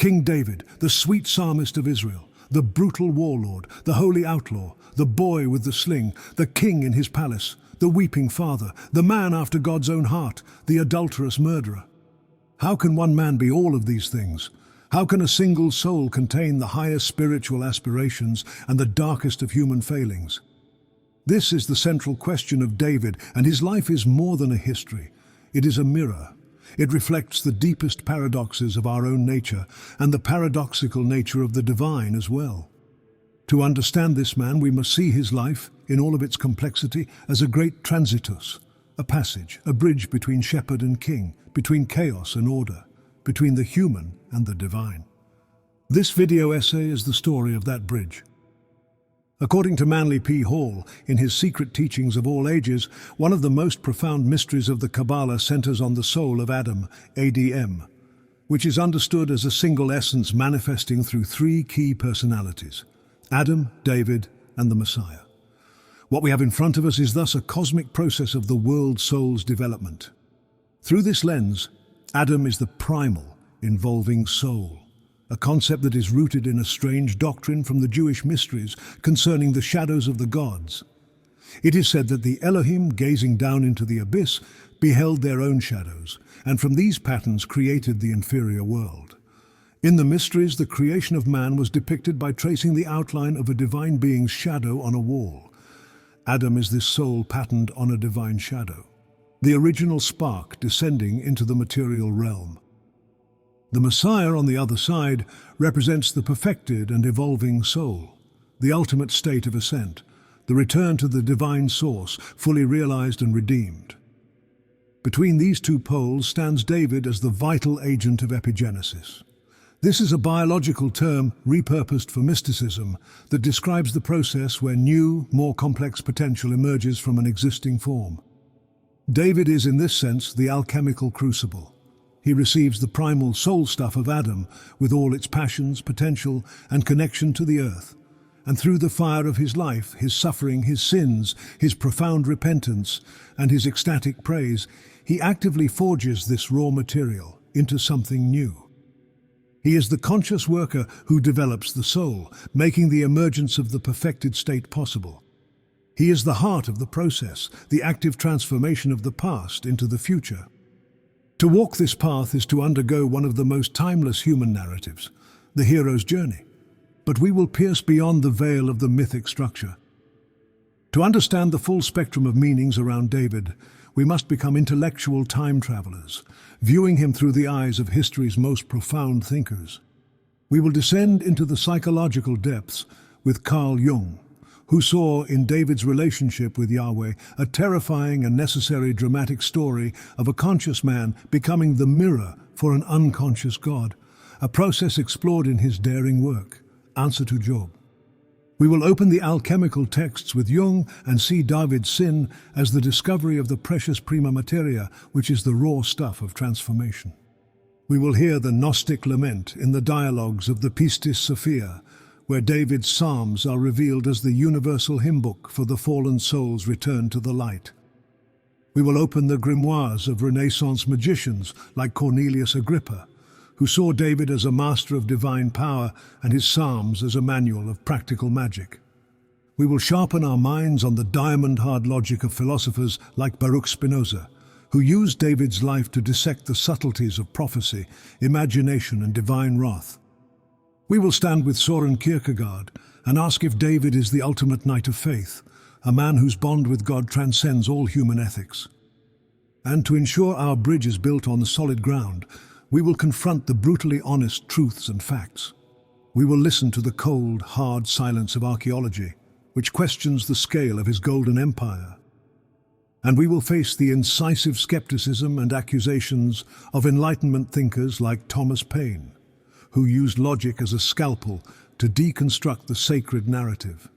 King David, the sweet psalmist of Israel, the brutal warlord, the holy outlaw, the boy with the sling, the king in his palace, the weeping father, the man after God's own heart, the adulterous murderer. How can one man be all of these things? How can a single soul contain the highest spiritual aspirations and the darkest of human failings? This is the central question of David, and his life is more than a history. It is a mirror. It reflects the deepest paradoxes of our own nature and the paradoxical nature of the divine as well. To understand this man, we must see his life, in all of its complexity, as a great transitus, a passage, a bridge between shepherd and king, between chaos and order, between the human and the divine. This video essay is the story of that bridge. According to Manly P. Hall, in his Secret Teachings of All Ages, one of the most profound mysteries of the Kabbalah centers on the soul of Adam, ADM, which is understood as a single essence manifesting through three key personalities: Adam, David, and the Messiah. What we have in front of us is thus a cosmic process of the world soul's development. Through this lens, Adam is the primal, involving soul, a concept that is rooted in a strange doctrine from the Jewish mysteries concerning the shadows of the gods. It is said that the Elohim, gazing down into the abyss, beheld their own shadows, and from these patterns created the inferior world. In the mysteries, the creation of man was depicted by tracing the outline of a divine being's shadow on a wall. Adam is this soul patterned on a divine shadow, the original spark descending into the material realm. The Messiah, on the other side, represents the perfected and evolving soul, the ultimate state of ascent, the return to the divine source, fully realized and redeemed. Between these two poles stands David as the vital agent of epigenesis. This is a biological term repurposed for mysticism that describes the process where new, more complex potential emerges from an existing form. David is, in this sense, the alchemical crucible. He receives the primal soul stuff of Adam with all its passions, potential, and connection to the earth. And through the fire of his life, his suffering, his sins, his profound repentance, and his ecstatic praise, he actively forges this raw material into something new. He is the conscious worker who develops the soul, making the emergence of the perfected state possible. He is the heart of the process, the active transformation of the past into the future. To walk this path is to undergo one of the most timeless human narratives, the hero's journey. But we will pierce beyond the veil of the mythic structure. To understand the full spectrum of meanings around David, we must become intellectual time travelers, viewing him through the eyes of history's most profound thinkers. We will descend into the psychological depths with Carl Jung, who saw in David's relationship with Yahweh a terrifying and necessary dramatic story of a conscious man becoming the mirror for an unconscious God, a process explored in his daring work, Answer to Job. We will open the alchemical texts with Jung and see David's sin as the discovery of the precious prima materia, which is the raw stuff of transformation. We will hear the Gnostic lament in the dialogues of the Pistis Sophia, where David's psalms are revealed as the universal hymnbook for the fallen soul's return to the light. We will open the grimoires of Renaissance magicians like Cornelius Agrippa, who saw David as a master of divine power and his psalms as a manual of practical magic. We will sharpen our minds on the diamond-hard logic of philosophers like Baruch Spinoza, who used David's life to dissect the subtleties of prophecy, imagination, and divine wrath. We will stand with Soren Kierkegaard and ask if David is the ultimate knight of faith, a man whose bond with God transcends all human ethics. And to ensure our bridge is built on solid ground, we will confront the brutally honest truths and facts. We will listen to the cold, hard silence of archaeology, which questions the scale of his golden empire. And we will face the incisive skepticism and accusations of Enlightenment thinkers like Thomas Paine, who used logic as a scalpel to deconstruct the sacred narrative.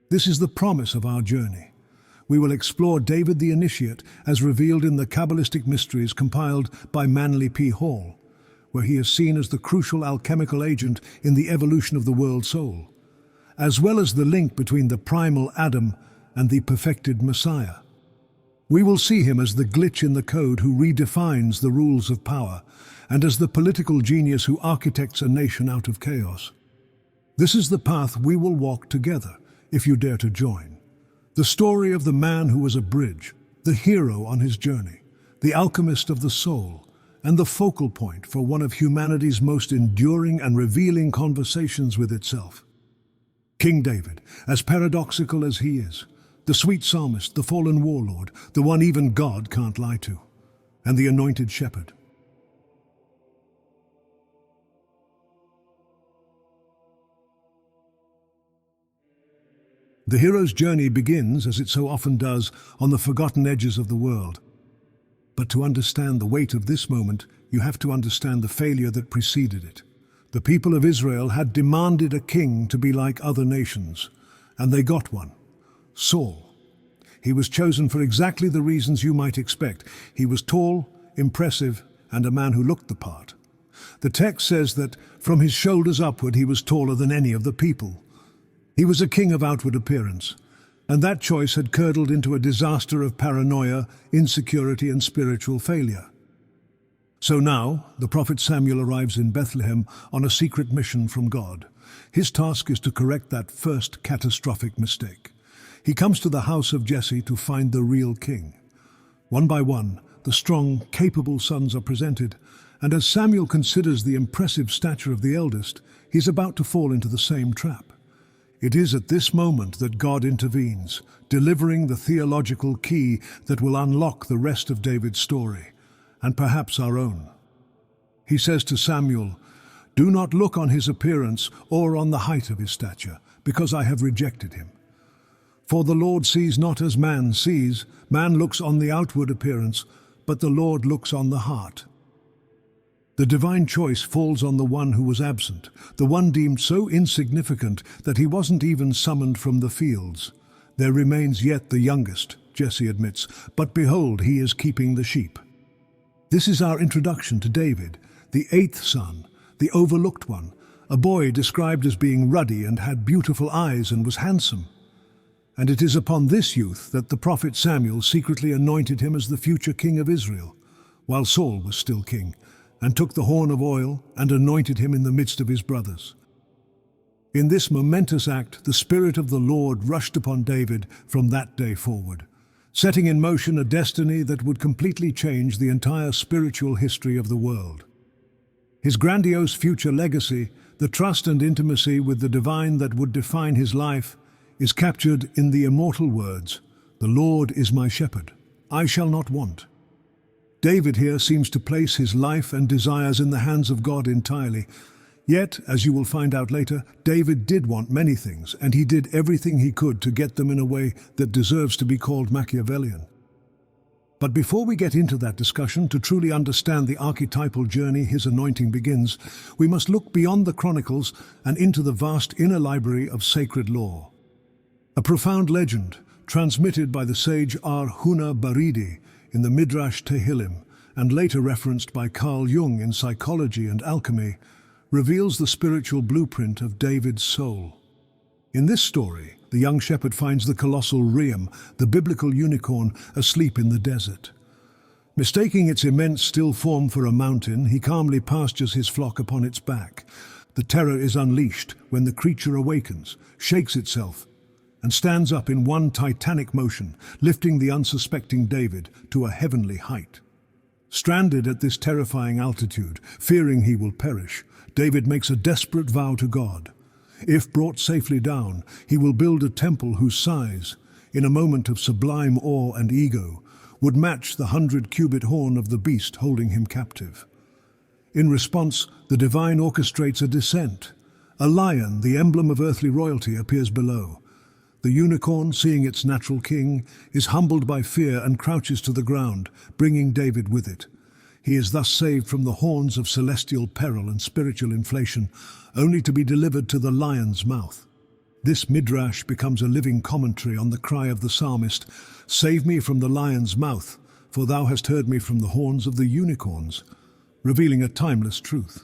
This is the promise of our journey. We will explore David the Initiate as revealed in the Kabbalistic mysteries compiled by Manly P. Hall, where he is seen as the crucial alchemical agent in the evolution of the world soul, as well as the link between the primal Adam and the perfected Messiah. We will see him as the glitch in the code who redefines the rules of power and as the political genius who architects a nation out of chaos. This is the path we will walk together, if you dare to join. The story of the man who was a bridge, the hero on his journey, the alchemist of the soul, and the focal point for one of humanity's most enduring and revealing conversations with itself. King David, as paradoxical as he is, the sweet psalmist, the fallen warlord, the one even God can't lie to, and the anointed shepherd. The hero's journey begins, as it so often does, on the forgotten edges of the world. But to understand the weight of this moment, you have to understand the failure that preceded it. The people of Israel had demanded a king to be like other nations, and they got one, Saul. He was chosen for exactly the reasons you might expect. He was tall, impressive, and a man who looked the part. The text says that from his shoulders upward he was taller than any of the people. He was a king of outward appearance, and that choice had curdled into a disaster of paranoia, insecurity, and spiritual failure. So now, the prophet Samuel arrives in Bethlehem on a secret mission from God. His task is to correct that first catastrophic mistake. He comes to the house of Jesse to find the real king. One by one, the strong, capable sons are presented, and as Samuel considers the impressive stature of the eldest, he's about to fall into the same trap. It is at this moment that God intervenes, delivering the theological key that will unlock the rest of David's story, and perhaps our own. He says to Samuel, "Do not look on his appearance or on the height of his stature, because I have rejected him. For the Lord sees not as man sees. Man looks on the outward appearance, but the Lord looks on the heart." The divine choice falls on the one who was absent, the one deemed so insignificant that he wasn't even summoned from the fields. There remains yet the youngest, Jesse admits, but behold, he is keeping the sheep. This is our introduction to David, the eighth son, the overlooked one, a boy described as being ruddy and had beautiful eyes and was handsome. And it is upon this youth that the prophet Samuel secretly anointed him as the future king of Israel, while Saul was still king, and took the horn of oil and anointed him in the midst of his brothers. In this momentous act, the Spirit of the Lord rushed upon David from that day forward, setting in motion a destiny that would completely change the entire spiritual history of the world. His grandiose future legacy, the trust and intimacy with the divine that would define his life, is captured in the immortal words, "The Lord is my shepherd, I shall not want." David here seems to place his life and desires in the hands of God entirely. Yet, as you will find out later, David did want many things, and he did everything he could to get them in a way that deserves to be called Machiavellian. But before we get into that discussion, to truly understand the archetypal journey his anointing begins, we must look beyond the chronicles and into the vast inner library of sacred lore. A profound legend, transmitted by the sage Ar-Huna Baridi in the Midrash Tehillim, and later referenced by Carl Jung in Psychology and Alchemy, reveals the spiritual blueprint of David's soul. In this story, the young shepherd finds the colossal Reem, the biblical unicorn, asleep in the desert. Mistaking its immense still form for a mountain, he calmly pastures his flock upon its back. The terror is unleashed when the creature awakens, shakes itself, and stands up in one titanic motion, lifting the unsuspecting David to a heavenly height. Stranded at this terrifying altitude, fearing he will perish, David makes a desperate vow to God. If brought safely down, he will build a temple whose size, in a moment of sublime awe and ego, would match the 100-cubit horn of the beast holding him captive. In response, the divine orchestrates a descent. A lion, the emblem of earthly royalty, appears below. The unicorn, seeing its natural king, is humbled by fear and crouches to the ground, bringing David with it. He is thus saved from the horns of celestial peril and spiritual inflation, only to be delivered to the lion's mouth. This midrash becomes a living commentary on the cry of the psalmist, "Save me from the lion's mouth, for thou hast heard me from the horns of the unicorns," revealing a timeless truth.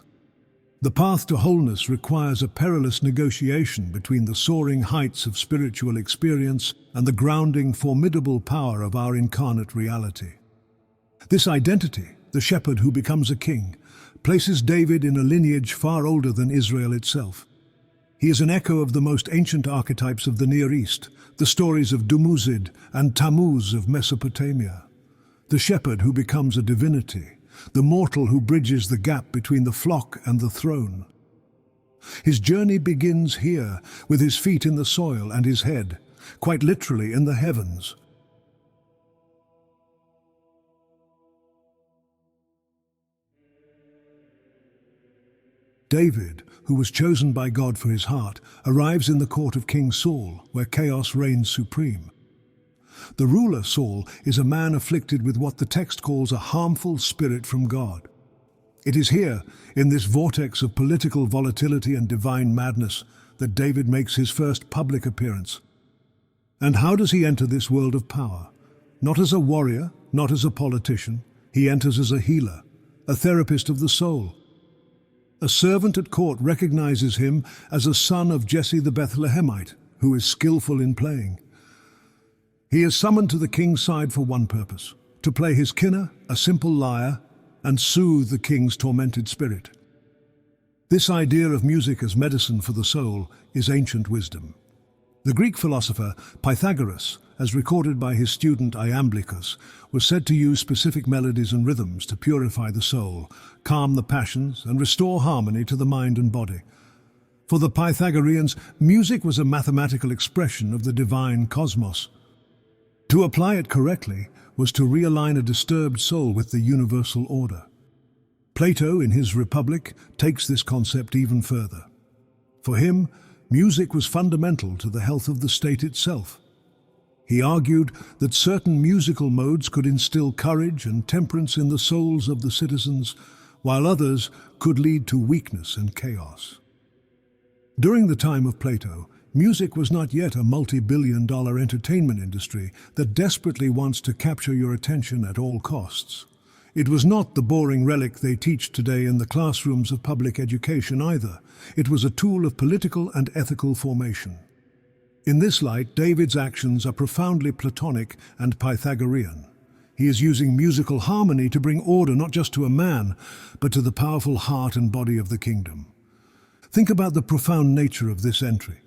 The path to wholeness requires a perilous negotiation between the soaring heights of spiritual experience and the grounding, formidable power of our incarnate reality. This identity, the shepherd who becomes a king, places David in a lineage far older than Israel itself. He is an echo of the most ancient archetypes of the Near East, the stories of Dumuzid and Tammuz of Mesopotamia. The shepherd who becomes a divinity, the mortal who bridges the gap between the flock and the throne. His journey begins here, with his feet in the soil and his head, quite literally in the heavens. David, who was chosen by God for his heart, arrives in the court of King Saul, where chaos reigns supreme. The ruler, Saul, is a man afflicted with what the text calls a harmful spirit from God. It is here, in this vortex of political volatility and divine madness, that David makes his first public appearance. And how does he enter this world of power? Not as a warrior, not as a politician. He enters as a healer, a therapist of the soul. A servant at court recognizes him as a son of Jesse the Bethlehemite, who is skillful in playing. He is summoned to the king's side for one purpose: to play his kinnor, a simple lyre, and soothe the king's tormented spirit. This idea of music as medicine for the soul is ancient wisdom. The Greek philosopher Pythagoras, as recorded by his student Iamblichus, was said to use specific melodies and rhythms to purify the soul, calm the passions, and restore harmony to the mind and body. For the Pythagoreans, music was a mathematical expression of the divine cosmos. To apply it correctly was to realign a disturbed soul with the universal order. Plato, in his Republic, takes this concept even further. For him, music was fundamental to the health of the state itself. He argued that certain musical modes could instill courage and temperance in the souls of the citizens, while others could lead to weakness and chaos. During the time of Plato, music was not yet a multi-billion-dollar entertainment industry that desperately wants to capture your attention at all costs. It was not the boring relic they teach today in the classrooms of public education either. It was a tool of political and ethical formation. In this light, David's actions are profoundly Platonic and Pythagorean. He is using musical harmony to bring order not just to a man, but to the powerful heart and body of the kingdom. Think about the profound nature of this entry.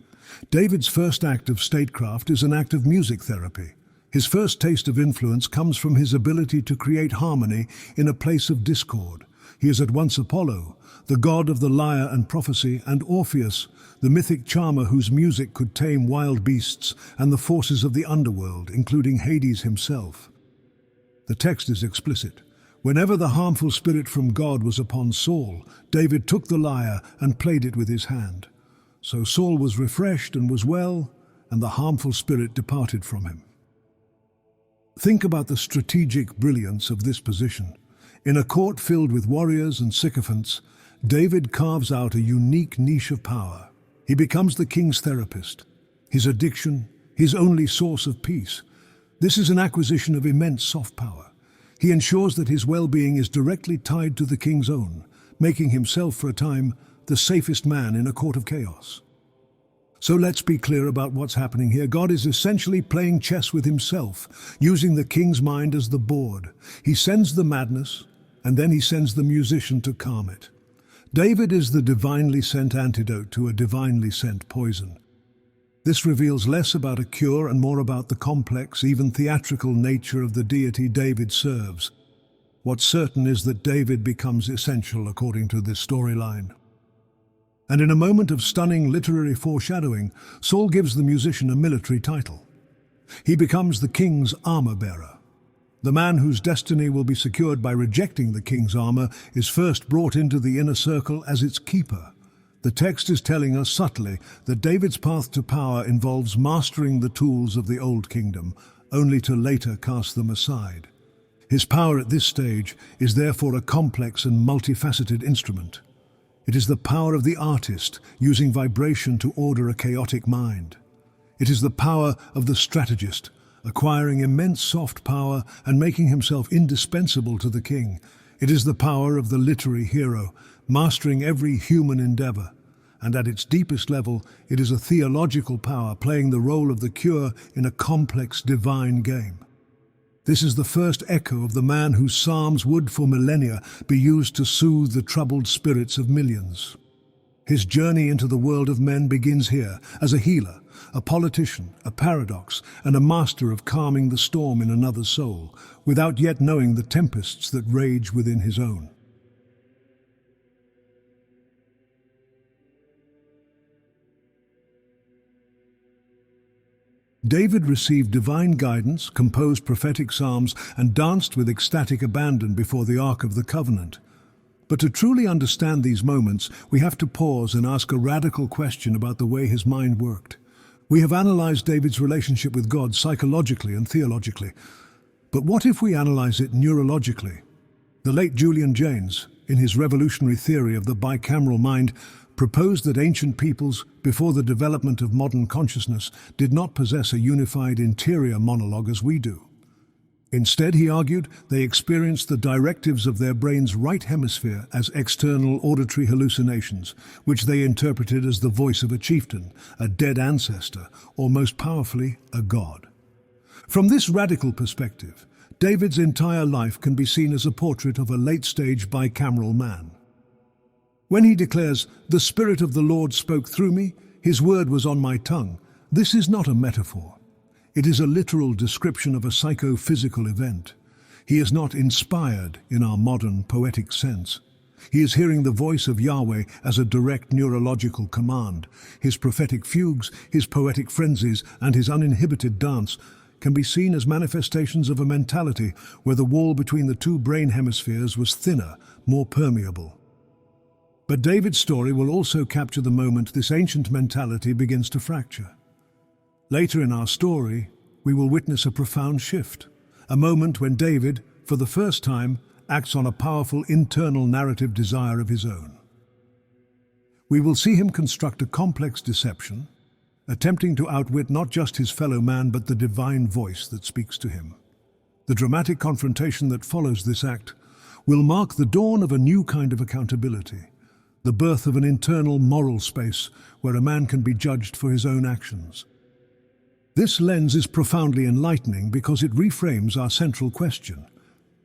David's first act of statecraft is an act of music therapy. His first taste of influence comes from his ability to create harmony in a place of discord. He is at once Apollo, the god of the lyre and prophecy, and Orpheus, the mythic charmer whose music could tame wild beasts and the forces of the underworld, including Hades himself. The text is explicit. Whenever the harmful spirit from God was upon Saul, David took the lyre and played it with his hand. So Saul was refreshed and was well, and the harmful spirit departed from him. Think about the strategic brilliance of this position. In a court filled with warriors and sycophants, David carves out a unique niche of power. He becomes the king's therapist, his addiction, his only source of peace. This is an acquisition of immense soft power. He ensures that his well-being is directly tied to the king's own, making himself, for a time, the safest man in a court of chaos. So let's be clear about what's happening here. God is essentially playing chess with himself, using the king's mind as the board. He sends the madness, and then he sends the musician to calm it. David is the divinely sent antidote to a divinely sent poison. This reveals less about a cure and more about the complex, even theatrical nature of the deity David serves. What's certain is that David becomes essential according to this storyline. And in a moment of stunning literary foreshadowing, Saul gives the musician a military title. He becomes the king's armor-bearer. The man whose destiny will be secured by rejecting the king's armor is first brought into the inner circle as its keeper. The text is telling us subtly that David's path to power involves mastering the tools of the old kingdom, only to later cast them aside. His power at this stage is therefore a complex and multifaceted instrument. It is the power of the artist, using vibration to order a chaotic mind. It is the power of the strategist, acquiring immense soft power and making himself indispensable to the king. It is the power of the literary hero, mastering every human endeavor. And at its deepest level, it is a theological power playing the role of the cure in a complex divine game. This is the first echo of the man whose psalms would for millennia be used to soothe the troubled spirits of millions. His journey into the world of men begins here as a healer, a politician, a paradox, and a master of calming the storm in another's soul, without yet knowing the tempests that rage within his own. David received divine guidance, composed prophetic psalms, and danced with ecstatic abandon before the Ark of the Covenant. But to truly understand these moments, we have to pause and ask a radical question about the way his mind worked. We have analyzed David's relationship with God psychologically and theologically. But what if we analyze it neurologically? The late Julian Jaynes, in his revolutionary theory of the bicameral mind, proposed that ancient peoples, before the development of modern consciousness, did not possess a unified interior monologue as we do. Instead, he argued, they experienced the directives of their brain's right hemisphere as external auditory hallucinations, which they interpreted as the voice of a chieftain, a dead ancestor, or most powerfully, a god. From this radical perspective, David's entire life can be seen as a portrait of a late-stage bicameral man. When he declares, "The Spirit of the Lord spoke through me, his word was on my tongue," this is not a metaphor. It is a literal description of a psychophysical event. He is not inspired in our modern poetic sense. He is hearing the voice of Yahweh as a direct neurological command. His prophetic fugues, his poetic frenzies, and his uninhibited dance can be seen as manifestations of a mentality where the wall between the two brain hemispheres was thinner, more permeable. But David's story will also capture the moment this ancient mentality begins to fracture. Later in our story, we will witness a profound shift, a moment when David, for the first time, acts on a powerful internal narrative desire of his own. We will see him construct a complex deception, attempting to outwit not just his fellow man but the divine voice that speaks to him. The dramatic confrontation that follows this act will mark the dawn of a new kind of accountability, the birth of an internal moral space where a man can be judged for his own actions. This lens is profoundly enlightening because it reframes our central question.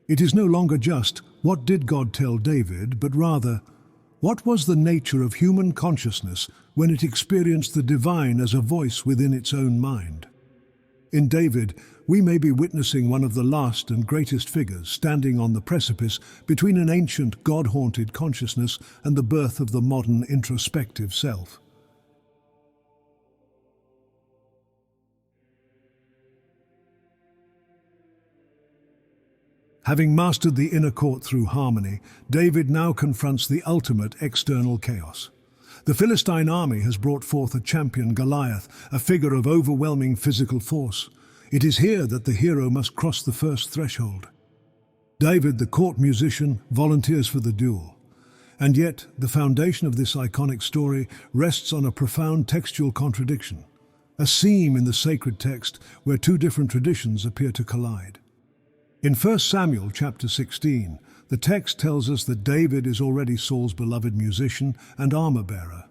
It is no longer just, what did God tell David, but rather, what was the nature of human consciousness when it experienced the divine as a voice within its own mind? In David, we may be witnessing one of the last and greatest figures standing on the precipice between an ancient God-haunted consciousness and the birth of the modern introspective self. Having mastered the inner court through harmony, David now confronts the ultimate external chaos. The Philistine army has brought forth a champion, Goliath, a figure of overwhelming physical force. It is here that the hero must cross the first threshold. David, the court musician, volunteers for the duel. And yet, the foundation of this iconic story rests on a profound textual contradiction, a seam in the sacred text where two different traditions appear to collide. In 1 Samuel chapter 16, the text tells us that David is already Saul's beloved musician and armor-bearer.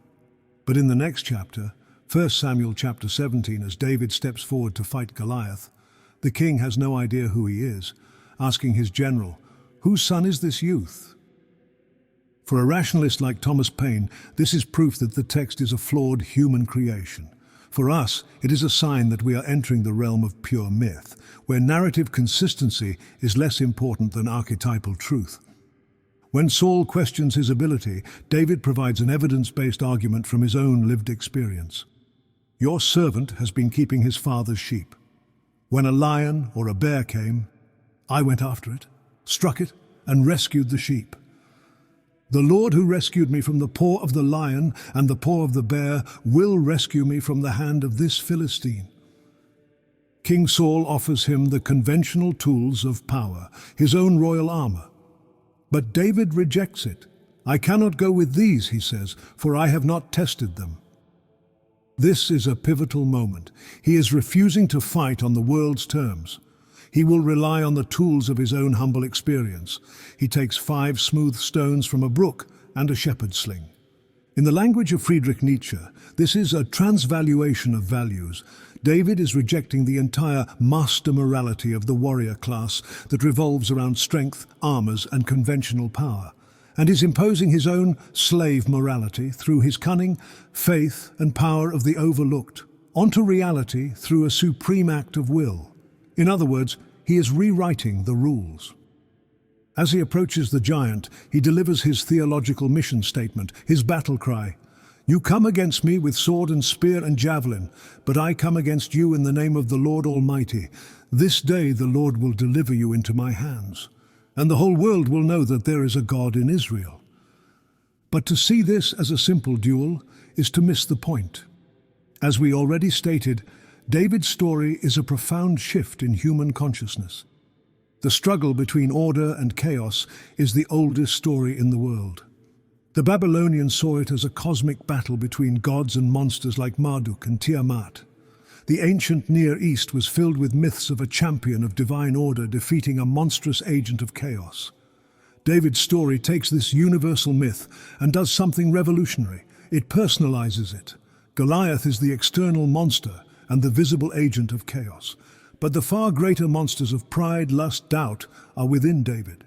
But in the next chapter, 1 Samuel chapter 17, as David steps forward to fight Goliath, the king has no idea who he is, asking his general, "Whose son is this youth?" For a rationalist like Thomas Paine, this is proof that the text is a flawed human creation. For us, it is a sign that we are entering the realm of pure myth, where narrative consistency is less important than archetypal truth. When Saul questions his ability, David provides an evidence-based argument from his own lived experience. "Your servant has been keeping his father's sheep. When a lion or a bear came, I went after it, struck it, and rescued the sheep. The Lord who rescued me from the paw of the lion and the paw of the bear will rescue me from the hand of this Philistine." King Saul offers him the conventional tools of power, his own royal armor. But David rejects it. "I cannot go with these," he says, "for I have not tested them." This is a pivotal moment. He is refusing to fight on the world's terms. He will rely on the tools of his own humble experience. He takes 5 smooth stones from a brook and a shepherd's sling. In the language of Friedrich Nietzsche, this is a transvaluation of values. David is rejecting the entire master morality of the warrior class that revolves around strength, armors, and conventional power, and is imposing his own slave morality through his cunning, faith, and power of the overlooked, onto reality through a supreme act of will. In other words, he is rewriting the rules. As he approaches the giant, he delivers his theological mission statement, his battle cry. "You come against me with sword and spear and javelin, but I come against you in the name of the Lord Almighty. This day the Lord will deliver you into my hands, and the whole world will know that there is a God in Israel." But to see this as a simple duel is to miss the point. As we already stated, David's story is a profound shift in human consciousness. The struggle between order and chaos is the oldest story in the world. The Babylonians saw it as a cosmic battle between gods and monsters like Marduk and Tiamat. The ancient Near East was filled with myths of a champion of divine order defeating a monstrous agent of chaos. David's story takes this universal myth and does something revolutionary. It personalizes it. Goliath is the external monster and the visible agent of chaos. But the far greater monsters of pride, lust, doubt are within David.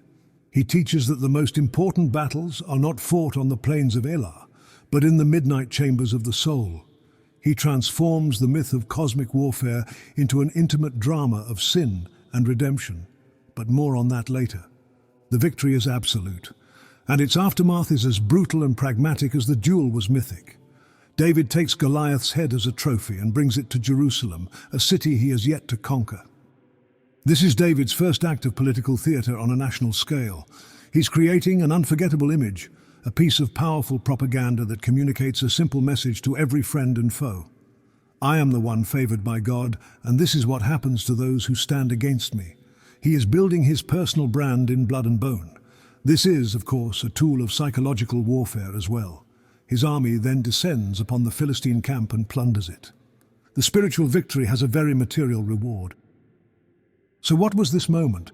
He teaches that the most important battles are not fought on the plains of Elah, but in the midnight chambers of the soul. He transforms the myth of cosmic warfare into an intimate drama of sin and redemption. But more on that later. The victory is absolute, and its aftermath is as brutal and pragmatic as the duel was mythic. David takes Goliath's head as a trophy and brings it to Jerusalem, a city he has yet to conquer. This is David's first act of political theatre on a national scale. He's creating an unforgettable image, a piece of powerful propaganda that communicates a simple message to every friend and foe. I am the one favored by God, and this is what happens to those who stand against me. He is building his personal brand in blood and bone. This is, of course, a tool of psychological warfare as well. His army then descends upon the Philistine camp and plunders it. The spiritual victory has a very material reward. So what was this moment?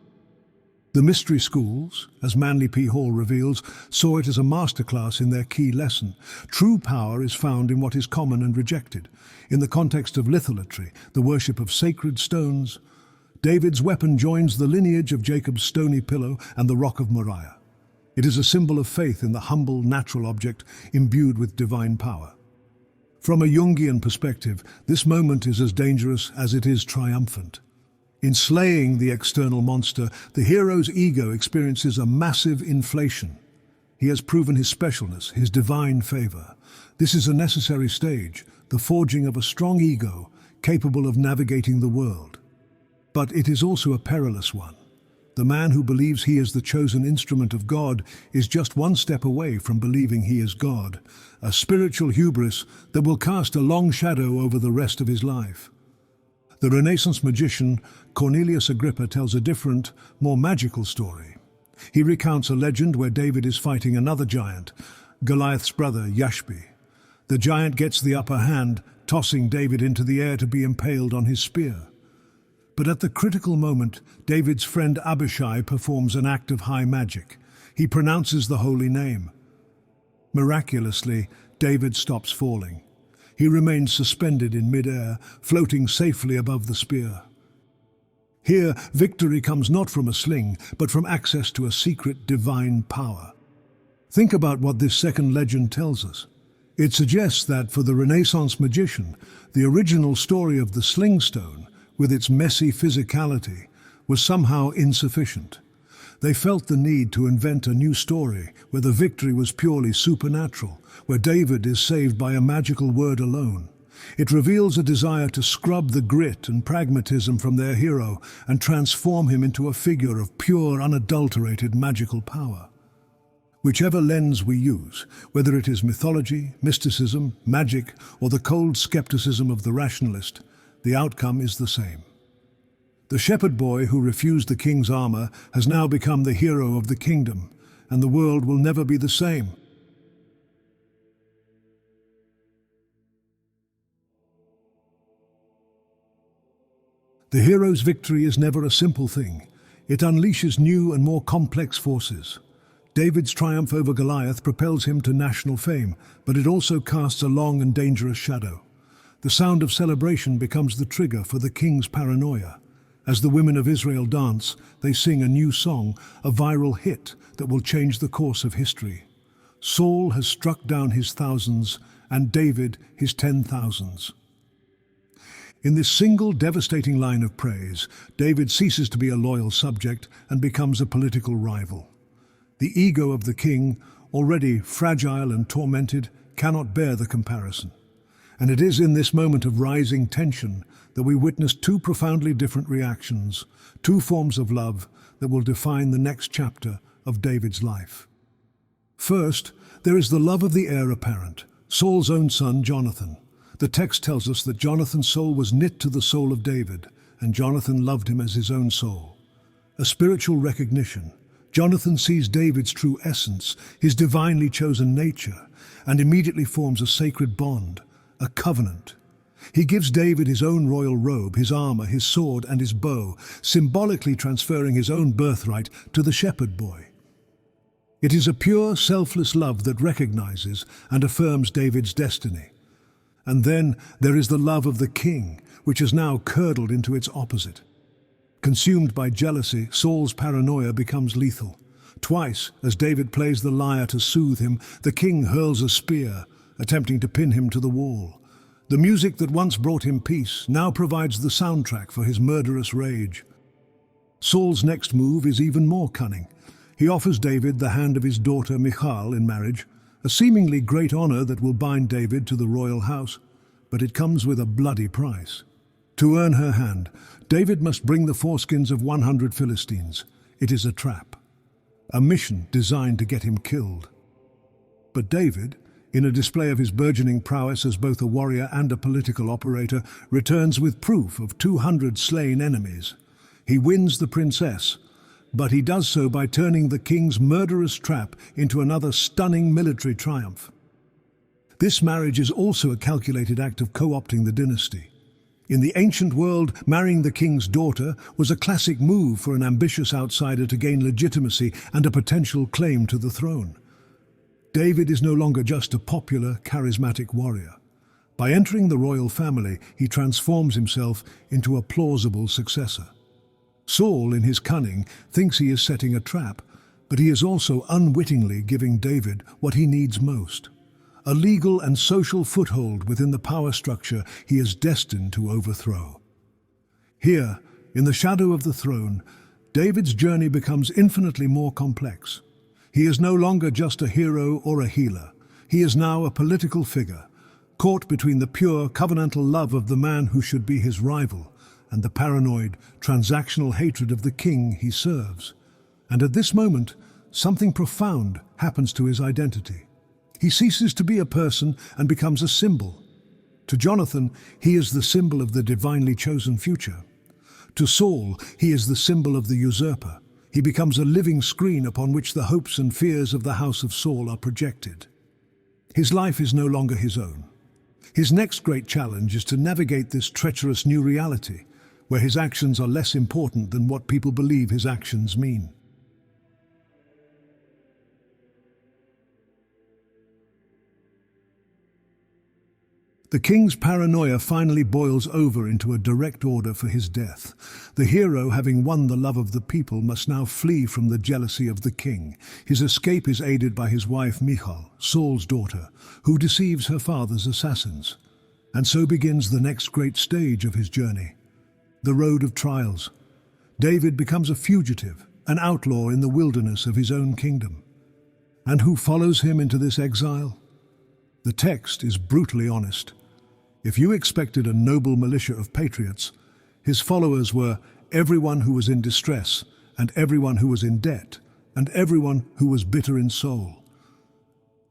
The mystery schools, as Manly P. Hall reveals, saw it as a masterclass in their key lesson. True power is found in what is common and rejected. In the context of litholatry, the worship of sacred stones, David's weapon joins the lineage of Jacob's stony pillow and the rock of Moriah. It is a symbol of faith in the humble, natural object imbued with divine power. From a Jungian perspective, this moment is as dangerous as it is triumphant. In slaying the external monster, the hero's ego experiences a massive inflation. He has proven his specialness, his divine favor. This is a necessary stage, the forging of a strong ego capable of navigating the world. But it is also a perilous one. The man who believes he is the chosen instrument of God is just one step away from believing he is God, a spiritual hubris that will cast a long shadow over the rest of his life. The Renaissance magician Cornelius Agrippa tells a different, more magical story. He recounts a legend where David is fighting another giant, Goliath's brother Yashbi. The giant gets the upper hand, tossing David into the air to be impaled on his spear. But at the critical moment, David's friend Abishai performs an act of high magic. He pronounces the holy name. Miraculously, David stops falling. He remains suspended in mid-air, floating safely above the spear. Here, victory comes not from a sling, but from access to a secret divine power. Think about what this second legend tells us. It suggests that for the Renaissance magician, the original story of the sling stone, with its messy physicality, was somehow insufficient. They felt the need to invent a new story where the victory was purely supernatural, where David is saved by a magical word alone. It reveals a desire to scrub the grit and pragmatism from their hero and transform him into a figure of pure, unadulterated magical power. Whichever lens we use, whether it is mythology, mysticism, magic, or the cold skepticism of the rationalist, the outcome is the same. The shepherd boy who refused the king's armor has now become the hero of the kingdom, and the world will never be the same. The hero's victory is never a simple thing. It unleashes new and more complex forces. David's triumph over Goliath propels him to national fame, but it also casts a long and dangerous shadow. The sound of celebration becomes the trigger for the king's paranoia. As the women of Israel dance, they sing a new song, a viral hit that will change the course of history. Saul has struck down his thousands, and David his 10,000s. In this single devastating line of praise, David ceases to be a loyal subject and becomes a political rival. The ego of the king, already fragile and tormented, cannot bear the comparison. And it is in this moment of rising tension that we witness two profoundly different reactions, two forms of love that will define the next chapter of David's life. First, there is the love of the heir apparent, Saul's own son Jonathan. The text tells us that Jonathan's soul was knit to the soul of David, and Jonathan loved him as his own soul. A spiritual recognition. Jonathan sees David's true essence, his divinely chosen nature, and immediately forms a sacred bond, a covenant. He gives David his own royal robe, his armor, his sword, and his bow, symbolically transferring his own birthright to the shepherd boy. It is a pure, selfless love that recognizes and affirms David's destiny. And then there is the love of the king, which has now curdled into its opposite. Consumed by jealousy, Saul's paranoia becomes lethal. Twice, as David plays the lyre to soothe him, the king hurls a spear, attempting to pin him to the wall. The music that once brought him peace now provides the soundtrack for his murderous rage. Saul's next move is even more cunning. He offers David the hand of his daughter Michal in marriage, a seemingly great honor that will bind David to the royal house, but it comes with a bloody price. To earn her hand, David must bring the foreskins of 100 Philistines. It is a trap, a mission designed to get him killed. But David, in a display of his burgeoning prowess as both a warrior and a political operator, returns with proof of 200 slain enemies. He wins the princess, but he does so by turning the king's murderous trap into another stunning military triumph. This marriage is also a calculated act of co-opting the dynasty. In the ancient world, marrying the king's daughter was a classic move for an ambitious outsider to gain legitimacy and a potential claim to the throne. David is no longer just a popular, charismatic warrior. By entering the royal family, he transforms himself into a plausible successor. Saul, in his cunning, thinks he is setting a trap, but he is also unwittingly giving David what he needs most: a legal and social foothold within the power structure he is destined to overthrow. Here, in the shadow of the throne, David's journey becomes infinitely more complex. He is no longer just a hero or a healer. He is now a political figure, caught between the pure, covenantal love of the man who should be his rival and the paranoid, transactional hatred of the king he serves. And at this moment, something profound happens to his identity. He ceases to be a person and becomes a symbol. To Jonathan, he is the symbol of the divinely chosen future. To Saul, he is the symbol of the usurper. He becomes a living screen upon which the hopes and fears of the house of Saul are projected. His life is no longer his own. His next great challenge is to navigate this treacherous new reality, where his actions are less important than what people believe his actions mean. The king's paranoia finally boils over into a direct order for his death. The hero, having won the love of the people, must now flee from the jealousy of the king. His escape is aided by his wife Michal, Saul's daughter, who deceives her father's assassins. And so begins the next great stage of his journey: the road of trials. David becomes a fugitive, an outlaw in the wilderness of his own kingdom. And who follows him into this exile? The text is brutally honest. If you expected a noble militia of patriots, his followers were everyone who was in distress, and everyone who was in debt, and everyone who was bitter in soul.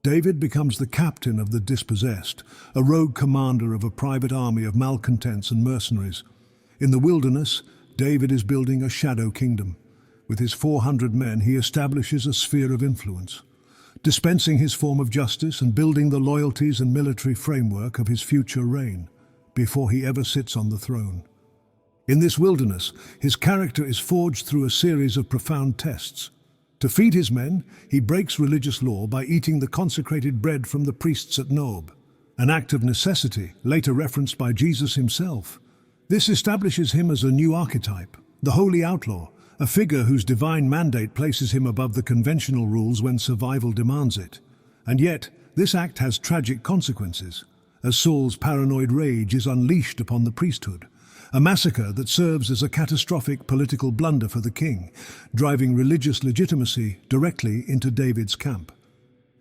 David becomes the captain of the dispossessed, a rogue commander of a private army of malcontents and mercenaries. In the wilderness, David is building a shadow kingdom. With his 400 men, he establishes a sphere of influence, dispensing his form of justice and building the loyalties and military framework of his future reign, before he ever sits on the throne. In this wilderness, his character is forged through a series of profound tests. To feed his men, he breaks religious law by eating the consecrated bread from the priests at Nob. an act of necessity later referenced by Jesus himself. This establishes him as a new archetype, the holy outlaw, a figure whose divine mandate places him above the conventional rules when survival demands it. And yet, this act has tragic consequences, as Saul's paranoid rage is unleashed upon the priesthood, a massacre that serves as a catastrophic political blunder for the king, driving religious legitimacy directly into David's camp.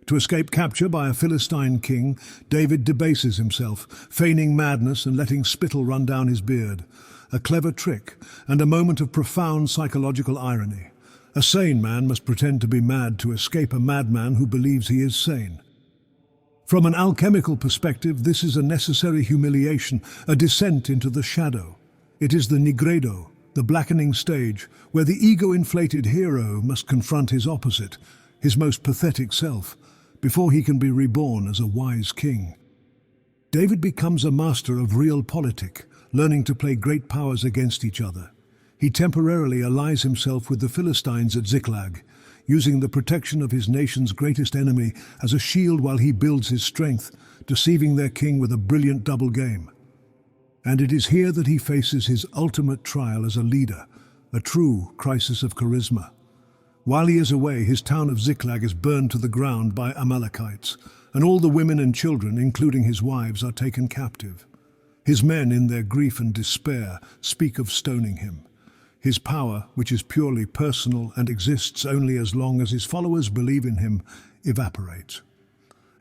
To escape capture by a Philistine king, David debases himself, feigning madness and letting spittle run down his beard. A clever trick and a moment of profound psychological irony. A sane man must pretend to be mad to escape a madman who believes he is sane. From an alchemical perspective, this is a necessary humiliation, a descent into the shadow. It is the nigredo, the blackening stage, where the ego-inflated hero must confront his opposite, his most pathetic self, before he can be reborn as a wise king. David becomes a master of realpolitik, learning to play great powers against each other. He temporarily allies himself with the Philistines at Ziklag, using the protection of his nation's greatest enemy as a shield while he builds his strength, deceiving their king with a brilliant double game. And it is here that he faces his ultimate trial as a leader, a true crisis of charisma. While he is away, his town of Ziklag is burned to the ground by Amalekites, and all the women and children, including his wives, are taken captive. His men, in their grief and despair, speak of stoning him. His power, which is purely personal and exists only as long as his followers believe in him, evaporates.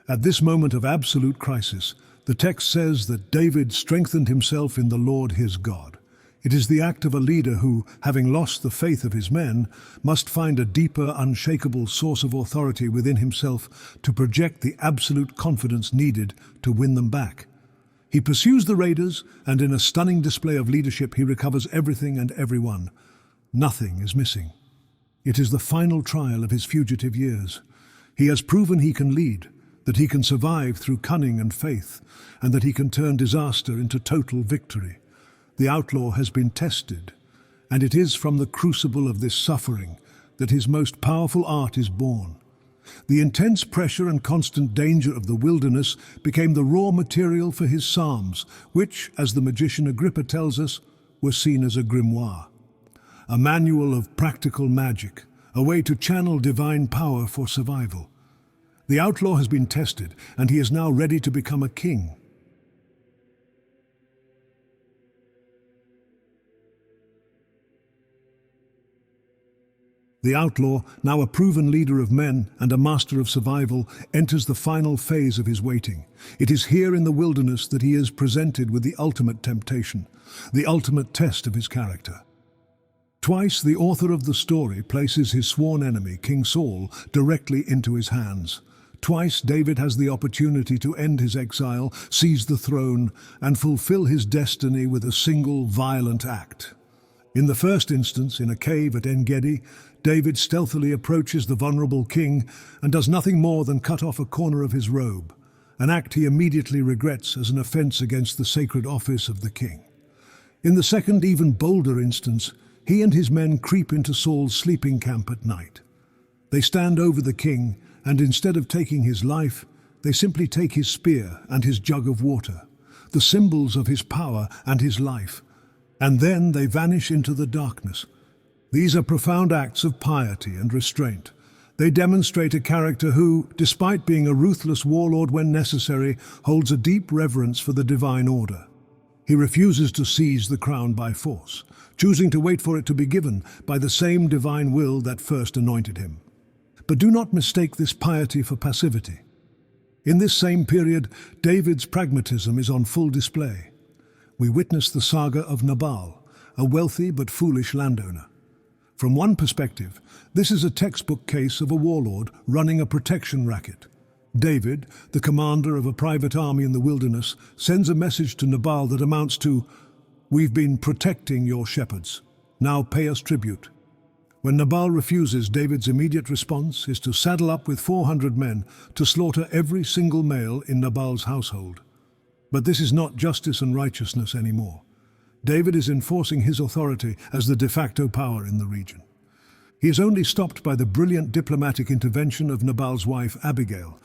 At this moment of absolute crisis, the text says that David strengthened himself in the Lord his God. It is the act of a leader who, having lost the faith of his men, must find a deeper, unshakable source of authority within himself to project the absolute confidence needed to win them back. He pursues the raiders, and in a stunning display of leadership he recovers everything and everyone. Nothing is missing. It is the final trial of his fugitive years. He has proven he can lead, that he can survive through cunning and faith, and that he can turn disaster into total victory. The outlaw has been tested, and it is from the crucible of this suffering that his most powerful art is born. The intense pressure and constant danger of the wilderness became the raw material for his psalms, which, as the magician Agrippa tells us, were seen as a grimoire. A manual of practical magic, a way to channel divine power for survival. The outlaw has been tested, and he is now ready to become a king. The outlaw, now a proven leader of men and a master of survival, enters the final phase of his waiting. It is here in the wilderness that he is presented with the ultimate temptation, the ultimate test of his character. Twice the author of the story places his sworn enemy, King Saul, directly into his hands. Twice David has the opportunity to end his exile, seize the throne, and fulfill his destiny with a single violent act. In the first instance, in a cave at En-Gedi, David stealthily approaches the vulnerable king and does nothing more than cut off a corner of his robe, an act he immediately regrets as an offense against the sacred office of the king. In the second, even bolder instance, he and his men creep into Saul's sleeping camp at night. They stand over the king, and instead of taking his life, they simply take his spear and his jug of water, the symbols of his power and his life, and then they vanish into the darkness. These are profound acts of piety and restraint. They demonstrate a character who, despite being a ruthless warlord when necessary, holds a deep reverence for the divine order. He refuses to seize the crown by force, choosing to wait for it to be given by the same divine will that first anointed him. But do not mistake this piety for passivity. In this same period, David's pragmatism is on full display. We witness the saga of Nabal, a wealthy but foolish landowner. From one perspective, this is a textbook case of a warlord running a protection racket. David, the commander of a private army in the wilderness, sends a message to Nabal that amounts to, "We've been protecting your shepherds. Now pay us tribute." When Nabal refuses, David's immediate response is to saddle up with 400 men to slaughter every single male in Nabal's household. But this is not justice and righteousness anymore. David is enforcing his authority as the de facto power in the region. He is only stopped by the brilliant diplomatic intervention of Nabal's wife Abigail,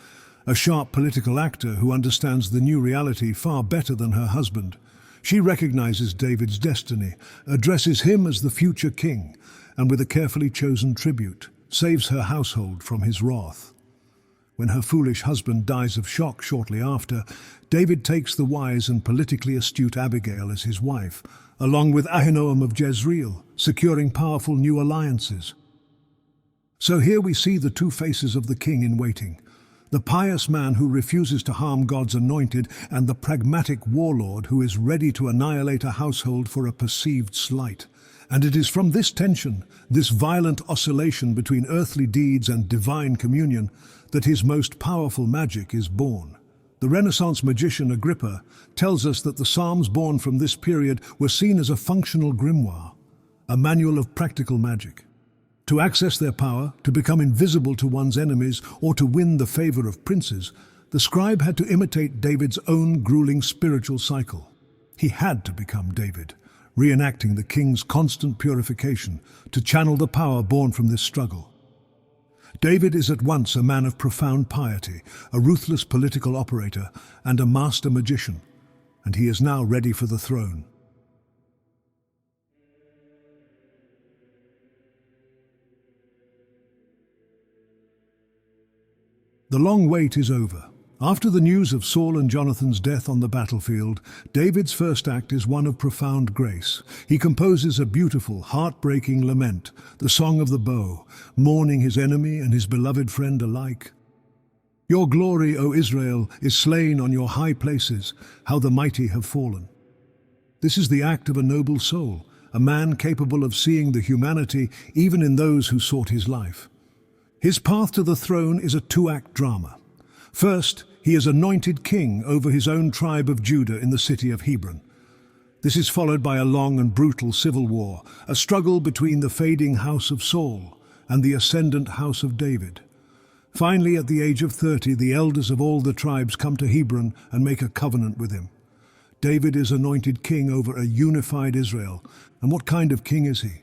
a sharp political actor who understands the new reality far better than her husband. She recognizes David's destiny, addresses him as the future king, and with a carefully chosen tribute, saves her household from his wrath. When her foolish husband dies of shock shortly after, David takes the wise and politically astute Abigail as his wife, along with Ahinoam of Jezreel, securing powerful new alliances. So here we see the two faces of the king in waiting: the pious man who refuses to harm God's anointed, and the pragmatic warlord who is ready to annihilate a household for a perceived slight. And it is from this tension, this violent oscillation between earthly deeds and divine communion, that his most powerful magic is born. The Renaissance magician Agrippa tells us that the Psalms born from this period were seen as a functional grimoire, a manual of practical magic. To access their power, to become invisible to one's enemies, or to win the favor of princes, the scribe had to imitate David's own grueling spiritual cycle. He had to become David, reenacting the king's constant purification to channel the power born from this struggle. David is at once a man of profound piety, a ruthless political operator, and a master magician, and he is now ready for the throne. The long wait is over. After the news of Saul and Jonathan's death on the battlefield, David's first act is one of profound grace. He composes a beautiful, heartbreaking lament, the Song of the Bow, mourning his enemy and his beloved friend alike. Your glory, O Israel, is slain on your high places, how the mighty have fallen. This is the act of a noble soul, a man capable of seeing the humanity even in those who sought his life. His path to the throne is a two-act drama. First, he is anointed king over his own tribe of Judah in the city of Hebron. This is followed by a long and brutal civil war, a struggle between the fading house of Saul and the ascendant house of David. Finally, at the age of 30, the elders of all the tribes come to Hebron and make a covenant with him. David is anointed king over a unified Israel. And what kind of king is he?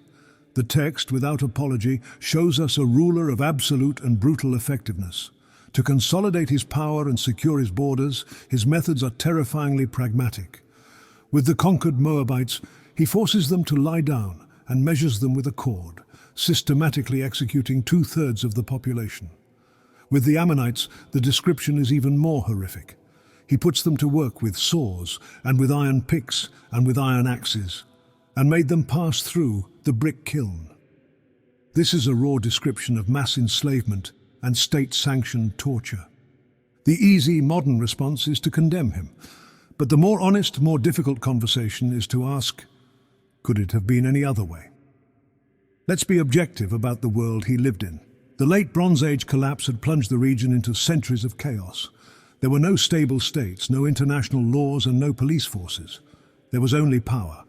The text, without apology, shows us a ruler of absolute and brutal effectiveness. To consolidate his power and secure his borders, his methods are terrifyingly pragmatic. With the conquered Moabites, he forces them to lie down and measures them with a cord, systematically executing 2/3 of the population. With the Ammonites, the description is even more horrific. He puts them to work with saws and with iron picks and with iron axes, and made them pass through the brick kiln. This is a raw description of mass enslavement and state-sanctioned torture. The easy, modern response is to condemn him. But the more honest, more difficult conversation is to ask, could it have been any other way? Let's be objective about the world he lived in. The late Bronze Age collapse had plunged the region into centuries of chaos. There were no stable states, no international laws, and no police forces. There was only power.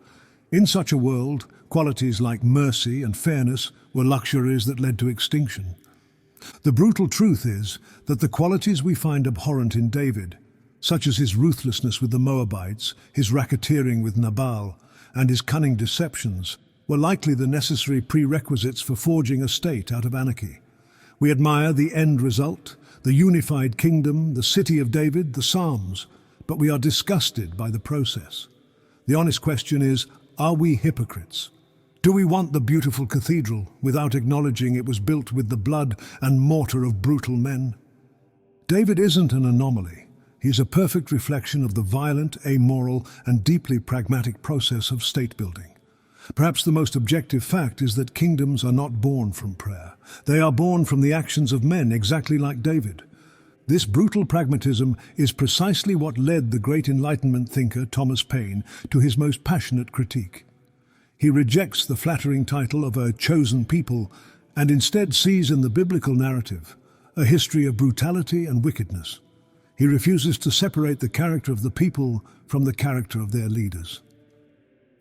In such a world, qualities like mercy and fairness were luxuries that led to extinction. The brutal truth is that the qualities we find abhorrent in David, such as his ruthlessness with the Moabites, his racketeering with Nabal, and his cunning deceptions, were likely the necessary prerequisites for forging a state out of anarchy. We admire the end result, the unified kingdom, the city of David, the Psalms, but we are disgusted by the process. The honest question is, are we hypocrites? Do we want the beautiful cathedral without acknowledging it was built with the blood and mortar of brutal men? David isn't an anomaly. He is a perfect reflection of the violent, amoral, and deeply pragmatic process of state building. Perhaps the most objective fact is that kingdoms are not born from prayer. They are born from the actions of men exactly like David. This brutal pragmatism is precisely what led the great Enlightenment thinker Thomas Paine to his most passionate critique. He rejects the flattering title of a chosen people and instead sees in the biblical narrative a history of brutality and wickedness. He refuses to separate the character of the people from the character of their leaders.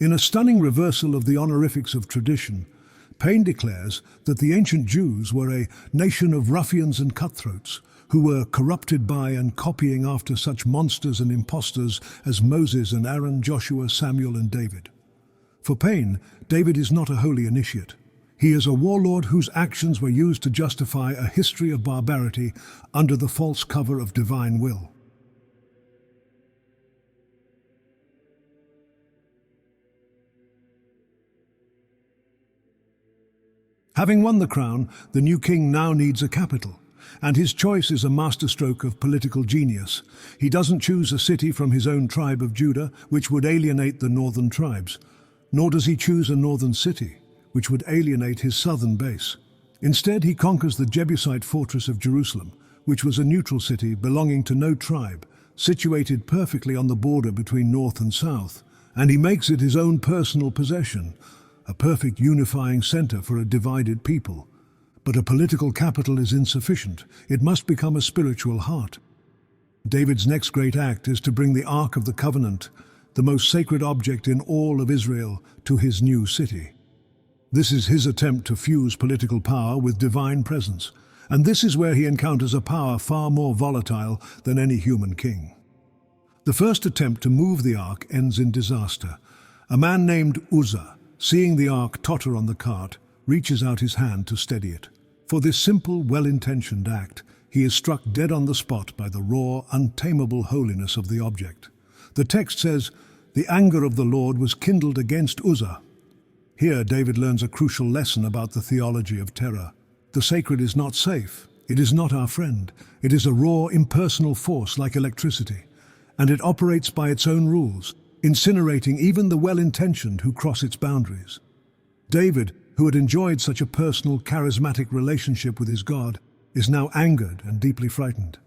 In a stunning reversal of the honorifics of tradition, Paine declares that the ancient Jews were a nation of ruffians and cutthroats who were corrupted by and copying after such monsters and impostors as Moses and Aaron, Joshua, Samuel and David. For Paine, David is not a holy initiate. He is a warlord whose actions were used to justify a history of barbarity under the false cover of divine will. Having won the crown, the new king now needs a capital, and his choice is a masterstroke of political genius. He doesn't choose a city from his own tribe of Judah, which would alienate the northern tribes, nor does he choose a northern city, which would alienate his southern base. Instead, he conquers the Jebusite fortress of Jerusalem, which was a neutral city belonging to no tribe, situated perfectly on the border between north and south, and he makes it his own personal possession, a perfect unifying center for a divided people. But a political capital is insufficient. It must become a spiritual heart. David's next great act is to bring the Ark of the Covenant, the most sacred object in all of Israel, to his new city. This is his attempt to fuse political power with divine presence, and this is where he encounters a power far more volatile than any human king. The first attempt to move the Ark ends in disaster. A man named Uzzah, seeing the Ark totter on the cart, reaches out his hand to steady it. For this simple, well-intentioned act, he is struck dead on the spot by the raw, untamable holiness of the object. The text says, "The anger of the Lord was kindled against Uzzah." Here, David learns a crucial lesson about the theology of terror. The sacred is not safe. It is not our friend. It is a raw, impersonal force like electricity, and it operates by its own rules, incinerating even the well-intentioned who cross its boundaries. David, who had enjoyed such a personal, charismatic relationship with his God, is now angered and deeply frightened.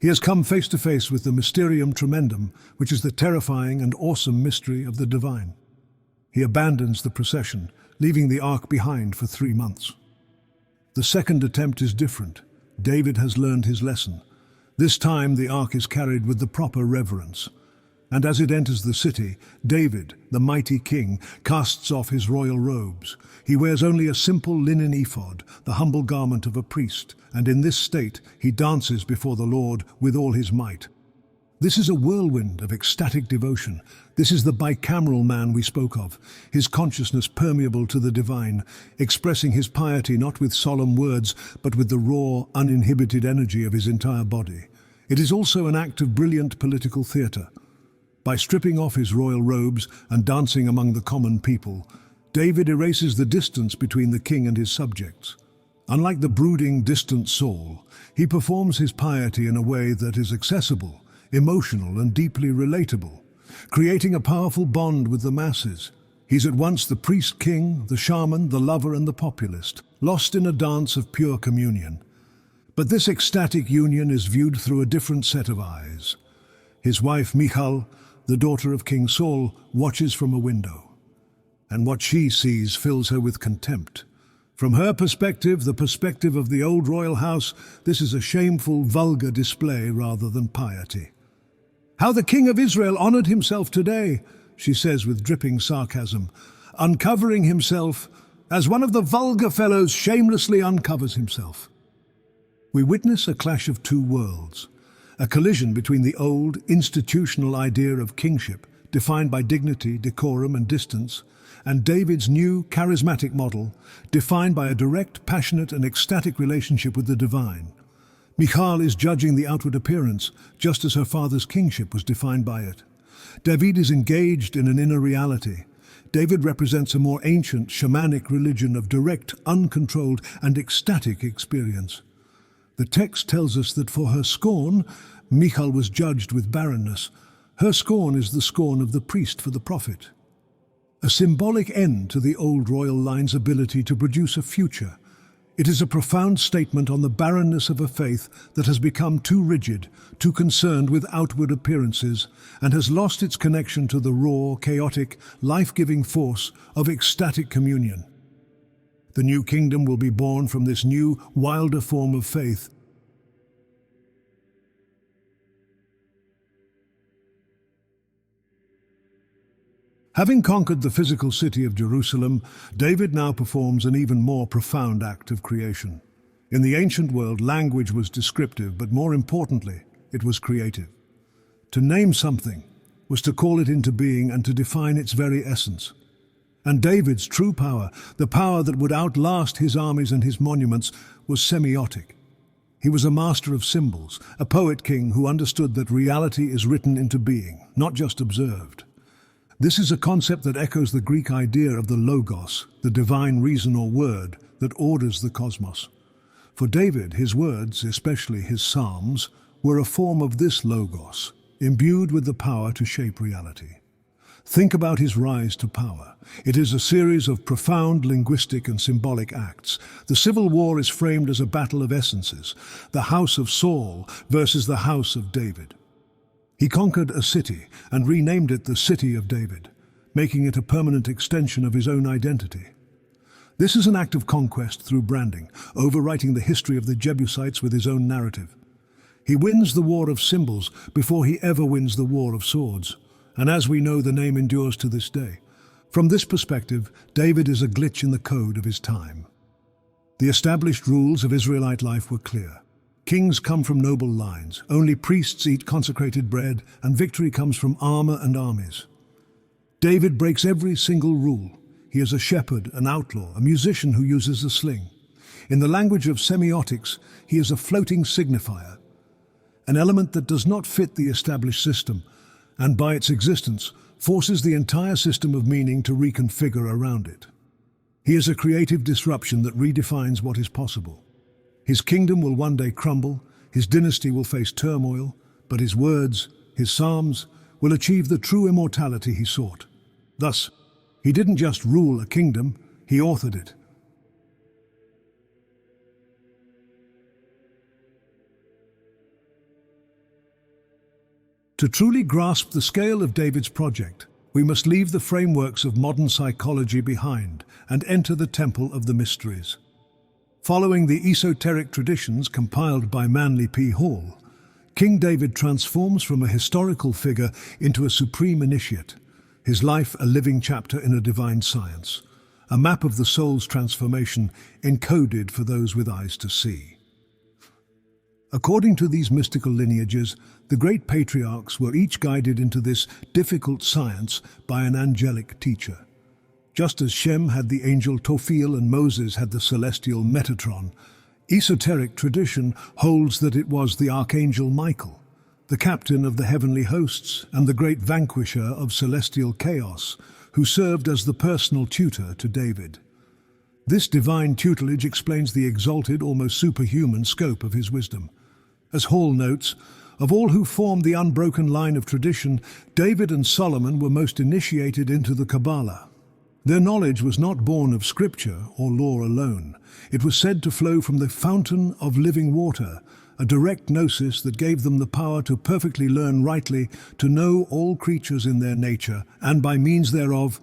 He has come face to face with the mysterium tremendum, which is the terrifying and awesome mystery of the divine. He abandons the procession, leaving the ark behind for 3 months. The second attempt is different. David has learned his lesson. This time the ark is carried with the proper reverence. And as it enters the city, David, the mighty king, casts off his royal robes. He wears only a simple linen ephod, the humble garment of a priest, and in this state he dances before the Lord with all his might. This is a whirlwind of ecstatic devotion. This is the bicameral man we spoke of, his consciousness permeable to the divine, expressing his piety not with solemn words, but with the raw, uninhibited energy of his entire body. It is also an act of brilliant political theatre. By stripping off his royal robes and dancing among the common people, David erases the distance between the king and his subjects. Unlike the brooding, distant Saul, he performs his piety in a way that is accessible, emotional and deeply relatable, creating a powerful bond with the masses. He's at once the priest-king, the shaman, the lover and the populist, lost in a dance of pure communion. But this ecstatic union is viewed through a different set of eyes. His wife Michal, the daughter of King Saul, watches from a window, and what she sees fills her with contempt. From her perspective, the perspective of the old royal house, this is a shameful, vulgar display rather than piety. "How the king of Israel honored himself today," she says with dripping sarcasm, uncovering himself as one of the vulgar fellows shamelessly uncovers himself. We witness a clash of two worlds, a collision between the old, institutional idea of kingship, defined by dignity, decorum and distance, and David's new, charismatic model, defined by a direct, passionate and ecstatic relationship with the divine. Michal is judging the outward appearance, just as her father's kingship was defined by it. David is engaged in an inner reality. David represents a more ancient, shamanic religion of direct, uncontrolled and ecstatic experience. The text tells us that for her scorn, Michal was judged with barrenness. Her scorn is the scorn of the priest for the prophet. A symbolic end to the old royal line's ability to produce a future. It is a profound statement on the barrenness of a faith that has become too rigid, too concerned with outward appearances, and has lost its connection to the raw, chaotic, life-giving force of ecstatic communion. The new kingdom will be born from this new, wilder form of faith. Having conquered the physical city of Jerusalem, David now performs an even more profound act of creation. In the ancient world, language was descriptive, but more importantly, it was creative. To name something was to call it into being and to define its very essence. And David's true power, the power that would outlast his armies and his monuments, was semiotic. He was a master of symbols, a poet king who understood that reality is written into being, not just observed. This is a concept that echoes the Greek idea of the logos, the divine reason or word that orders the cosmos. For David, his words, especially his psalms, were a form of this logos, imbued with the power to shape reality. Think about his rise to power. It is a series of profound linguistic and symbolic acts. The civil war is framed as a battle of essences, the house of Saul versus the house of David. He conquered a city and renamed it the City of David, making it a permanent extension of his own identity. This is an act of conquest through branding, overwriting the history of the Jebusites with his own narrative. He wins the war of symbols before he ever wins the war of swords. And as we know, the name endures to this day. From this perspective, David is a glitch in the code of his time. The established rules of Israelite life were clear. Kings come from noble lines, only priests eat consecrated bread, and victory comes from armor and armies. David breaks every single rule. He is a shepherd, an outlaw, a musician who uses a sling. In the language of semiotics, he is a floating signifier, an element that does not fit the established system, and by its existence, forces the entire system of meaning to reconfigure around it. He is a creative disruption that redefines what is possible. His kingdom will one day crumble, his dynasty will face turmoil, but his words, his psalms, will achieve the true immortality he sought. Thus, he didn't just rule a kingdom, he authored it. To truly grasp the scale of David's project, we must leave the frameworks of modern psychology behind and enter the temple of the mysteries. Following the esoteric traditions compiled by Manly P. Hall, King David transforms from a historical figure into a supreme initiate, his life a living chapter in a divine science, a map of the soul's transformation encoded for those with eyes to see. According to these mystical lineages, the great patriarchs were each guided into this difficult science by an angelic teacher. Just as Shem had the angel Tophiel and Moses had the celestial Metatron, esoteric tradition holds that it was the archangel Michael, the captain of the heavenly hosts and the great vanquisher of celestial chaos, who served as the personal tutor to David. This divine tutelage explains the exalted, almost superhuman scope of his wisdom. As Hall notes, of all who formed the unbroken line of tradition, David and Solomon were most initiated into the Kabbalah. Their knowledge was not born of scripture or law alone. It was said to flow from the fountain of living water, a direct gnosis that gave them the power to perfectly learn rightly, to know all creatures in their nature, and by means thereof,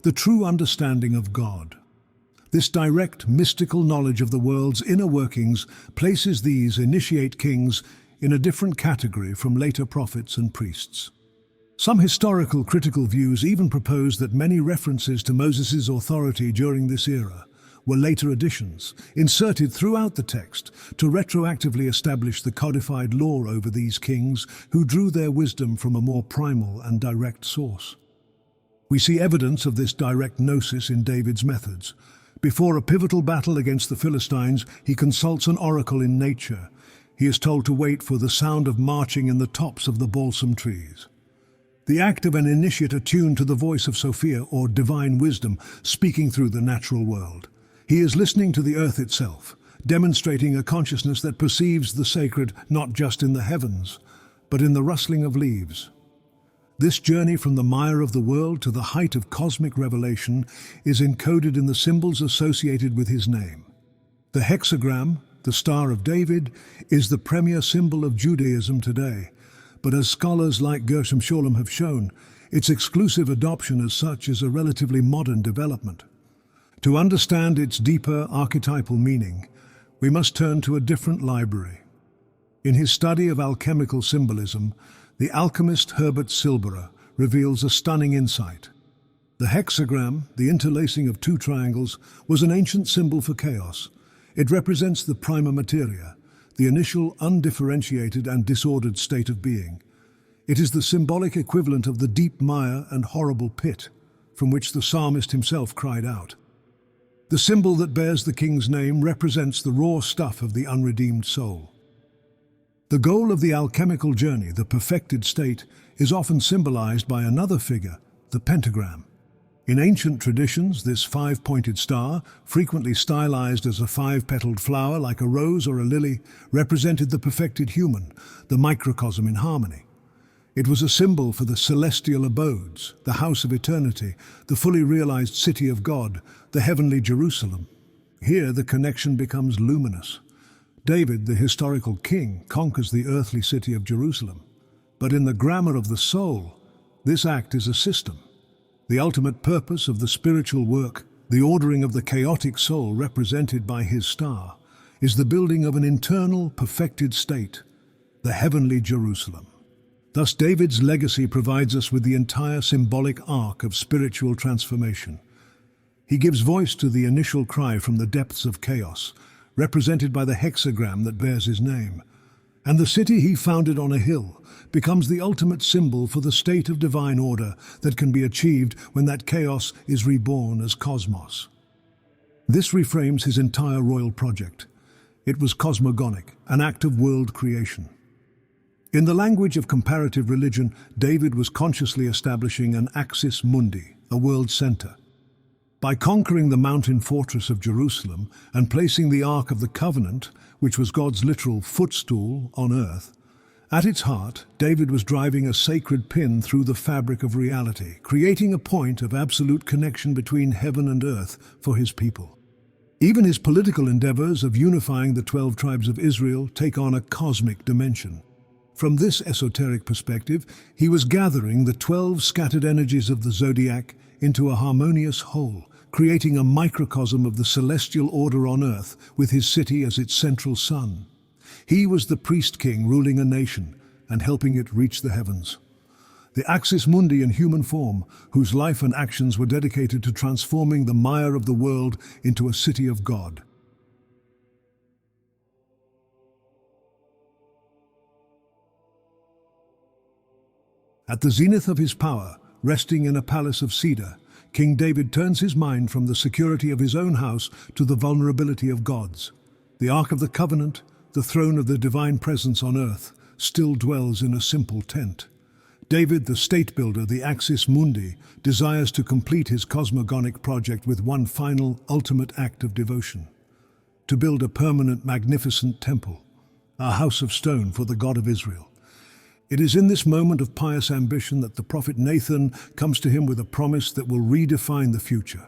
the true understanding of God. This direct, mystical knowledge of the world's inner workings places these initiate kings in a different category from later prophets and priests. Some historical critical views even propose that many references to Moses' authority during this era were later additions, inserted throughout the text to retroactively establish the codified law over these kings who drew their wisdom from a more primal and direct source. We see evidence of this direct gnosis in David's methods. Before a pivotal battle against the Philistines, he consults an oracle in nature. He is told to wait for the sound of marching in the tops of the balsam trees. The act of an initiate attuned to the voice of Sophia, or divine wisdom, speaking through the natural world. He is listening to the earth itself, demonstrating a consciousness that perceives the sacred not just in the heavens, but in the rustling of leaves. This journey from the mire of the world to the height of cosmic revelation is encoded in the symbols associated with his name. The hexagram, the Star of David, is the premier symbol of Judaism today, but as scholars like Gershom Scholem have shown, its exclusive adoption as such is a relatively modern development. To understand its deeper archetypal meaning, we must turn to a different library. In his study of alchemical symbolism, the alchemist Herbert Silberer reveals a stunning insight. The hexagram, the interlacing of two triangles, was an ancient symbol for chaos. It represents the prima materia, the initial undifferentiated and disordered state of being. It is the symbolic equivalent of the deep mire and horrible pit, from which the psalmist himself cried out. The symbol that bears the king's name represents the raw stuff of the unredeemed soul. The goal of the alchemical journey, the perfected state, is often symbolized by another figure, the pentagram. In ancient traditions, this five-pointed star, frequently stylized as a five-petaled flower like a rose or a lily, represented the perfected human, the microcosm in harmony. It was a symbol for the celestial abodes, the house of eternity, the fully realized city of God, the heavenly Jerusalem. Here the connection becomes luminous. David, the historical king, conquers the earthly city of Jerusalem. But in the grammar of the soul, this act is a system. The ultimate purpose of the spiritual work, the ordering of the chaotic soul represented by his star, is the building of an internal, perfected state, the heavenly Jerusalem. Thus, David's legacy provides us with the entire symbolic arc of spiritual transformation. He gives voice to the initial cry from the depths of chaos, represented by the hexagram that bears his name. And the city he founded on a hill becomes the ultimate symbol for the state of divine order that can be achieved when that chaos is reborn as cosmos. This reframes his entire royal project. It was cosmogonic, an act of world creation. In the language of comparative religion, David was consciously establishing an axis mundi, a world center. By conquering the mountain fortress of Jerusalem and placing the Ark of the Covenant, which was God's literal footstool on earth, at its heart, David was driving a sacred pin through the fabric of reality, creating a point of absolute connection between heaven and earth for his people. Even his political endeavors of unifying the 12 tribes of Israel take on a cosmic dimension. From this esoteric perspective, he was gathering the 12 scattered energies of the zodiac into a harmonious whole, creating a microcosm of the celestial order on earth with his city as its central sun. He was the priest-king ruling a nation and helping it reach the heavens. The axis mundi in human form, whose life and actions were dedicated to transforming the mire of the world into a city of God. At the zenith of his power, resting in a palace of cedar, King David turns his mind from the security of his own house to the vulnerability of God's. The Ark of the Covenant, the throne of the divine presence on earth, still dwells in a simple tent. David, the state builder, the axis mundi, desires to complete his cosmogonic project with one final, ultimate act of devotion. To build a permanent, magnificent temple, a house of stone for the God of Israel. It is in this moment of pious ambition that the prophet Nathan comes to him with a promise that will redefine the future.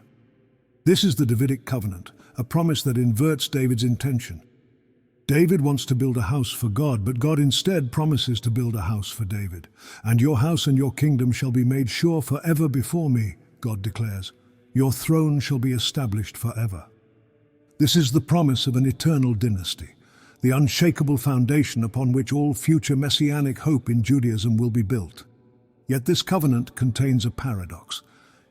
This is the Davidic covenant, a promise that inverts David's intention. David wants to build a house for God, but God instead promises to build a house for David. And your house and your kingdom shall be made sure forever before me, God declares. Your throne shall be established forever. This is the promise of an eternal dynasty, the unshakable foundation upon which all future messianic hope in Judaism will be built. Yet this covenant contains a paradox.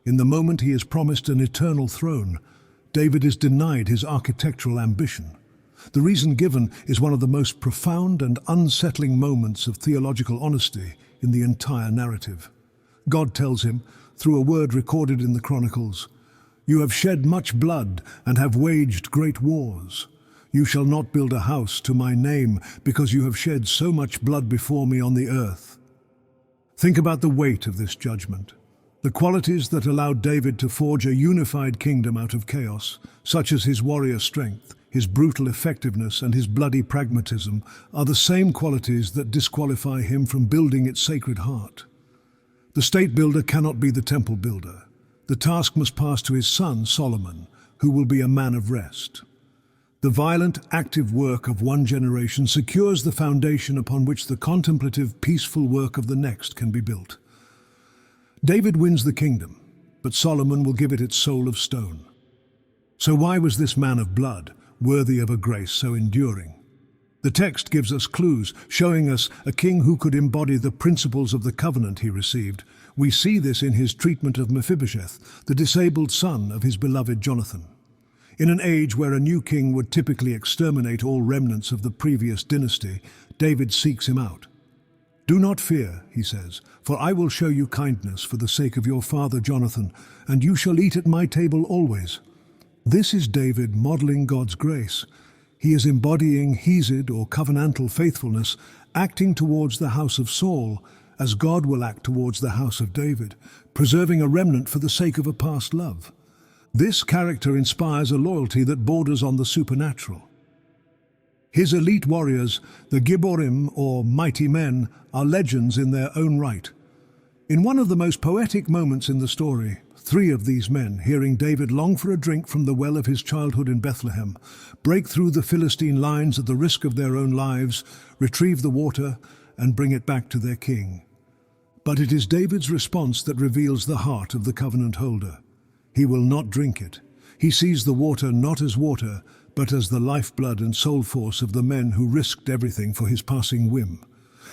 In the moment he is promised an eternal throne, David is denied his architectural ambition. The reason given is one of the most profound and unsettling moments of theological honesty in the entire narrative. God tells him, through a word recorded in the Chronicles, "You have shed much blood and have waged great wars. You shall not build a house to my name, because you have shed so much blood before me on the earth." Think about the weight of this judgment. The qualities that allowed David to forge a unified kingdom out of chaos, such as his warrior strength, his brutal effectiveness and his bloody pragmatism, are the same qualities that disqualify him from building its sacred heart. The state builder cannot be the temple builder. The task must pass to his son, Solomon, who will be a man of rest. The violent, active work of one generation secures the foundation upon which the contemplative, peaceful work of the next can be built. David wins the kingdom, but Solomon will give it its soul of stone. So why was this man of blood worthy of a grace so enduring? The text gives us clues, showing us a king who could embody the principles of the covenant he received. We see this in his treatment of Mephibosheth, the disabled son of his beloved Jonathan. In an age where a new king would typically exterminate all remnants of the previous dynasty, David seeks him out. "Do not fear," he says, "for I will show you kindness for the sake of your father Jonathan, and you shall eat at my table always." This is David modeling God's grace. He is embodying hesed or covenantal faithfulness, acting towards the house of Saul, as God will act towards the house of David, preserving a remnant for the sake of a past love. This character inspires a loyalty that borders on the supernatural. His elite warriors, the Gibborim or mighty men, are legends in their own right. In one of the most poetic moments in the story, 3 of these men, hearing David long for a drink from the well of his childhood in Bethlehem, break through the Philistine lines at the risk of their own lives, retrieve the water, and bring it back to their king. But it is David's response that reveals the heart of the covenant holder. He will not drink it. He sees the water not as water, but as the lifeblood and soul force of the men who risked everything for his passing whim.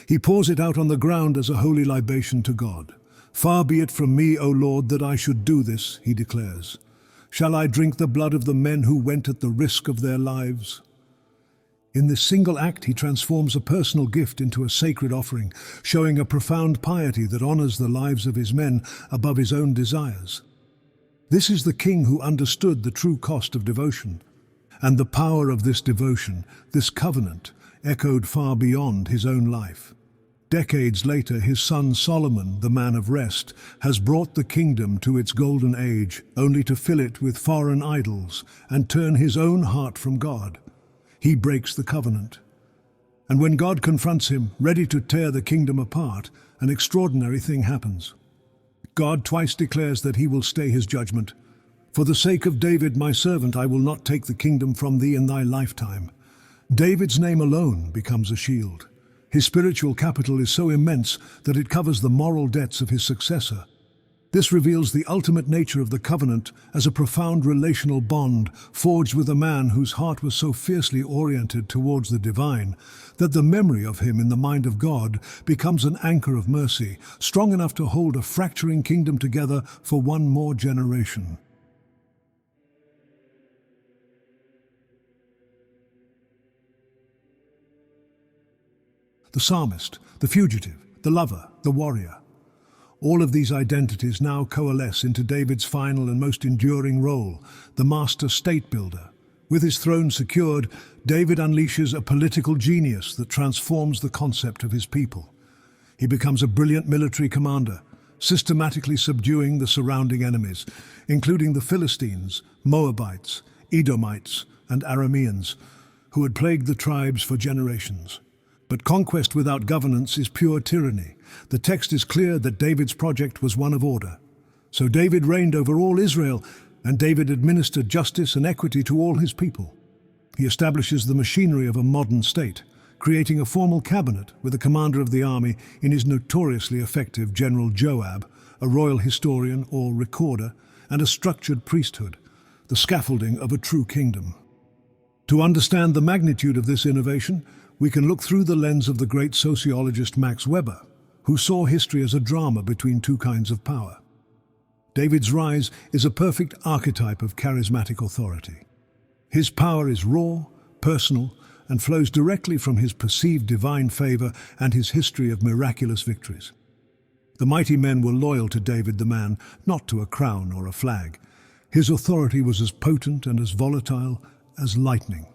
He pours it out on the ground as a holy libation to God. "Far be it from me, O Lord, that I should do this," he declares. "Shall I drink the blood of the men who went at the risk of their lives?" In this single act, he transforms a personal gift into a sacred offering, showing a profound piety that honors the lives of his men above his own desires. This is the king who understood the true cost of devotion. And the power of this devotion, this covenant, echoed far beyond his own life. Decades later, his son Solomon, the man of rest, has brought the kingdom to its golden age, only to fill it with foreign idols and turn his own heart from God. He breaks the covenant. And when God confronts him, ready to tear the kingdom apart, an extraordinary thing happens. God twice declares that he will stay his judgment. "For the sake of David, my servant, I will not take the kingdom from thee in thy lifetime." David's name alone becomes a shield. His spiritual capital is so immense that it covers the moral debts of his successor. This reveals the ultimate nature of the covenant as a profound relational bond forged with a man whose heart was so fiercely oriented towards the divine that the memory of him in the mind of God becomes an anchor of mercy, strong enough to hold a fracturing kingdom together for one more generation. The psalmist, the fugitive, the lover, the warrior. All of these identities now coalesce into David's final and most enduring role, the master state builder. With his throne secured, David unleashes a political genius that transforms the concept of his people. He becomes a brilliant military commander, systematically subduing the surrounding enemies, including the Philistines, Moabites, Edomites, and Arameans, who had plagued the tribes for generations. But conquest without governance is pure tyranny. The text is clear that David's project was one of order. So David reigned over all Israel, and David administered justice and equity to all his people. He establishes the machinery of a modern state, creating a formal cabinet with a commander of the army in his notoriously effective General Joab, a royal historian or recorder, and a structured priesthood, the scaffolding of a true kingdom. To understand the magnitude of this innovation, we can look through the lens of the great sociologist Max Weber, who saw history as a drama between two kinds of power. David's rise is a perfect archetype of charismatic authority. His power is raw, personal, and flows directly from his perceived divine favor and his history of miraculous victories. The mighty men were loyal to David the man, not to a crown or a flag. His authority was as potent and as volatile as lightning.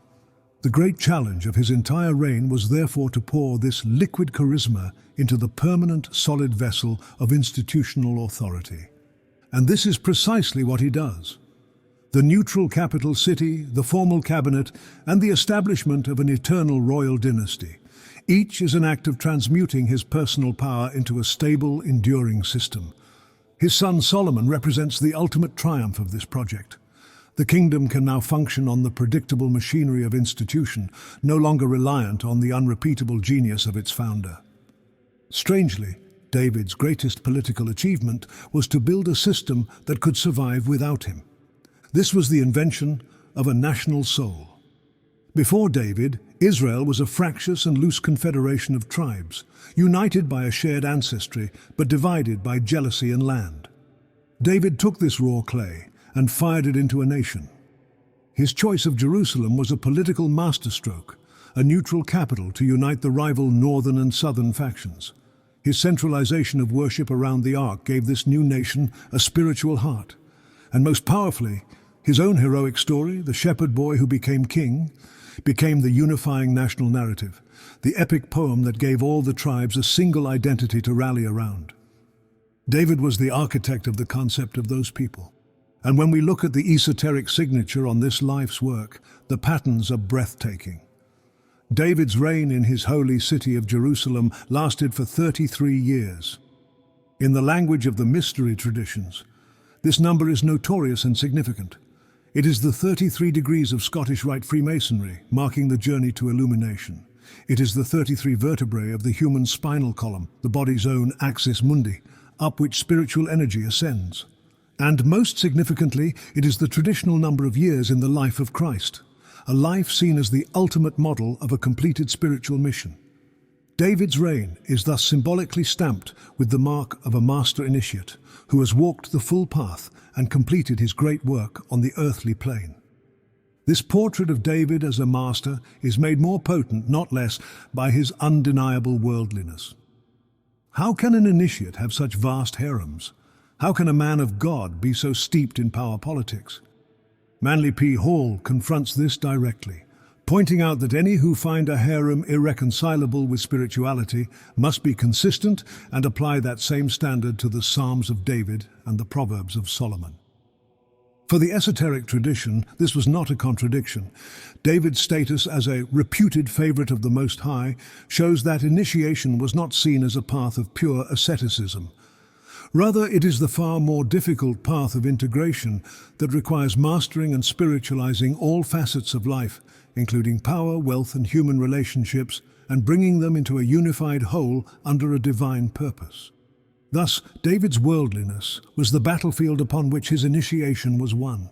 The great challenge of his entire reign was therefore to pour this liquid charisma into the permanent, solid vessel of institutional authority. And this is precisely what he does. The neutral capital city, the formal cabinet, and the establishment of an eternal royal dynasty. Each is an act of transmuting his personal power into a stable, enduring system. His son Solomon represents the ultimate triumph of this project. The kingdom can now function on the predictable machinery of institution, no longer reliant on the unrepeatable genius of its founder. Strangely, David's greatest political achievement was to build a system that could survive without him. This was the invention of a national soul. Before David, Israel was a fractious and loose confederation of tribes, united by a shared ancestry, but divided by jealousy and land. David took this raw clay and fired it into a nation. His choice of Jerusalem was a political masterstroke, a neutral capital to unite the rival northern and southern factions. His centralization of worship around the ark gave this new nation a spiritual heart. And most powerfully, his own heroic story, the shepherd boy who became king, became the unifying national narrative, the epic poem that gave all the tribes a single identity to rally around. David was the architect of the concept of those people. And when we look at the esoteric signature on this life's work, the patterns are breathtaking. David's reign in his holy city of Jerusalem lasted for 33 years. In the language of the mystery traditions, this number is notorious and significant. It is the 33 degrees of Scottish Rite Freemasonry, marking the journey to illumination. It is the 33 vertebrae of the human spinal column, the body's own axis mundi, up which spiritual energy ascends. And most significantly, it is the traditional number of years in the life of Christ, a life seen as the ultimate model of a completed spiritual mission. David's reign is thus symbolically stamped with the mark of a master initiate who has walked the full path and completed his great work on the earthly plane. This portrait of David as a master is made more potent, not less, by his undeniable worldliness. How can an initiate have such vast harems? How can a man of God be so steeped in power politics? Manly P. Hall confronts this directly, pointing out that any who find a harem irreconcilable with spirituality must be consistent and apply that same standard to the Psalms of David and the Proverbs of Solomon. For the esoteric tradition, this was not a contradiction. David's status as a reputed favorite of the Most High shows that initiation was not seen as a path of pure asceticism. Rather, it is the far more difficult path of integration that requires mastering and spiritualizing all facets of life, including power, wealth, and human relationships, and bringing them into a unified whole under a divine purpose. Thus, David's worldliness was the battlefield upon which his initiation was won.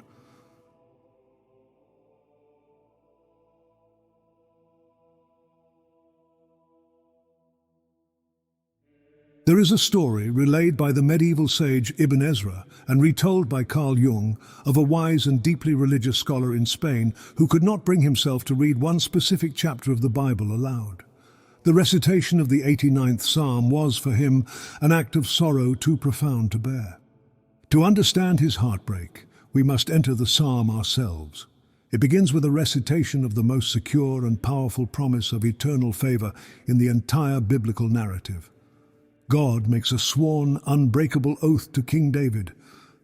There is a story relayed by the medieval sage Ibn Ezra and retold by Carl Jung of a wise and deeply religious scholar in Spain who could not bring himself to read one specific chapter of the Bible aloud. The recitation of the 89th Psalm was, for him, an act of sorrow too profound to bear. To understand his heartbreak, we must enter the psalm ourselves. It begins with a recitation of the most secure and powerful promise of eternal favor in the entire biblical narrative. God makes a sworn, unbreakable oath to King David.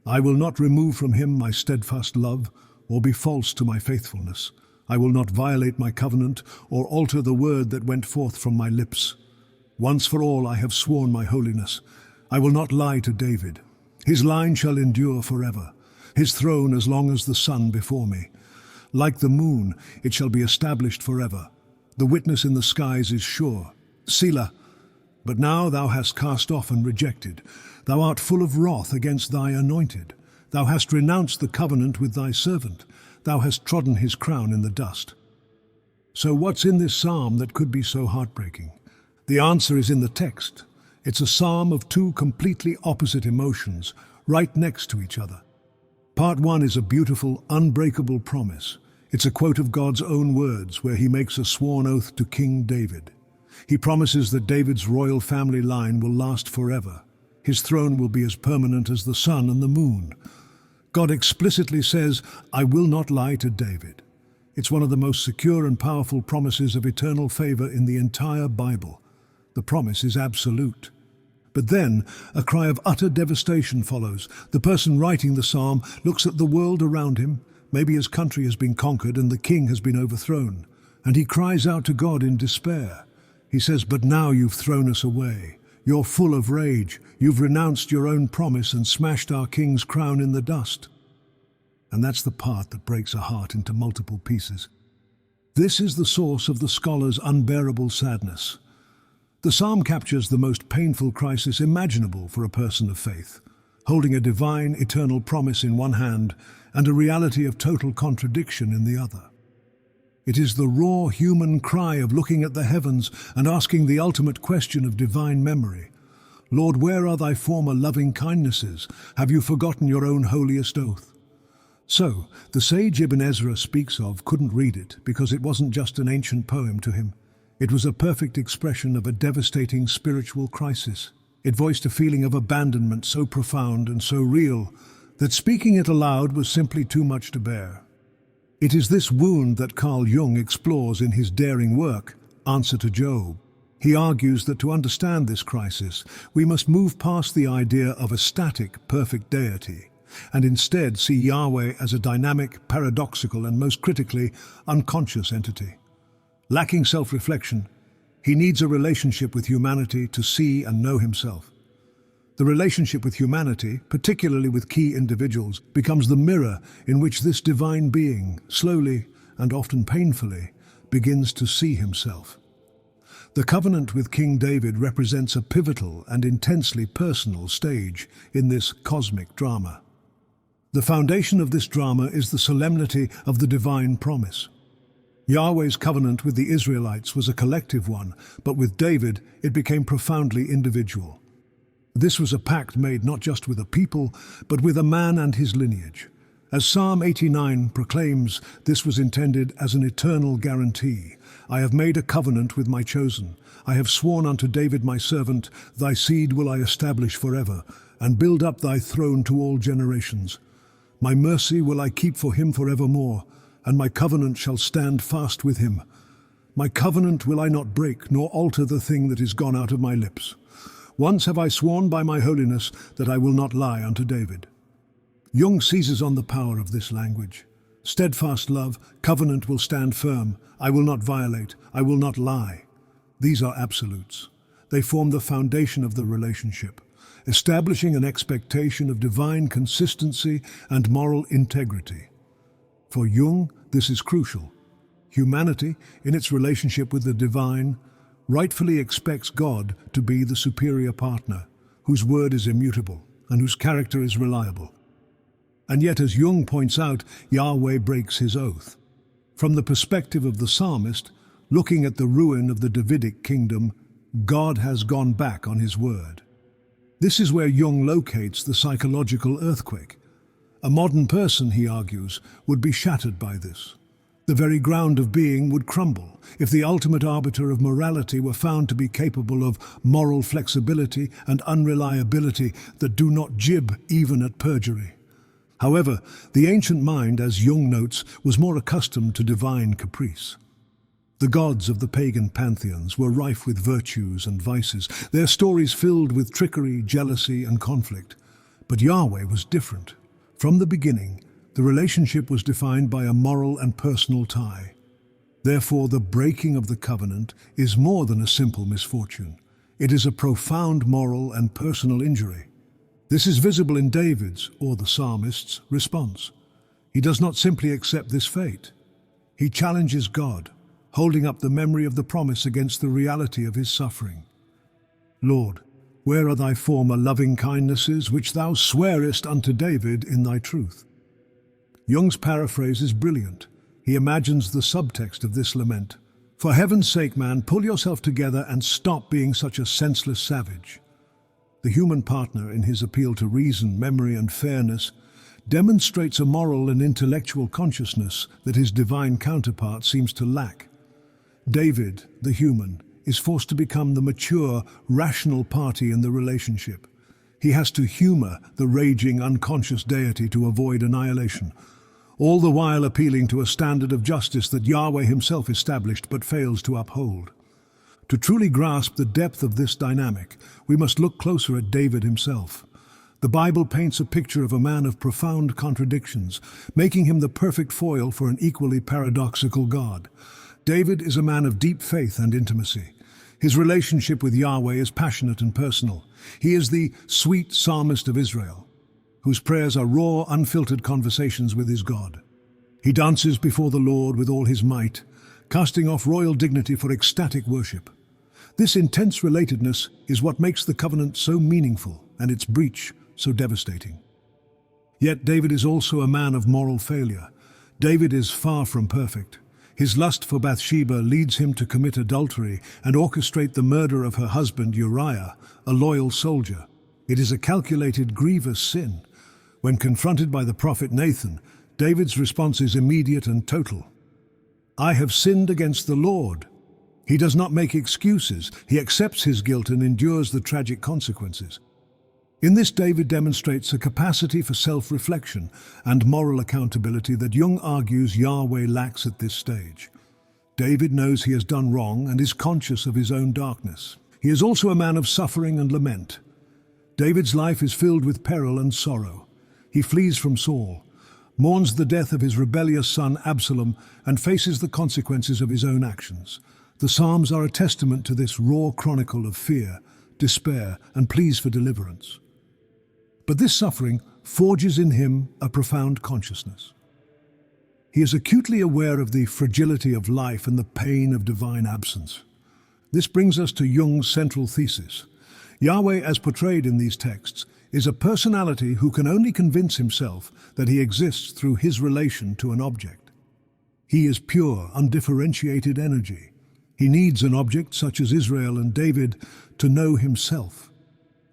I will not remove from him my steadfast love, or be false to my faithfulness. I will not violate my covenant, or alter the word that went forth from my lips. Once for all I have sworn my holiness. I will not lie to David. His line shall endure forever, his throne as long as the sun before me. Like the moon, it shall be established forever. The witness in the skies is sure. Selah. But now thou hast cast off and rejected. Thou art full of wrath against thy anointed. Thou hast renounced the covenant with thy servant. Thou hast trodden his crown in the dust. So what's in this psalm that could be so heartbreaking? The answer is in the text. It's a psalm of two completely opposite emotions, right next to each other. Part 1 is a beautiful, unbreakable promise. It's a quote of God's own words where he makes a sworn oath to King David. He promises that David's royal family line will last forever. His throne will be as permanent as the sun and the moon. God explicitly says, I will not lie to David. It's one of the most secure and powerful promises of eternal favor in the entire Bible. The promise is absolute. But then, a cry of utter devastation follows. The person writing the psalm looks at the world around him. Maybe his country has been conquered and the king has been overthrown. And he cries out to God in despair. He says, but now you've thrown us away. You're full of rage. You've renounced your own promise and smashed our king's crown in the dust. And that's the part that breaks a heart into multiple pieces. This is the source of the scholar's unbearable sadness. The psalm captures the most painful crisis imaginable for a person of faith, holding a divine, eternal promise in one hand and a reality of total contradiction in the other. It is the raw human cry of looking at the heavens and asking the ultimate question of divine memory. Lord, where are thy former loving kindnesses? Have you forgotten your own holiest oath? So, the sage Ibn Ezra speaks of couldn't read it because it wasn't just an ancient poem to him. It was a perfect expression of a devastating spiritual crisis. It voiced a feeling of abandonment so profound and so real that speaking it aloud was simply too much to bear. It is this wound that Carl Jung explores in his daring work, Answer to Job. He argues that to understand this crisis, we must move past the idea of a static, perfect deity, and instead see Yahweh as a dynamic, paradoxical, and most critically, unconscious entity. Lacking self-reflection, he needs a relationship with humanity to see and know himself. The relationship with humanity, particularly with key individuals, becomes the mirror in which this divine being, slowly and often painfully, begins to see himself. The covenant with King David represents a pivotal and intensely personal stage in this cosmic drama. The foundation of this drama is the solemnity of the divine promise. Yahweh's covenant with the Israelites was a collective one, but with David it became profoundly individual. This was a pact made not just with a people, but with a man and his lineage. As Psalm 89 proclaims, this was intended as an eternal guarantee. I have made a covenant with my chosen. I have sworn unto David my servant, thy seed will I establish forever, and build up thy throne to all generations. My mercy will I keep for him forevermore, and my covenant shall stand fast with him. My covenant will I not break, nor alter the thing that is gone out of my lips. Once have I sworn by my holiness that I will not lie unto David. Jung seizes on the power of this language. Steadfast love, covenant will stand firm. I will not violate, I will not lie. These are absolutes. They form the foundation of the relationship, establishing an expectation of divine consistency and moral integrity. For Jung, this is crucial. Humanity, in its relationship with the divine, rightfully expects God to be the superior partner, whose word is immutable and whose character is reliable. And yet, as Jung points out, Yahweh breaks his oath. From the perspective of the psalmist, looking at the ruin of the Davidic kingdom, God has gone back on his word. This is where Jung locates the psychological earthquake. A modern person, he argues, would be shattered by this. The very ground of being would crumble if the ultimate arbiter of morality were found to be capable of moral flexibility and unreliability that do not jib even at perjury. However, the ancient mind, as Jung notes, was more accustomed to divine caprice. The gods of the pagan pantheons were rife with virtues and vices, their stories filled with trickery, jealousy, and conflict. But Yahweh was different. From the beginning, the relationship was defined by a moral and personal tie. Therefore, the breaking of the covenant is more than a simple misfortune. It is a profound moral and personal injury. This is visible in David's, or the psalmist's, response. He does not simply accept this fate. He challenges God, holding up the memory of the promise against the reality of his suffering. Lord, where are thy former loving kindnesses which thou swearest unto David in thy truth? Jung's paraphrase is brilliant. He imagines the subtext of this lament. For heaven's sake, man, pull yourself together and stop being such a senseless savage. The human partner, in his appeal to reason, memory, and fairness, demonstrates a moral and intellectual consciousness that his divine counterpart seems to lack. David, the human, is forced to become the mature, rational party in the relationship. He has to humor the raging, unconscious deity to avoid annihilation, all the while appealing to a standard of justice that Yahweh himself established but fails to uphold. To truly grasp the depth of this dynamic, we must look closer at David himself. The Bible paints a picture of a man of profound contradictions, making him the perfect foil for an equally paradoxical God. David is a man of deep faith and intimacy. His relationship with Yahweh is passionate and personal. He is the sweet psalmist of Israel, whose prayers are raw, unfiltered conversations with his God. He dances before the Lord with all his might, casting off royal dignity for ecstatic worship. This intense relatedness is what makes the covenant so meaningful and its breach so devastating. Yet David is also a man of moral failure. David is far from perfect. His lust for Bathsheba leads him to commit adultery and orchestrate the murder of her husband Uriah, a loyal soldier. It is a calculated, grievous sin. When confronted by the prophet Nathan, David's response is immediate and total. I have sinned against the Lord. He does not make excuses, he accepts his guilt and endures the tragic consequences. In this, David demonstrates a capacity for self-reflection and moral accountability that Jung argues Yahweh lacks at this stage. David knows he has done wrong and is conscious of his own darkness. He is also a man of suffering and lament. David's life is filled with peril and sorrow. He flees from Saul, mourns the death of his rebellious son Absalom, and faces the consequences of his own actions. The Psalms are a testament to this raw chronicle of fear, despair, and pleas for deliverance. But this suffering forges in him a profound consciousness. He is acutely aware of the fragility of life and the pain of divine absence. This brings us to Jung's central thesis. Yahweh, as portrayed in these texts, is a personality who can only convince himself that he exists through his relation to an object. He is pure, undifferentiated energy. He needs an object such as Israel and David to know himself.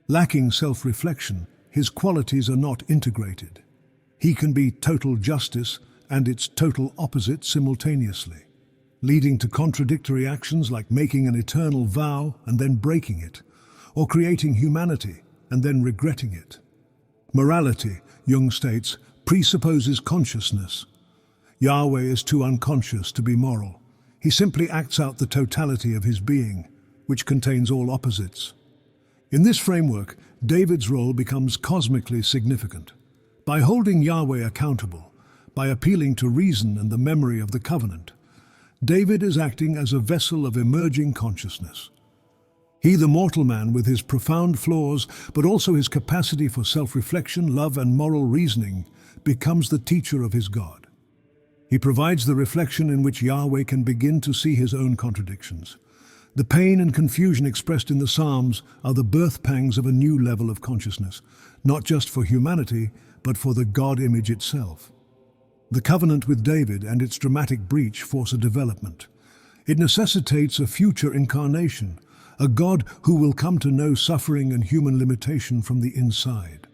Lacking self-reflection, his qualities are not integrated. He can be total justice and its total opposite simultaneously, leading to contradictory actions like making an eternal vow and then breaking it, or creating humanity and then regretting it. Morality, Jung states, presupposes consciousness. Yahweh is too unconscious to be moral. He simply acts out the totality of his being, which contains all opposites. In this framework, David's role becomes cosmically significant. By holding Yahweh accountable, by appealing to reason and the memory of the covenant, David is acting as a vessel of emerging consciousness. He, the mortal man with his profound flaws, but also his capacity for self-reflection, love, and moral reasoning, becomes the teacher of his God. He provides the reflection in which Yahweh can begin to see his own contradictions. The pain and confusion expressed in the Psalms are the birth pangs of a new level of consciousness, not just for humanity, but for the God image itself. The covenant with David and its dramatic breach force a development. It necessitates a future incarnation, a God who will come to know suffering and human limitation from the inside.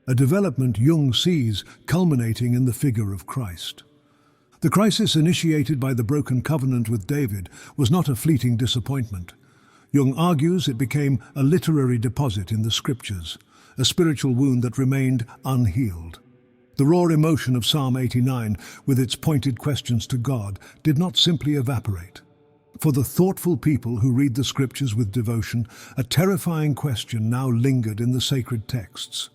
A development Jung sees culminating in the figure of Christ. The crisis initiated by the broken covenant with David was not a fleeting disappointment. Jung argues it became a literary deposit in the scriptures, a spiritual wound that remained unhealed. The raw emotion of Psalm 89, with its pointed questions to God, did not simply evaporate. For the thoughtful people who read the scriptures with devotion, a terrifying question now lingered in the sacred texts.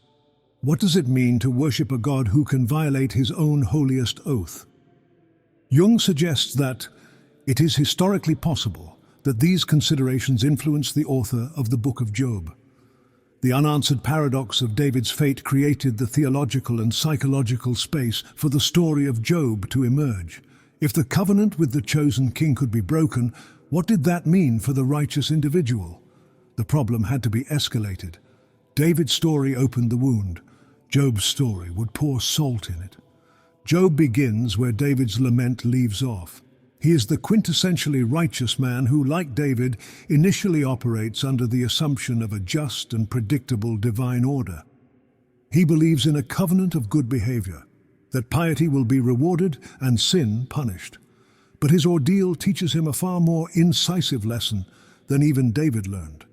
What does it mean to worship a God who can violate his own holiest oath? Jung suggests that it is historically possible that these considerations influenced the author of the Book of Job. The unanswered paradox of David's fate created the theological and psychological space for the story of Job to emerge. If the covenant with the chosen king could be broken, what did that mean for the righteous individual? The problem had to be escalated. David's story opened the wound. Job's story would pour salt in it. Job begins where David's lament leaves off. He is the quintessentially righteous man who, like David, initially operates under the assumption of a just and predictable divine order. He believes in a covenant of good behavior, that piety will be rewarded and sin punished. But his ordeal teaches him a far more incisive lesson than even David learned.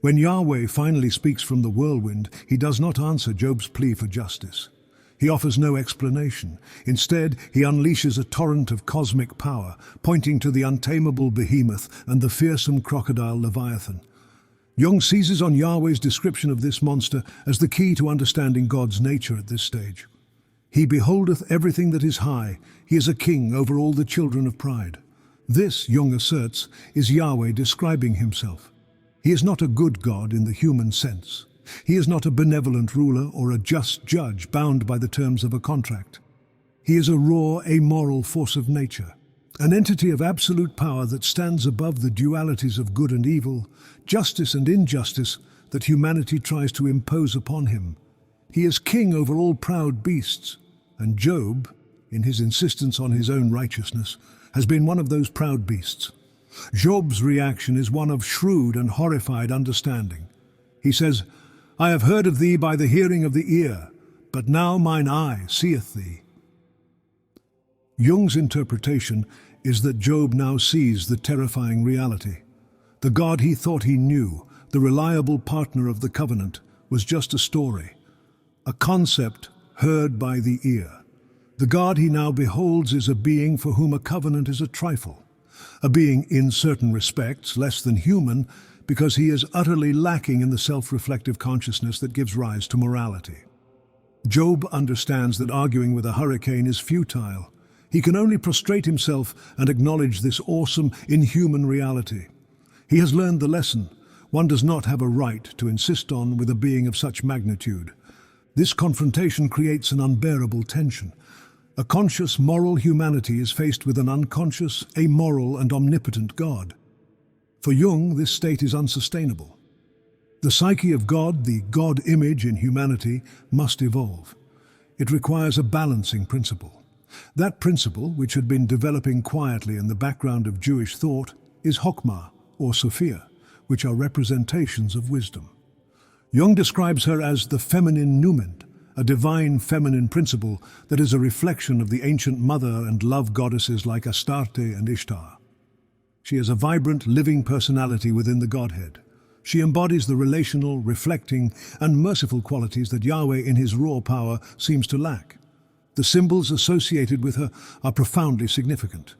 When Yahweh finally speaks from the whirlwind, he does not answer Job's plea for justice. He offers no explanation. Instead, he unleashes a torrent of cosmic power, pointing to the untamable behemoth and the fearsome crocodile Leviathan. Jung seizes on Yahweh's description of this monster as the key to understanding God's nature at this stage. He beholdeth everything that is high. He is a king over all the children of pride. This, Jung asserts, is Yahweh describing himself. He is not a good God in the human sense. He is not a benevolent ruler or a just judge bound by the terms of a contract. He is a raw, amoral force of nature, an entity of absolute power that stands above the dualities of good and evil, justice and injustice that humanity tries to impose upon him. He is king over all proud beasts, and Job, in his insistence on his own righteousness, has been one of those proud beasts. Job's reaction is one of shrewd and horrified understanding. He says, I have heard of thee by the hearing of the ear, but now mine eye seeth thee. Jung's interpretation is that Job now sees the terrifying reality. The God he thought he knew, the reliable partner of the covenant, was just a story, a concept heard by the ear. The God he now beholds is a being for whom a covenant is a trifle, a being in certain respects less than human because he is utterly lacking in the self-reflective consciousness that gives rise to morality. Job understands that arguing with a hurricane is futile. He can only prostrate himself and acknowledge this awesome, inhuman reality. He has learned the lesson. One does not have a right to insist on with a being of such magnitude. This confrontation creates an unbearable tension. A conscious, moral humanity is faced with an unconscious, amoral and omnipotent God. For Jung, this state is unsustainable. The psyche of God, the God image in humanity, must evolve. It requires a balancing principle. That principle, which had been developing quietly in the background of Jewish thought, is Chokmah, or Sophia, which are representations of wisdom. Jung describes her as the feminine numen, a divine feminine principle that is a reflection of the ancient mother and love goddesses like Astarte and Ishtar. She is a vibrant, living personality within the Godhead. She embodies the relational, reflecting, and merciful qualities that Yahweh in his raw power seems to lack. The symbols associated with her are profoundly significant.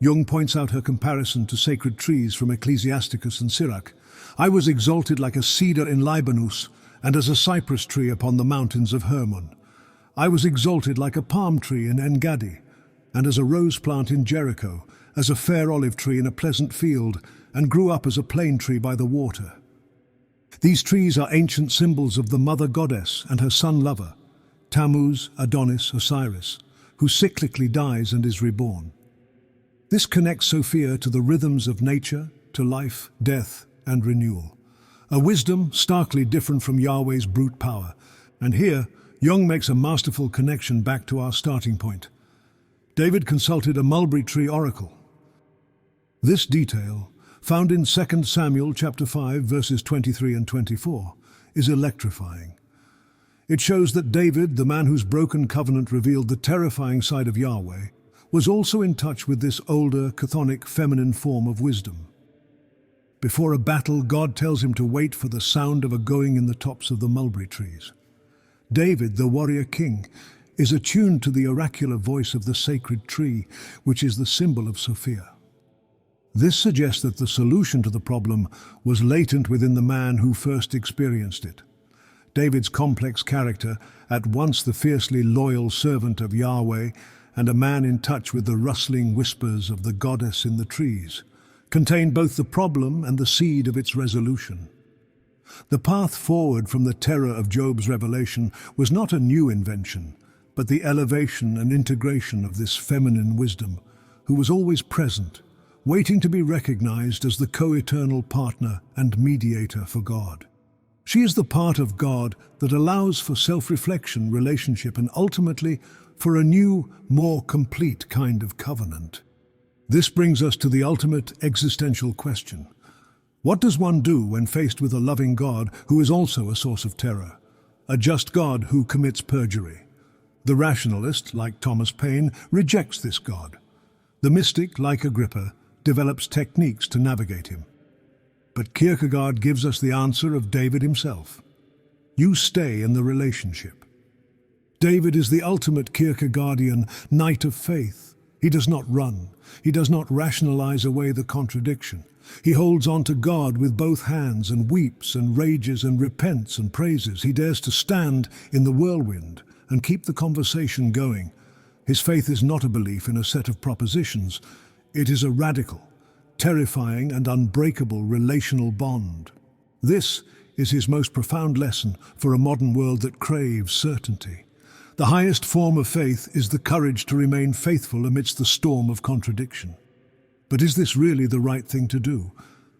Jung points out her comparison to sacred trees from Ecclesiasticus and Sirach. I was exalted like a cedar in Libanus, and as a cypress tree upon the mountains of Hermon. I was exalted like a palm tree in En-Gadi, and as a rose plant in Jericho, as a fair olive tree in a pleasant field, and grew up as a plane tree by the water. These trees are ancient symbols of the mother goddess and her son lover, Tammuz, Adonis, Osiris, who cyclically dies and is reborn. This connects Sophia to the rhythms of nature, to life, death, and renewal. A wisdom starkly different from Yahweh's brute power. And here, Jung makes a masterful connection back to our starting point. David consulted a mulberry tree oracle. This detail, found in 2 Samuel chapter 5, verses 23 and 24, is electrifying. It shows that David, the man whose broken covenant revealed the terrifying side of Yahweh, was also in touch with this older, chthonic, feminine form of wisdom. Before a battle, God tells him to wait for the sound of a going in the tops of the mulberry trees. David, the warrior king, is attuned to the oracular voice of the sacred tree, which is the symbol of Sophia. This suggests that the solution to the problem was latent within the man who first experienced it. David's complex character, at once the fiercely loyal servant of Yahweh and a man in touch with the rustling whispers of the goddess in the trees, contained both the problem and the seed of its resolution. The path forward from the terror of Job's revelation was not a new invention, but the elevation and integration of this feminine wisdom, who was always present, waiting to be recognized as the co-eternal partner and mediator for God. She is the part of God that allows for self-reflection, relationship, and ultimately for a new, more complete kind of covenant. This brings us to the ultimate existential question. What does one do when faced with a loving God who is also a source of terror? A just God who commits perjury? The rationalist, like Thomas Paine, rejects this God. The mystic, like Agrippa, develops techniques to navigate him. But Kierkegaard gives us the answer of David himself. You stay in the relationship. David is the ultimate Kierkegaardian knight of faith. He does not run. He does not rationalize away the contradiction. He holds on to God with both hands and weeps and rages and repents and praises. He dares to stand in the whirlwind and keep the conversation going. His faith is not a belief in a set of propositions. It is a radical, terrifying and unbreakable relational bond. This is his most profound lesson for a modern world that craves certainty. The highest form of faith is the courage to remain faithful amidst the storm of contradiction. But is this really the right thing to do?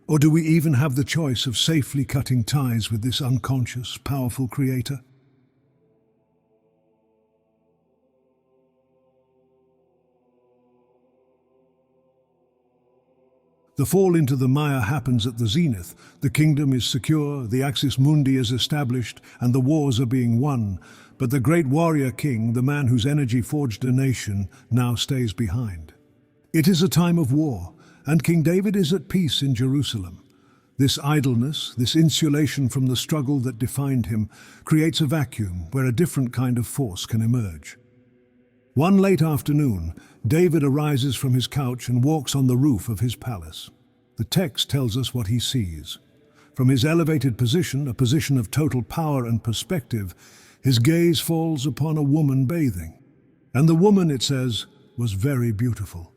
Or do we even have the choice of safely cutting ties with this unconscious, powerful creator? The fall into the mire happens at the zenith. The kingdom is secure, the axis mundi is established, and the wars are being won. But the great warrior king, the man whose energy forged a nation, now stays behind. It is a time of war, and King David is at peace in Jerusalem. This idleness, this insulation from the struggle that defined him, creates a vacuum where a different kind of force can emerge. One late afternoon, David arises from his couch and walks on the roof of his palace. The text tells us what he sees. From his elevated position, a position of total power and perspective, his gaze falls upon a woman bathing. And the woman, it says, was very beautiful.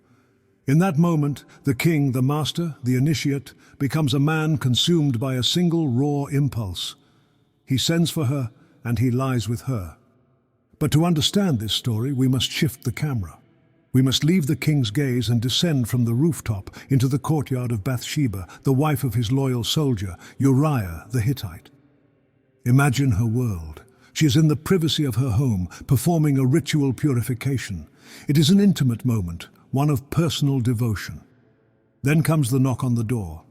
In that moment, the king, the master, the initiate, becomes a man consumed by a single raw impulse. He sends for her, and he lies with her. But to understand this story, we must shift the camera. We must leave the king's gaze and descend from the rooftop into the courtyard of Bathsheba, the wife of his loyal soldier, Uriah the Hittite. Imagine her world. She is in the privacy of her home, performing a ritual purification. It is an intimate moment, one of personal devotion. Then comes the knock on the door.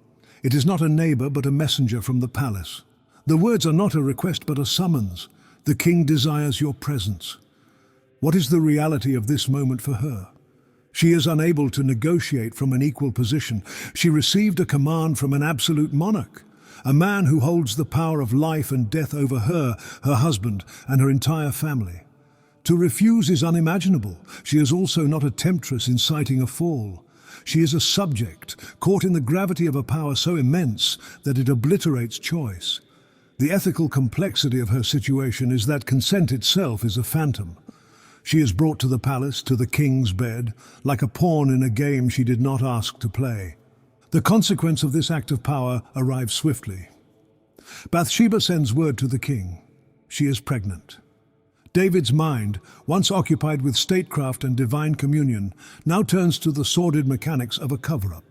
It is not a neighbor, but a messenger from the palace. The words are not a request, but a summons. The king desires your presence. What is the reality of this moment for her? She is unable to negotiate from an equal position. She received a command from an absolute monarch, a man who holds the power of life and death over her, her husband, and her entire family. To refuse is unimaginable. She is also not a temptress inciting a fall. She is a subject, caught in the gravity of a power so immense that it obliterates choice. The ethical complexity of her situation is that consent itself is a phantom. She is brought to the palace, to the king's bed, like a pawn in a game she did not ask to play. The consequence of this act of power arrives swiftly. Bathsheba sends word to the king. She is pregnant. David's mind, once occupied with statecraft and divine communion, now turns to the sordid mechanics of a cover-up.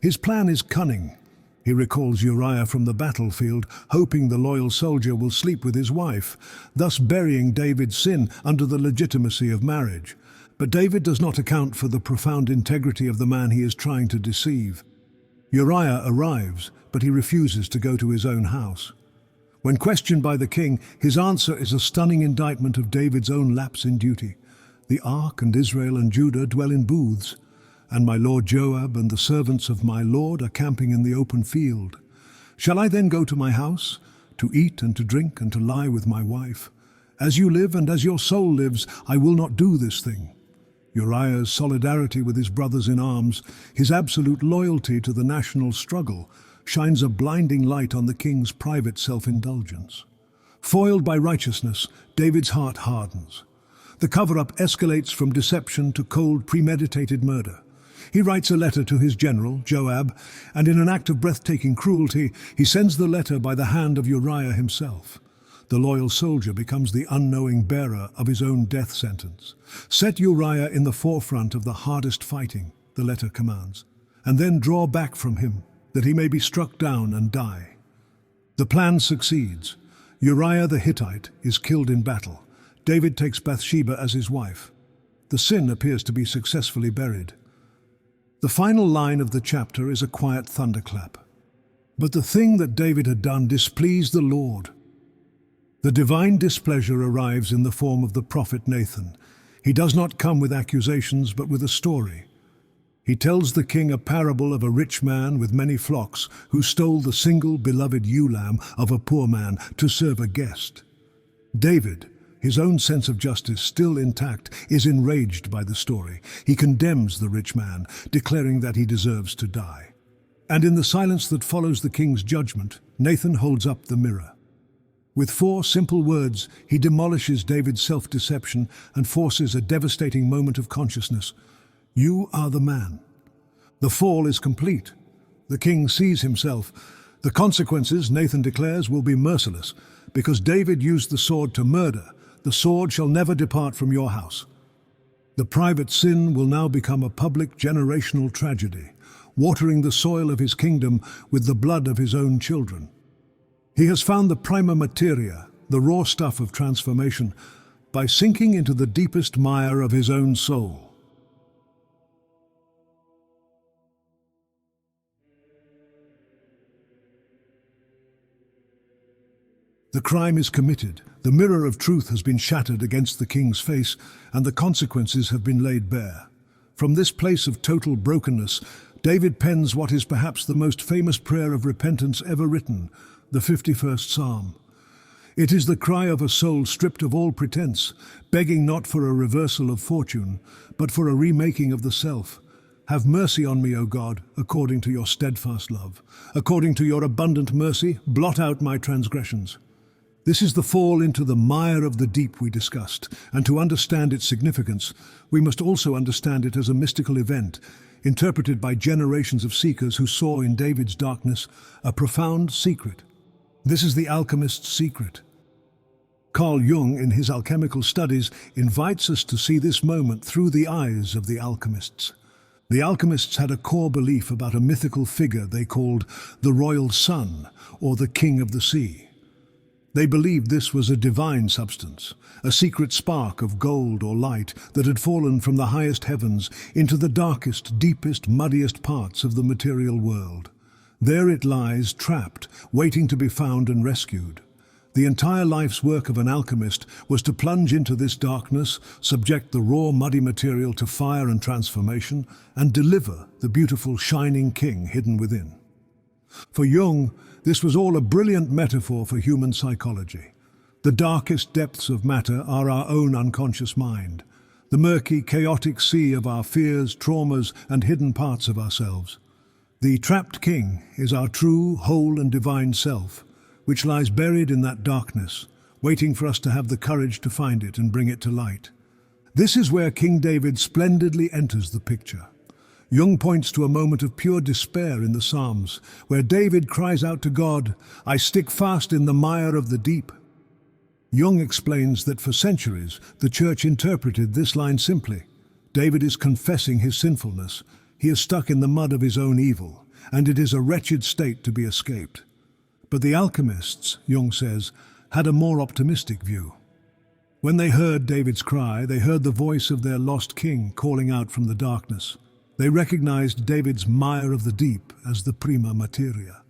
His plan is cunning. He recalls Uriah from the battlefield, hoping the loyal soldier will sleep with his wife, thus burying David's sin under the legitimacy of marriage. But David does not account for the profound integrity of the man he is trying to deceive. Uriah arrives, but he refuses to go to his own house. When questioned by the king, his answer is a stunning indictment of David's own lapse in duty. The ark and Israel and Judah dwell in booths, and my lord Joab and the servants of my lord are camping in the open field. Shall I then go to my house, to eat and to drink and to lie with my wife? As you live and as your soul lives, I will not do this thing. Uriah's solidarity with his brothers in arms, his absolute loyalty to the national struggle, shines a blinding light on the king's private self-indulgence. Foiled by righteousness, David's heart hardens. The cover-up escalates from deception to cold, premeditated murder. He writes a letter to his general, Joab, and in an act of breathtaking cruelty, he sends the letter by the hand of Uriah himself. The loyal soldier becomes the unknowing bearer of his own death sentence. Set Uriah in the forefront of the hardest fighting, the letter commands, and then draw back from him, that he may be struck down and die. The plan succeeds. Uriah the Hittite is killed in battle. David takes Bathsheba as his wife. The sin appears to be successfully buried. The final line of the chapter is a quiet thunderclap. But the thing that David had done displeased the Lord. The divine displeasure arrives in the form of the prophet Nathan. He does not come with accusations, but with a story. He tells the king a parable of a rich man with many flocks who stole the single beloved ewe lamb of a poor man to serve a guest. David, his own sense of justice still intact, is enraged by the story. He condemns the rich man, declaring that he deserves to die. And in the silence that follows the king's judgment, Nathan holds up the mirror. With 4 simple words, he demolishes David's self-deception and forces a devastating moment of consciousness. You are the man. The fall is complete. The king sees himself. The consequences, Nathan declares, will be merciless. Because David used the sword to murder, the sword shall never depart from your house. The private sin will now become a public generational tragedy, watering the soil of his kingdom with the blood of his own children. He has found the prima materia, the raw stuff of transformation, by sinking into the deepest mire of his own soul. The crime is committed, the mirror of truth has been shattered against the king's face, and the consequences have been laid bare. From this place of total brokenness, David pens what is perhaps the most famous prayer of repentance ever written, the 51st Psalm. It is the cry of a soul stripped of all pretense, begging not for a reversal of fortune, but for a remaking of the self. Have mercy on me, O God, according to your steadfast love. According to your abundant mercy, blot out my transgressions. This is the fall into the mire of the deep we discussed, and to understand its significance, we must also understand it as a mystical event, interpreted by generations of seekers who saw in David's darkness a profound secret. This is the alchemist's secret. Carl Jung, in his alchemical studies, invites us to see this moment through the eyes of the alchemists. The alchemists had a core belief about a mythical figure they called the royal sun, or the king of the sea. They believed this was a divine substance, a secret spark of gold or light that had fallen from the highest heavens into the darkest, deepest, muddiest parts of the material world. There it lies, trapped, waiting to be found and rescued. The entire life's work of an alchemist was to plunge into this darkness, subject the raw, muddy material to fire and transformation, and deliver the beautiful, shining king hidden within. For Jung, this was all a brilliant metaphor for human psychology. The darkest depths of matter are our own unconscious mind, the murky, chaotic sea of our fears, traumas, and hidden parts of ourselves. The trapped king is our true, whole, and divine self, which lies buried in that darkness, waiting for us to have the courage to find it and bring it to light. This is where King David splendidly enters the picture. Jung points to a moment of pure despair in the Psalms, where David cries out to God, "I stick fast in the mire of the deep." Jung explains that for centuries the Church interpreted this line simply. David is confessing his sinfulness. He is stuck in the mud of his own evil, and it is a wretched state to be escaped. But the alchemists, Jung says, had a more optimistic view. When they heard David's cry, they heard the voice of their lost king calling out from the darkness. They recognized David's mire of the deep as the prima materia,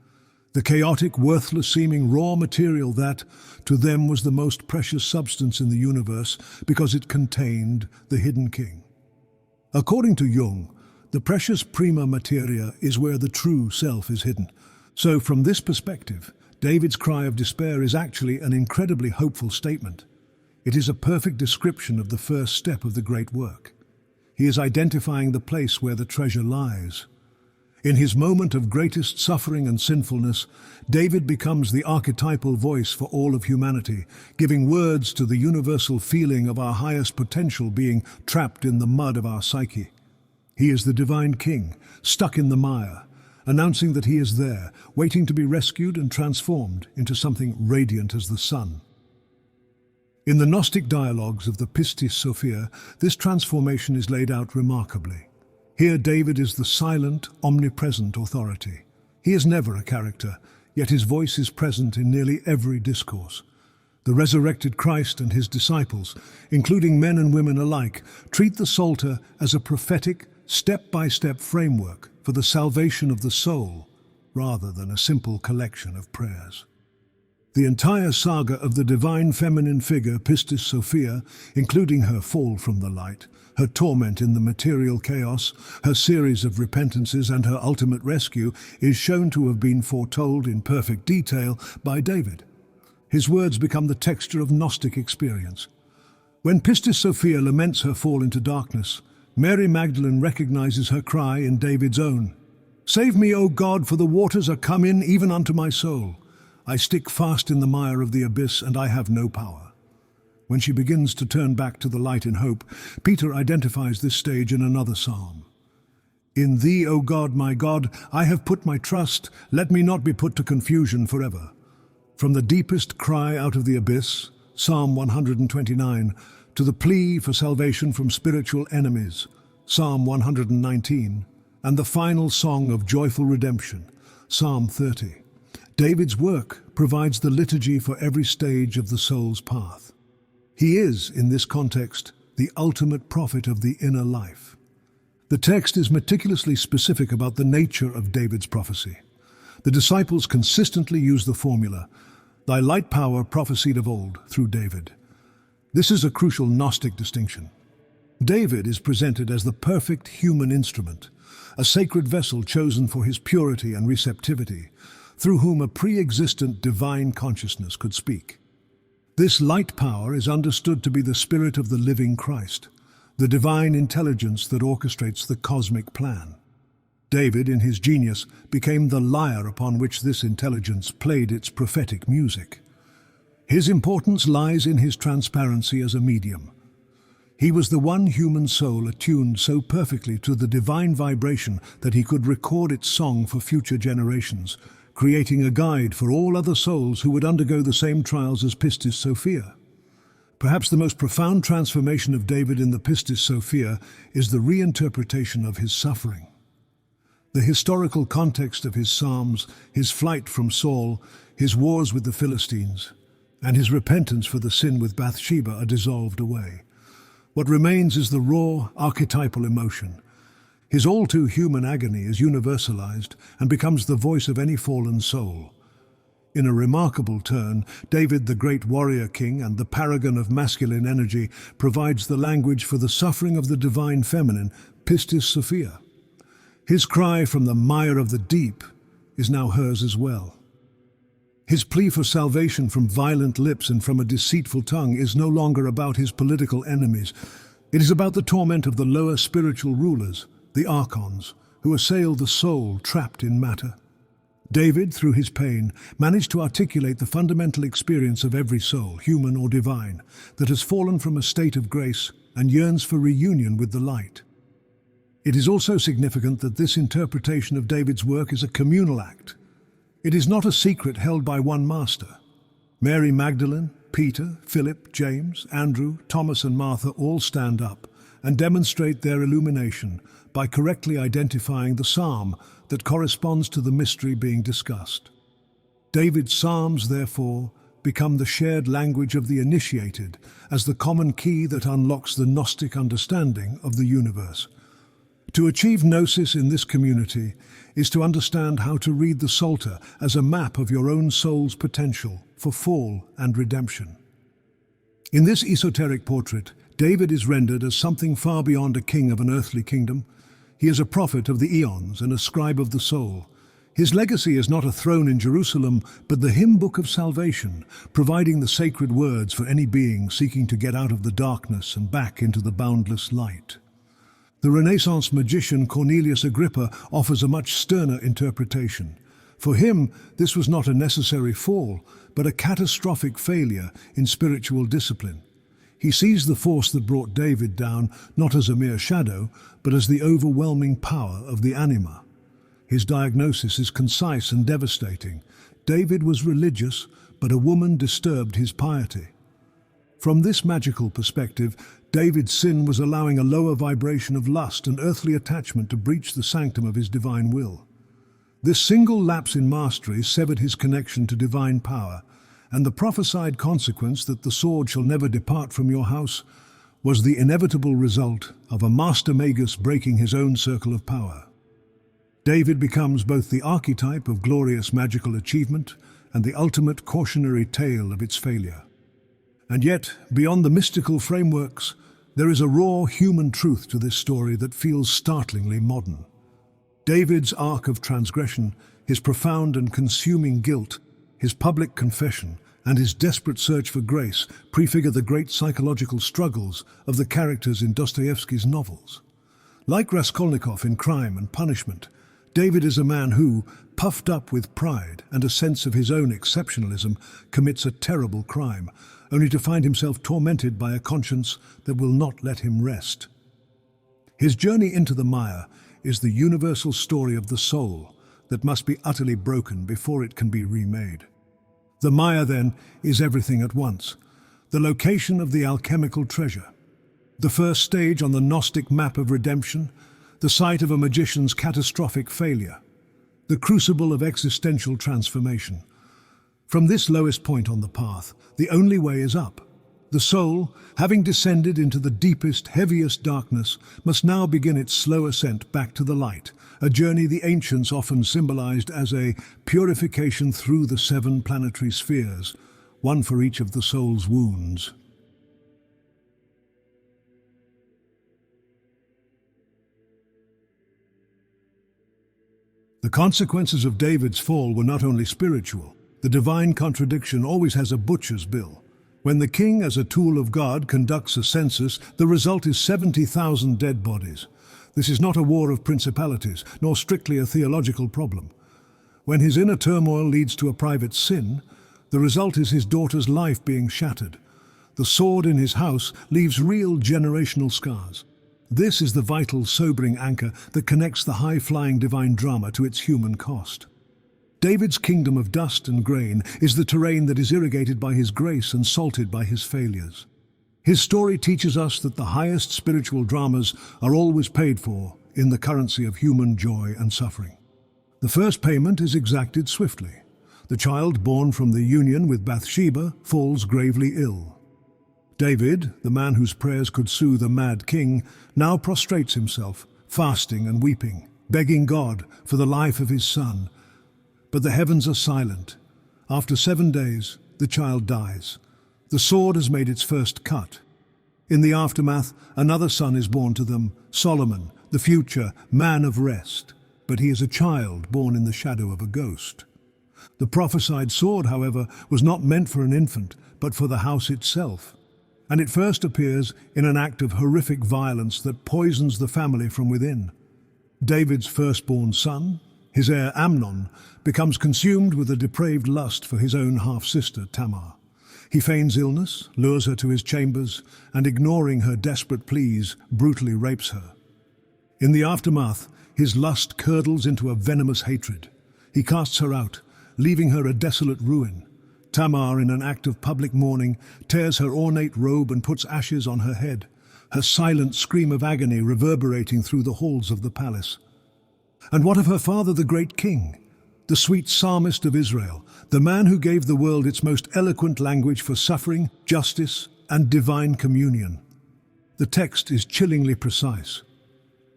the chaotic, worthless-seeming raw material that, to them, was the most precious substance in the universe because it contained the hidden king. According to Jung, the precious prima materia is where the true self is hidden. So from this perspective, David's cry of despair is actually an incredibly hopeful statement. It is a perfect description of the first step of the great work. He is identifying the place where the treasure lies. In his moment of greatest suffering and sinfulness, David becomes the archetypal voice for all of humanity, giving words to the universal feeling of our highest potential being trapped in the mud of our psyche. He is the divine king, stuck in the mire, announcing that he is there, waiting to be rescued and transformed into something radiant as the sun. In the Gnostic dialogues of the Pistis Sophia, this transformation is laid out remarkably. Here David is the silent, omnipresent authority. He is never a character, yet his voice is present in nearly every discourse. The resurrected Christ and his disciples, including men and women alike, treat the Psalter as a prophetic, step-by-step framework for the salvation of the soul, rather than a simple collection of prayers. The entire saga of the divine feminine figure Pistis Sophia, including her fall from the light, her torment in the material chaos, her series of repentances and her ultimate rescue, is shown to have been foretold in perfect detail by David. His words become the texture of Gnostic experience. When Pistis Sophia laments her fall into darkness, Mary Magdalene recognizes her cry in David's own. "Save me, O God, for the waters are come in even unto my soul. I stick fast in the mire of the abyss, and I have no power." When she begins to turn back to the light in hope, Peter identifies this stage in another psalm. "In thee, O God, my God, I have put my trust. Let me not be put to confusion forever." From the deepest cry out of the abyss, Psalm 129, to the plea for salvation from spiritual enemies, Psalm 119, and the final song of joyful redemption, Psalm 30. David's work provides the liturgy for every stage of the soul's path. He is, in this context, the ultimate prophet of the inner life. The text is meticulously specific about the nature of David's prophecy. The disciples consistently use the formula, "Thy light power prophesied of old through David." This is a crucial Gnostic distinction. David is presented as the perfect human instrument, a sacred vessel chosen for his purity and receptivity, through whom a pre-existent divine consciousness could speak. This light power is understood to be the spirit of the living Christ, the divine intelligence that orchestrates the cosmic plan. David, in his genius, became the lyre upon which this intelligence played its prophetic music. His importance lies in his transparency as a medium. He was the one human soul attuned so perfectly to the divine vibration that he could record its song for future generations, creating a guide for all other souls who would undergo the same trials as Pistis Sophia. Perhaps the most profound transformation of David in the Pistis Sophia is the reinterpretation of his suffering. The historical context of his psalms, his flight from Saul, his wars with the Philistines, and his repentance for the sin with Bathsheba are dissolved away. What remains is the raw, archetypal emotion. His all-too-human agony is universalized and becomes the voice of any fallen soul. In a remarkable turn, David, the great warrior king and the paragon of masculine energy, provides the language for the suffering of the divine feminine, Pistis Sophia. His cry from the mire of the deep is now hers as well. His plea for salvation from violent lips and from a deceitful tongue is no longer about his political enemies. It is about the torment of the lower spiritual rulers, the archons, who assail the soul trapped in matter. David, through his pain, managed to articulate the fundamental experience of every soul, human or divine, that has fallen from a state of grace and yearns for reunion with the light. It is also significant that this interpretation of David's work is a communal act. It is not a secret held by one master. Mary Magdalene, Peter, Philip, James, Andrew, Thomas and Martha all stand up and demonstrate their illumination by correctly identifying the psalm that corresponds to the mystery being discussed. David's psalms, therefore, become the shared language of the initiated as the common key that unlocks the Gnostic understanding of the universe. To achieve gnosis in this community is to understand how to read the Psalter as a map of your own soul's potential for fall and redemption. In this esoteric portrait, David is rendered as something far beyond a king of an earthly kingdom. He is a prophet of the eons and a scribe of the soul. His legacy is not a throne in Jerusalem, but the hymnbook of salvation, providing the sacred words for any being seeking to get out of the darkness and back into the boundless light. The Renaissance magician Cornelius Agrippa offers a much sterner interpretation. For him, this was not a necessary fall, but a catastrophic failure in spiritual discipline. He sees the force that brought David down not as a mere shadow, but as the overwhelming power of the anima. His diagnosis is concise and devastating. David was religious, but a woman disturbed his piety. From this magical perspective, David's sin was allowing a lower vibration of lust and earthly attachment to breach the sanctum of his divine will. This single lapse in mastery severed his connection to divine power, and the prophesied consequence that the sword shall never depart from your house was the inevitable result of a master magus breaking his own circle of power. David becomes both the archetype of glorious magical achievement and the ultimate cautionary tale of its failure. And yet, beyond the mystical frameworks, there is a raw human truth to this story that feels startlingly modern. David's arc of transgression, his profound and consuming guilt, his public confession, and his desperate search for grace prefigure the great psychological struggles of the characters in Dostoevsky's novels. Like Raskolnikov in Crime and Punishment, David is a man who, puffed up with pride and a sense of his own exceptionalism, commits a terrible crime, only to find himself tormented by a conscience that will not let him rest. His journey into the mire is the universal story of the soul that must be utterly broken before it can be remade. The mire, then, is everything at once, the location of the alchemical treasure, the first stage on the Gnostic map of redemption, the site of a magician's catastrophic failure, the crucible of existential transformation. From this lowest point on the path, the only way is up. The soul, having descended into the deepest, heaviest darkness, must now begin its slow ascent back to the light, a journey the ancients often symbolized as a purification through the 7 planetary spheres, one for each of the soul's wounds. The consequences of David's fall were not only spiritual. The divine contradiction always has a butcher's bill. When the king, as a tool of God, conducts a census, the result is 70,000 dead bodies. This is not a war of principalities, nor strictly a theological problem. When his inner turmoil leads to a private sin, the result is his daughter's life being shattered. The sword in his house leaves real generational scars. This is the vital, sobering anchor that connects the high-flying divine drama to its human cost. David's kingdom of dust and grain is the terrain that is irrigated by his grace and salted by his failures. His story teaches us that the highest spiritual dramas are always paid for in the currency of human joy and suffering. The first payment is exacted swiftly. The child born from the union with Bathsheba falls gravely ill. David, the man whose prayers could soothe a mad king, now prostrates himself, fasting and weeping, begging God for the life of his son. But the heavens are silent. After 7 days, the child dies. The sword has made its first cut. In the aftermath, another son is born to them, Solomon, the future man of rest. But he is a child born in the shadow of a ghost. The prophesied sword, however, was not meant for an infant, but for the house itself. And it first appears in an act of horrific violence that poisons the family from within. David's firstborn son, his heir Amnon, becomes consumed with a depraved lust for his own half-sister Tamar. He feigns illness, lures her to his chambers, and ignoring her desperate pleas, brutally rapes her. In the aftermath, his lust curdles into a venomous hatred. He casts her out, leaving her a desolate ruin. Tamar, in an act of public mourning, tears her ornate robe and puts ashes on her head, her silent scream of agony reverberating through the halls of the palace. And what of her father, the great king, the sweet psalmist of Israel, the man who gave the world its most eloquent language for suffering, justice, and divine communion? The text is chillingly precise.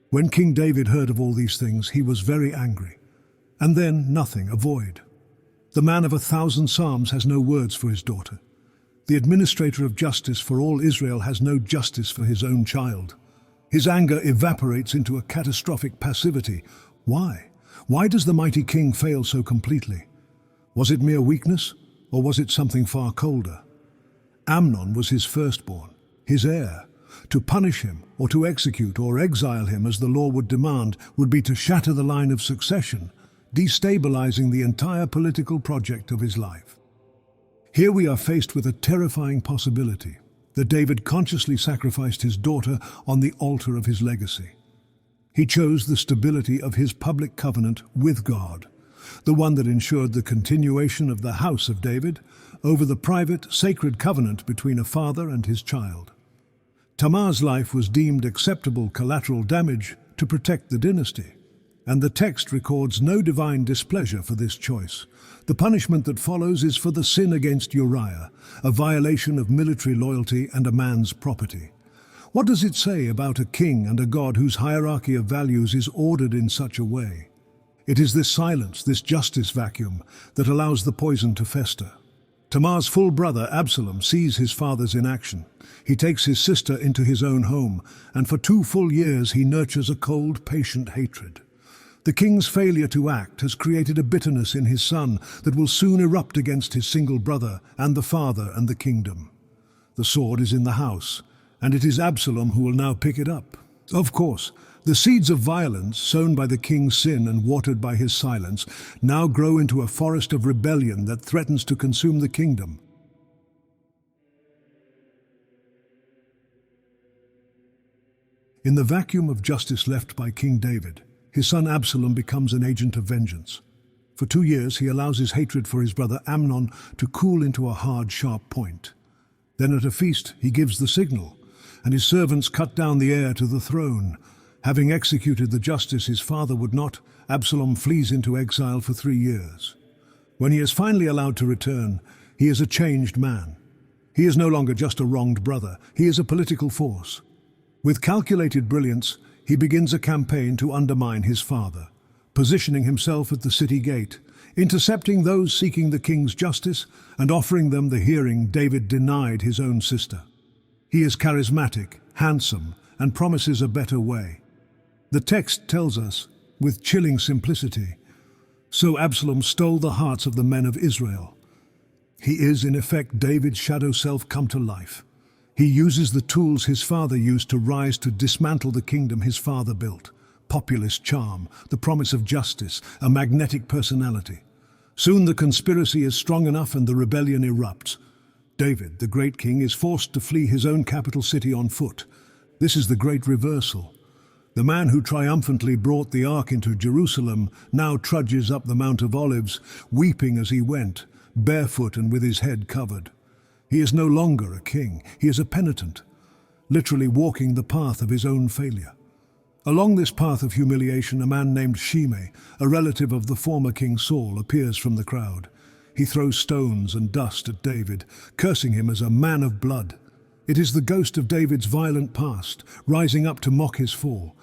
When King David heard of all these things, he was very angry. And then nothing, a void. The man of 1,000 psalms has no words for his daughter. The administrator of justice for all Israel has no justice for his own child. His anger evaporates into a catastrophic passivity. Why? Why does the mighty king fail so completely? Was it mere weakness, or was it something far colder? Amnon was his firstborn, his heir. To punish him, or to execute or exile him as the law would demand, would be to shatter the line of succession, destabilizing the entire political project of his life. Here we are faced with a terrifying possibility that David consciously sacrificed his daughter on the altar of his legacy. He chose the stability of his public covenant with God, the one that ensured the continuation of the house of David, over the private, sacred covenant between a father and his child. Tamar's life was deemed acceptable collateral damage to protect the dynasty, and the text records no divine displeasure for this choice. The punishment that follows is for the sin against Uriah, a violation of military loyalty and a man's property. What does it say about a king and a God whose hierarchy of values is ordered in such a way? It is this silence, this justice vacuum, that allows the poison to fester. Tamar's full brother Absalom sees his father's inaction. He takes his sister into his own home, and for 2 full years he nurtures a cold, patient hatred. The king's failure to act has created a bitterness in his son that will soon erupt against his single brother and the father and the kingdom. The sword is in the house, and it is Absalom who will now pick it up. Of course, the seeds of violence sown by the king's sin and watered by his silence now grow into a forest of rebellion that threatens to consume the kingdom. In the vacuum of justice left by King David, his son Absalom becomes an agent of vengeance. For 2 years he allows his hatred for his brother Amnon to cool into a hard, sharp point. Then at a feast he gives the signal, and his servants cut down the heir to the throne. Having executed the justice his father would not, Absalom flees into exile for 3 years. When he is finally allowed to return, he is a changed man. He is no longer just a wronged brother, he is a political force. With calculated brilliance, he begins a campaign to undermine his father, positioning himself at the city gate, intercepting those seeking the king's justice and offering them the hearing David denied his own sister. He is charismatic, handsome, and promises a better way. The text tells us, with chilling simplicity, So Absalom stole the hearts of the men of Israel. He is, in effect, David's shadow self come to life. He uses the tools his father used to rise to dismantle the kingdom his father built. Populist charm, the promise of justice, a magnetic personality. Soon the conspiracy is strong enough and the rebellion erupts. David, the great king, is forced to flee his own capital city on foot. This is the great reversal. The man who triumphantly brought the ark into Jerusalem now trudges up the Mount of Olives, weeping as he went, barefoot and with his head covered. He is no longer a king, he is a penitent, literally walking the path of his own failure. Along this path of humiliation, a man named Shimei, a relative of the former King Saul, appears from the crowd. He throws stones and dust at David, cursing him as a man of blood. It is the ghost of David's violent past, rising up to mock his fall.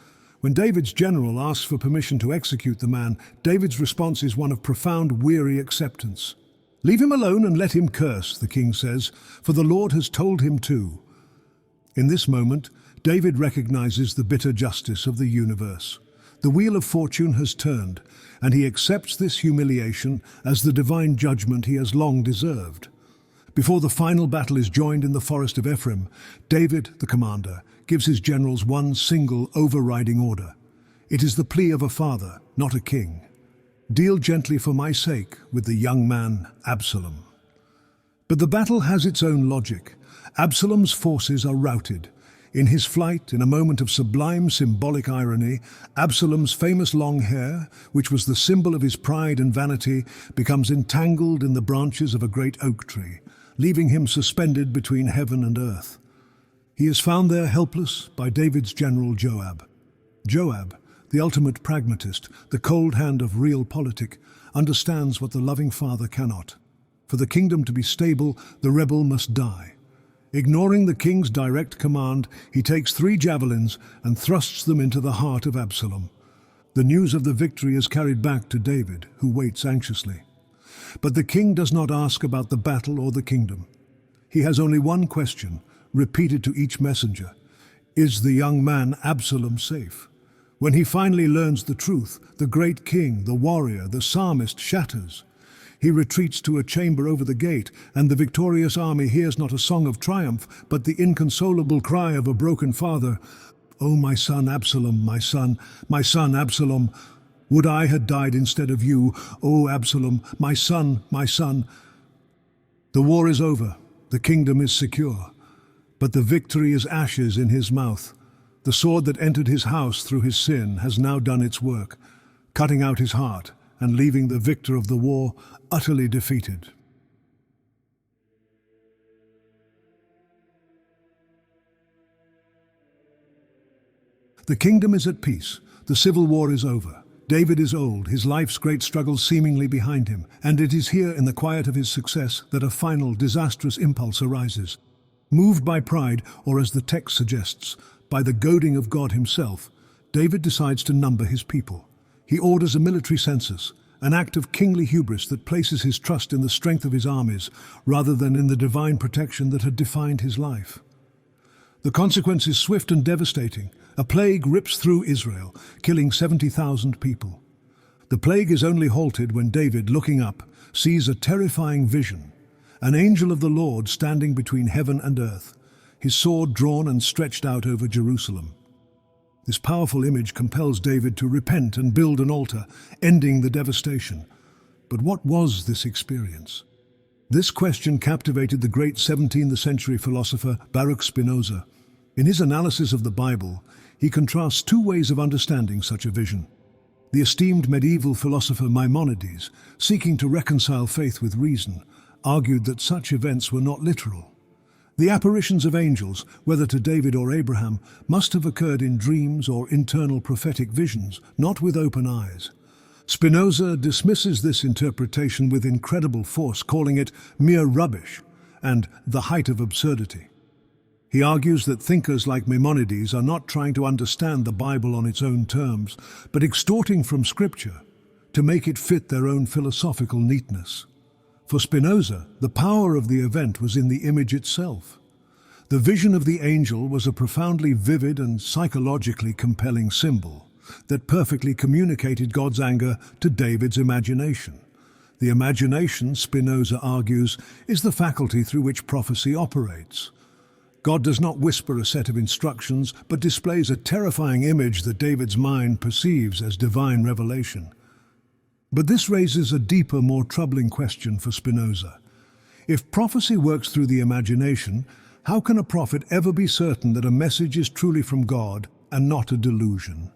When David's general asks for permission to execute the man, David's response is one of profound, weary acceptance. "Leave him alone and let him curse," the king says, "for the Lord has told him to." In this moment, David recognizes the bitter justice of the universe. The wheel of fortune has turned, and he accepts this humiliation as the divine judgment he has long deserved. Before the final battle is joined in the forest of Ephraim, David, the commander, gives his generals one single overriding order. It is the plea of a father, not a king. "Deal gently for my sake with the young man Absalom." But the battle has its own logic. Absalom's forces are routed. In his flight, in a moment of sublime symbolic irony, Absalom's famous long hair, which was the symbol of his pride and vanity, becomes entangled in the branches of a great oak tree, leaving him suspended between heaven and earth. He is found there helpless by David's general Joab. Joab, the ultimate pragmatist, the cold hand of realpolitik, understands what the loving father cannot. For the kingdom to be stable, the rebel must die. Ignoring the king's direct command, he takes 3 javelins and thrusts them into the heart of Absalom. The news of the victory is carried back to David, who waits anxiously. But the king does not ask about the battle or the kingdom. He has only one question, repeated to each messenger. Is the young man Absalom safe? When he finally learns the truth, the great king, the warrior, the psalmist shatters. He retreats to a chamber over the gate, and the victorious army hears not a song of triumph, but the inconsolable cry of a broken father. "Oh, my son Absalom, my son Absalom, would I had died instead of you. Oh, Absalom, my son, my son." The war is over, the kingdom is secure, but the victory is ashes in his mouth. The sword that entered his house through his sin has now done its work, cutting out his heart and leaving the victor of the war utterly defeated. The kingdom is at peace. The civil war is over. David is old, his life's great struggles seemingly behind him, and it is here in the quiet of his success that a final disastrous impulse arises. Moved by pride, or as the text suggests, by the goading of God himself, David decides to number his people. He orders a military census, an act of kingly hubris that places his trust in the strength of his armies rather than in the divine protection that had defined his life. The consequence is swift and devastating. A plague rips through Israel, killing 70,000 people. The plague is only halted when David, looking up, sees a terrifying vision. An angel of the Lord standing between heaven and earth, his sword drawn and stretched out over Jerusalem. This powerful image compels David to repent and build an altar, ending the devastation. But what was this experience? This question captivated the great 17th century philosopher Baruch Spinoza. In his analysis of the Bible, he contrasts 2 ways of understanding such a vision. The esteemed medieval philosopher Maimonides, seeking to reconcile faith with reason, argued that such events were not literal. The apparitions of angels, whether to David or Abraham, must have occurred in dreams or internal prophetic visions, not with open eyes. Spinoza dismisses this interpretation with incredible force, calling it mere rubbish and the height of absurdity. He argues that thinkers like Maimonides are not trying to understand the Bible on its own terms, but extorting from Scripture to make it fit their own philosophical neatness. For Spinoza, the power of the event was in the image itself. The vision of the angel was a profoundly vivid and psychologically compelling symbol. that perfectly communicated God's anger to David's imagination. The imagination, Spinoza argues, is the faculty through which prophecy operates. God does not whisper a set of instructions, but displays a terrifying image that David's mind perceives as divine revelation. But this raises a deeper, more troubling question for Spinoza. If prophecy works through the imagination, how can a prophet ever be certain that a message is truly from God and not a delusion?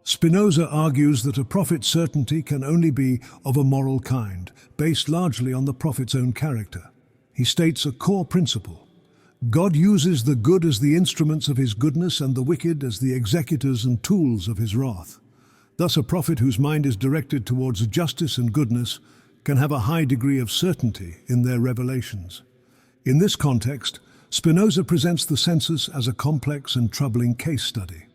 Spinoza argues that a prophet's certainty can only be of a moral kind, based largely on the prophet's own character. He states a core principle. God uses the good as the instruments of his goodness and the wicked as the executors and tools of his wrath. Thus, a prophet whose mind is directed towards justice and goodness can have a high degree of certainty in their revelations. In this context, Spinoza presents the census as a complex and troubling case study.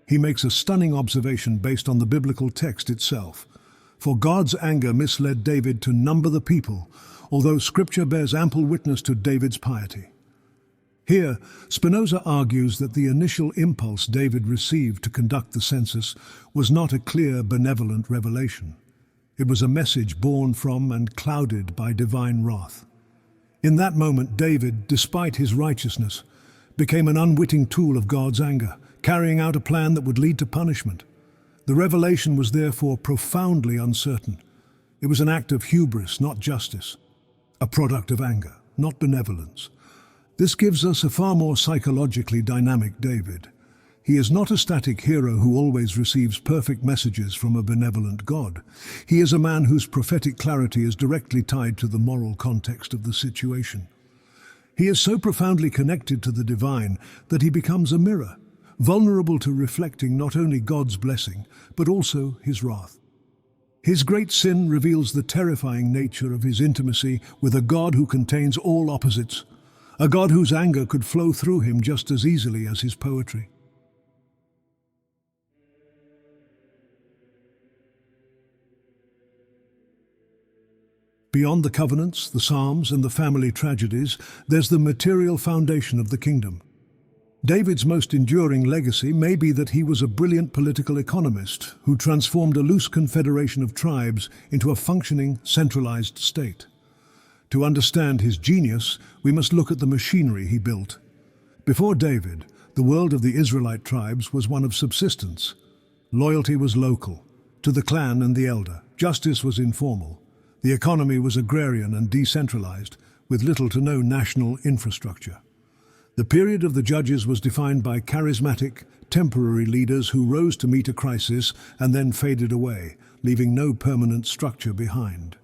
He makes a stunning observation based on the biblical text itself. For God's anger misled David to number the people, although Scripture bears ample witness to David's piety. Here, Spinoza argues that the initial impulse David received to conduct the census was not a clear, benevolent revelation. It was a message born from and clouded by divine wrath. In that moment, David, despite his righteousness, became an unwitting tool of God's anger, carrying out a plan that would lead to punishment. The revelation was therefore profoundly uncertain. It was an act of hubris, not justice, a product of anger, not benevolence. This gives us a far more psychologically dynamic David. He is not a static hero who always receives perfect messages from a benevolent God. He is a man whose prophetic clarity is directly tied to the moral context of the situation. He is so profoundly connected to the divine that he becomes a mirror, vulnerable to reflecting not only God's blessing, but also his wrath. His great sin reveals the terrifying nature of his intimacy with a God who contains all opposites, a God whose anger could flow through him just as easily as his poetry. Beyond the covenants, the psalms, and the family tragedies, there's the material foundation of the kingdom. David's most enduring legacy may be that he was a brilliant political economist who transformed a loose confederation of tribes into a functioning, centralized state. To understand his genius, we must look at the machinery he built. Before David, the world of the Israelite tribes was one of subsistence. Loyalty was local, to the clan and the elder. Justice was informal. The economy was agrarian and decentralized, with little to no national infrastructure. The period of the judges was defined by charismatic, temporary leaders who rose to meet a crisis and then faded away, leaving no permanent structure behind.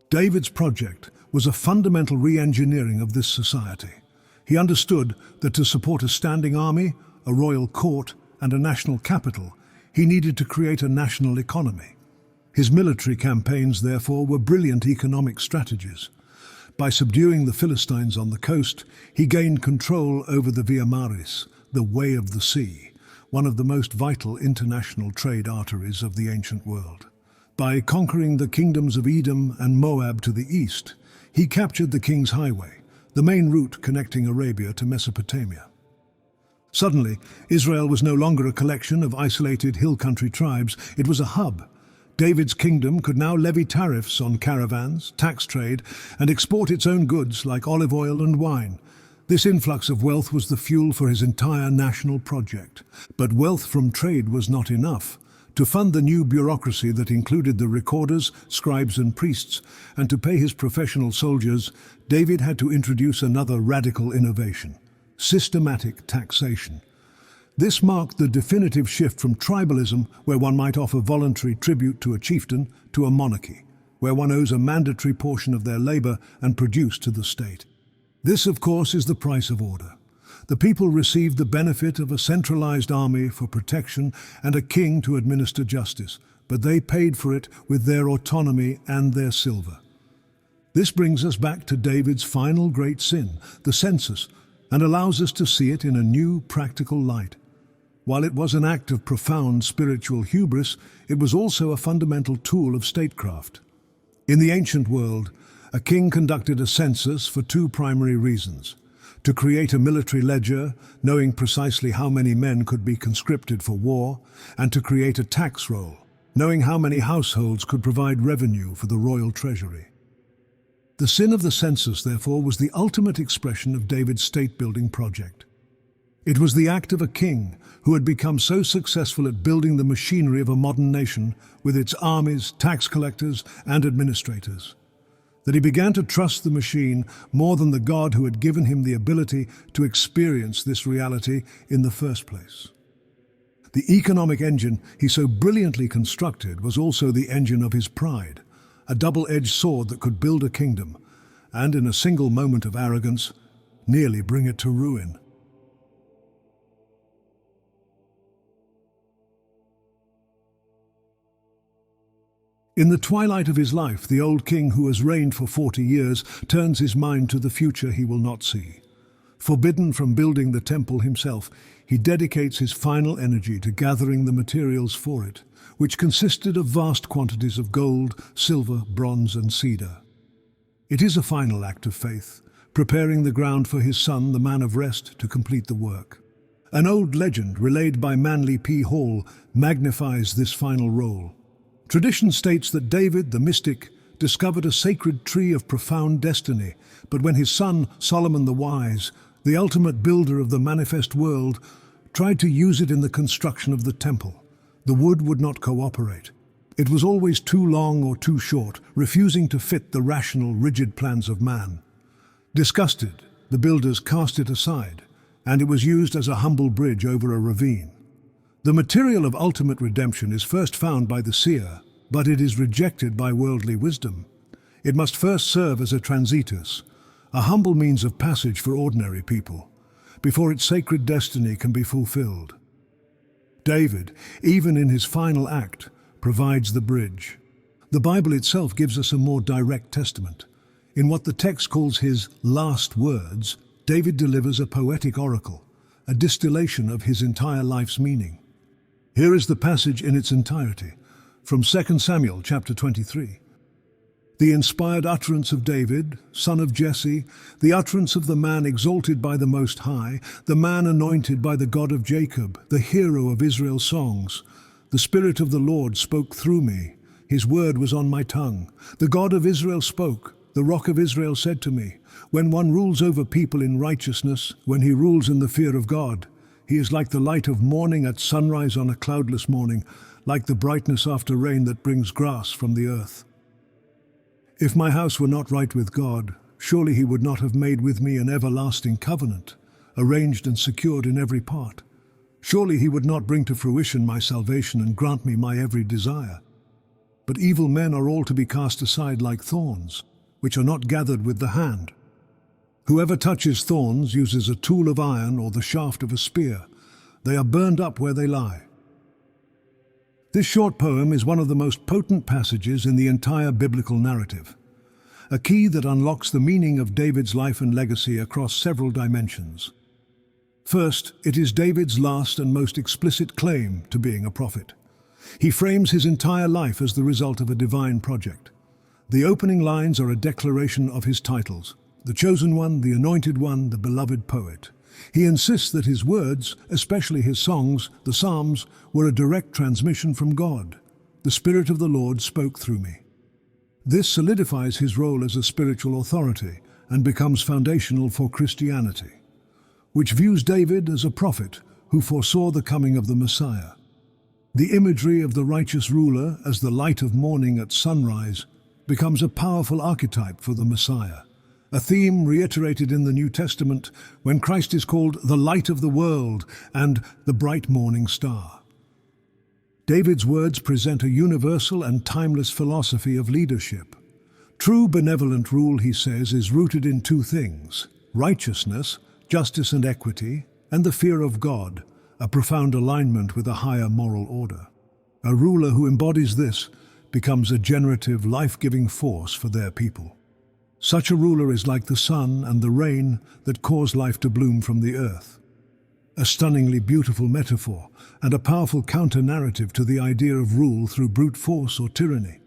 David's project was a fundamental re-engineering of this society. He understood that to support a standing army, a royal court, and a national capital, he needed to create a national economy. His military campaigns, therefore, were brilliant economic strategies. By subduing the Philistines on the coast, he gained control over the Via Maris, the Way of the Sea, one of the most vital international trade arteries of the ancient world. By conquering the kingdoms of Edom and Moab to the east, he captured the King's Highway, the main route connecting Arabia to Mesopotamia. Suddenly, Israel was no longer a collection of isolated hill country tribes, it was a hub. David's kingdom could now levy tariffs on caravans, tax trade, and export its own goods like olive oil and wine. This influx of wealth was the fuel for his entire national project. But wealth from trade was not enough. To fund the new bureaucracy that included the recorders, scribes and priests, and to pay his professional soldiers, David had to introduce another radical innovation: systematic taxation. This marked the definitive shift from tribalism, where one might offer voluntary tribute to a chieftain, to a monarchy, where one owes a mandatory portion of their labor and produce to the state. This, of course, is the price of order. The people received the benefit of a centralized army for protection and a king to administer justice, but they paid for it with their autonomy and their silver. This brings us back to David's final great sin, the census, and allows us to see it in a new, practical light. While it was an act of profound spiritual hubris, it was also a fundamental tool of statecraft. In the ancient world, a king conducted a census for two primary reasons: to create a military ledger, knowing precisely how many men could be conscripted for war, and to create a tax roll, knowing how many households could provide revenue for the royal treasury. The sin of the census, therefore, was the ultimate expression of David's state-building project. It was the act of a king who had become so successful at building the machinery of a modern nation with its armies, tax collectors, and administrators, that he began to trust the machine more than the God who had given him the ability to experience this reality in the first place. The economic engine he so brilliantly constructed was also the engine of his pride, a double-edged sword that could build a kingdom, and in a single moment of arrogance, nearly bring it to ruin. In the twilight of his life, the old king who has reigned for 40 years turns his mind to the future he will not see. Forbidden from building the temple himself, he dedicates his final energy to gathering the materials for it, which consisted of vast quantities of gold, silver, bronze, and cedar. It is a final act of faith, preparing the ground for his son, the man of rest, to complete the work. An old legend relayed by Manly P. Hall magnifies this final role. Tradition states that David, the mystic, discovered a sacred tree of profound destiny, but when his son, Solomon the Wise, the ultimate builder of the manifest world, tried to use it in the construction of the temple, the wood would not cooperate. It was always too long or too short, refusing to fit the rational, rigid plans of man. Disgusted, the builders cast it aside, and it was used as a humble bridge over a ravine. The material of ultimate redemption is first found by the seer, but it is rejected by worldly wisdom. It must first serve as a transitus, a humble means of passage for ordinary people, before its sacred destiny can be fulfilled. David, even in his final act, provides the bridge. The Bible itself gives us a more direct testament. In what the text calls his last words, David delivers a poetic oracle, a distillation of his entire life's meaning. Here is the passage in its entirety, from 2 Samuel chapter 23. The inspired utterance of David, son of Jesse, the utterance of the man exalted by the Most High, the man anointed by the God of Jacob, the hero of Israel's songs. The Spirit of the Lord spoke through me. His word was on my tongue. The God of Israel spoke. The Rock of Israel said to me, when one rules over people in righteousness, when he rules in the fear of God, he is like the light of morning at sunrise on a cloudless morning, like the brightness after rain that brings grass from the earth. If my house were not right with God, surely he would not have made with me an everlasting covenant, arranged and secured in every part. Surely he would not bring to fruition my salvation and grant me my every desire. But evil men are all to be cast aside like thorns, which are not gathered with the hand. Whoever touches thorns uses a tool of iron or the shaft of a spear. They are burned up where they lie. This short poem is one of the most potent passages in the entire biblical narrative, a key that unlocks the meaning of David's life and legacy across several dimensions. First, it is David's last and most explicit claim to being a prophet. He frames his entire life as the result of a divine project. The opening lines are a declaration of his titles: the chosen one, the anointed one, the beloved poet. He insists that his words, especially his songs, the Psalms, were a direct transmission from God. The Spirit of the Lord spoke through me. This solidifies his role as a spiritual authority and becomes foundational for Christianity, which views David as a prophet who foresaw the coming of the Messiah. The imagery of the righteous ruler as the light of morning at sunrise becomes a powerful archetype for the Messiah, a theme reiterated in the New Testament when Christ is called the light of the world and the bright morning star. David's words present a universal and timeless philosophy of leadership. True benevolent rule, he says, is rooted in two things: righteousness, justice and equity, and the fear of God, a profound alignment with a higher moral order. A ruler who embodies this becomes a generative, life-giving force for their people. Such a ruler is like the sun and the rain that cause life to bloom from the earth. A stunningly beautiful metaphor and a powerful counter-narrative to the idea of rule through brute force or tyranny.